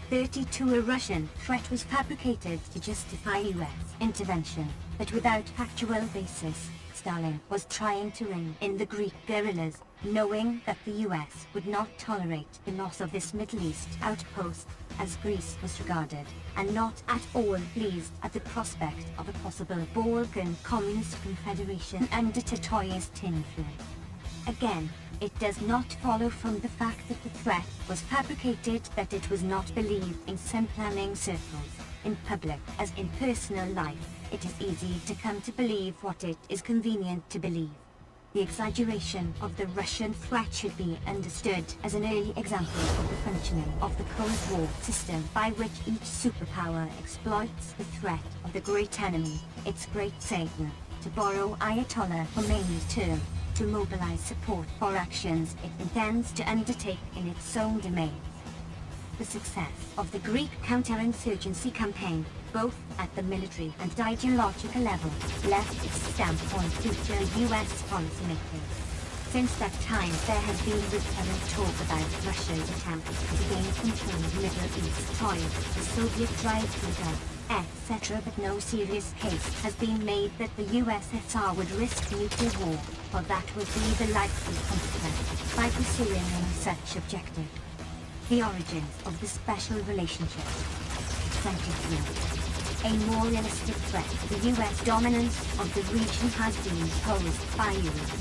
32. A Russian threat was fabricated to justify U.S. intervention, but without factual basis. Stalin was trying to rein in the Greek guerrillas, knowing that the U.S. would not tolerate the loss of this Middle East outpost, as Greece was regarded, and not at all pleased at the prospect of a possible Balkan Communist Confederation under Titoist influence. Again, it does not follow from the fact that the threat was fabricated that it was not believed in some planning circles, in public as in personal life. It is easy to come to believe what it is convenient to believe. The exaggeration of the Russian threat should be understood as an early example of the functioning of the Cold War system by which each superpower exploits the threat of the great enemy, its great Satan, to borrow Ayatollah Khomeini's term, to mobilize support for actions it intends to undertake in its own domains. The success of the Greek counterinsurgency campaign, both at the military and ideological level, left its stamp on future U.S. policymakers. Since that time there has been recurrent talk about Russia's attempt to gain control of Middle East oil, the Soviet drive to Gulf, etc. But no serious case has been made that the USSR would risk nuclear war, for that would be the likely consequence, by pursuing any such objective. The origins of the special relationship. 23. A more realistic threat. The US dominance of the region has been posed by Europe.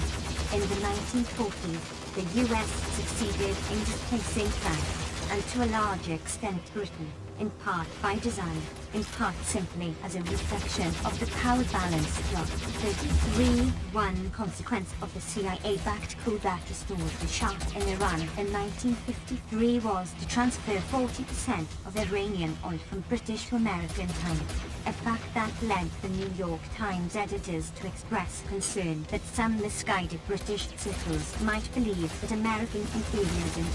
In the 1940s, the US succeeded in displacing France, and to a large extent Britain, in part by design, in part simply as a reflection of the power balance of 33. One consequence of the CIA-backed coup that restored the Shah in Iran in 1953 was to transfer 40% of Iranian oil from British to American hands, a fact that led the New York Times editors to express concern that some misguided British circles might believe that American imperialism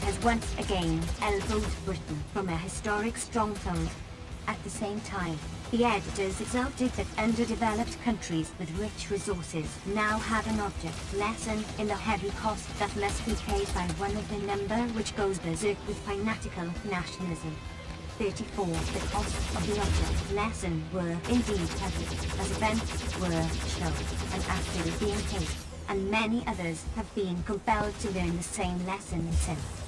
has once again elbowed Britain from a historic stronghold. At the same time, the editors exulted that underdeveloped countries with rich resources now have an object lesson in the heavy cost that must be paid by one of the number which goes berserk with fanatical nationalism. 34. The cost of the object lesson were indeed heavy, as events were shown and after being paid, and many others have been compelled to learn the same lesson since.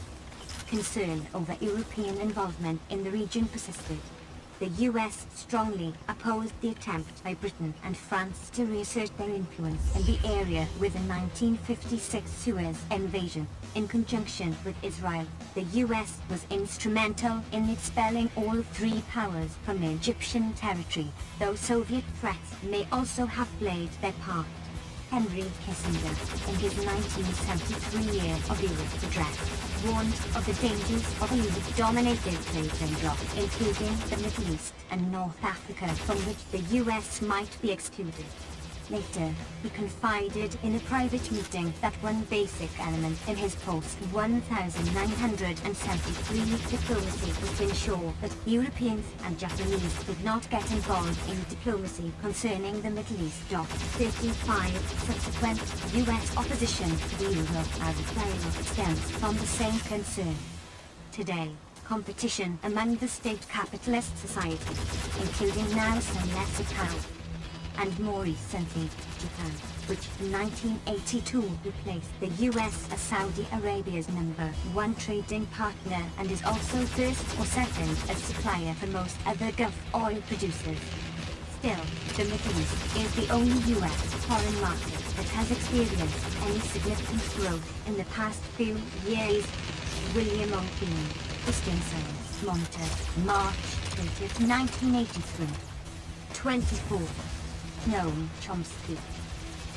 Concern over European involvement in the region persisted. The US strongly opposed the attempt by Britain and France to reassert their influence in the area with the 1956 Suez invasion. In conjunction with Israel, the US was instrumental in expelling all three powers from Egyptian territory, though Soviet threats may also have played their part. Henry Kissinger, in his 1973 Year of Europe address, warned of the dangers of a Europe-dominated trading bloc, including the Middle East and North Africa, from which the US might be excluded. Later, he confided in a private meeting that one basic element in his post-1973 diplomacy was to ensure that Europeans and Japanese did not get involved in diplomacy concerning the Middle East. 35. Subsequent US opposition to the euro stems from the same concern. Today, competition among the state capitalist societies, including now some lesser power, and more recently, Japan, which in 1982 replaced the US as Saudi Arabia's #1 trading partner and is also first or second as supplier for most other Gulf oil producers. Still, the Middle East is the only US foreign market that has experienced any significant growth in the past few years. William O'Keefe, Christian Science Monitor, March 20th, 1983. 24. Noam Chomsky.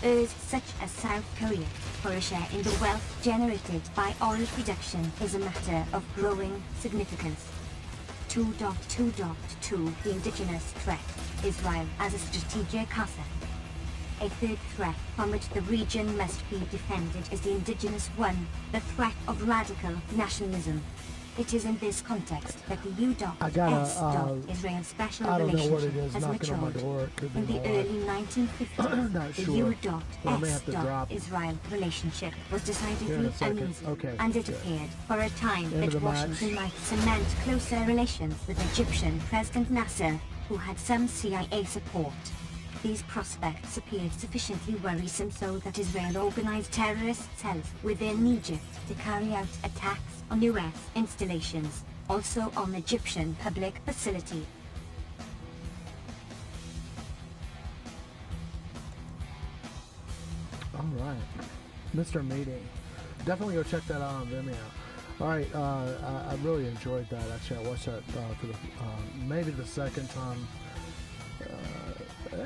Urged such as South Korea for a share in the wealth generated by oil production is a matter of growing significance. 2.2.2 The indigenous threat, Israel as a strategic asset. A third threat from which the region must be defended is the indigenous one, the threat of radical nationalism. It is in this context that the U.S.-Israel special relationship has matured. In the early 1950s, the U.S.-Israel relationship was decidedly uneasy, and it appeared for a time that Washington might cement closer relations with Egyptian President Nasser, who had some CIA support. These prospects appeared sufficiently worrisome so that Israel organized terrorist cells within Egypt to carry out attacks on US installations, also on Egyptian public facility. Alright. Mr. Meeting. Definitely go check that out on Vimeo. Alright, I really enjoyed that. Actually, I watched that for the maybe the second time.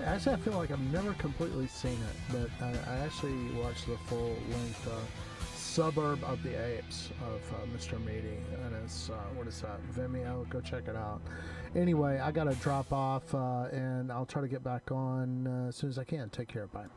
Actually, I feel like I've never completely seen it, but I actually watched the full-length Suburb of the Apes of Mr. Meaty, and it's, what is that, Vimeo? Go check it out. Anyway, I gotta drop off, and I'll try to get back on as soon as I can. Take care, bye.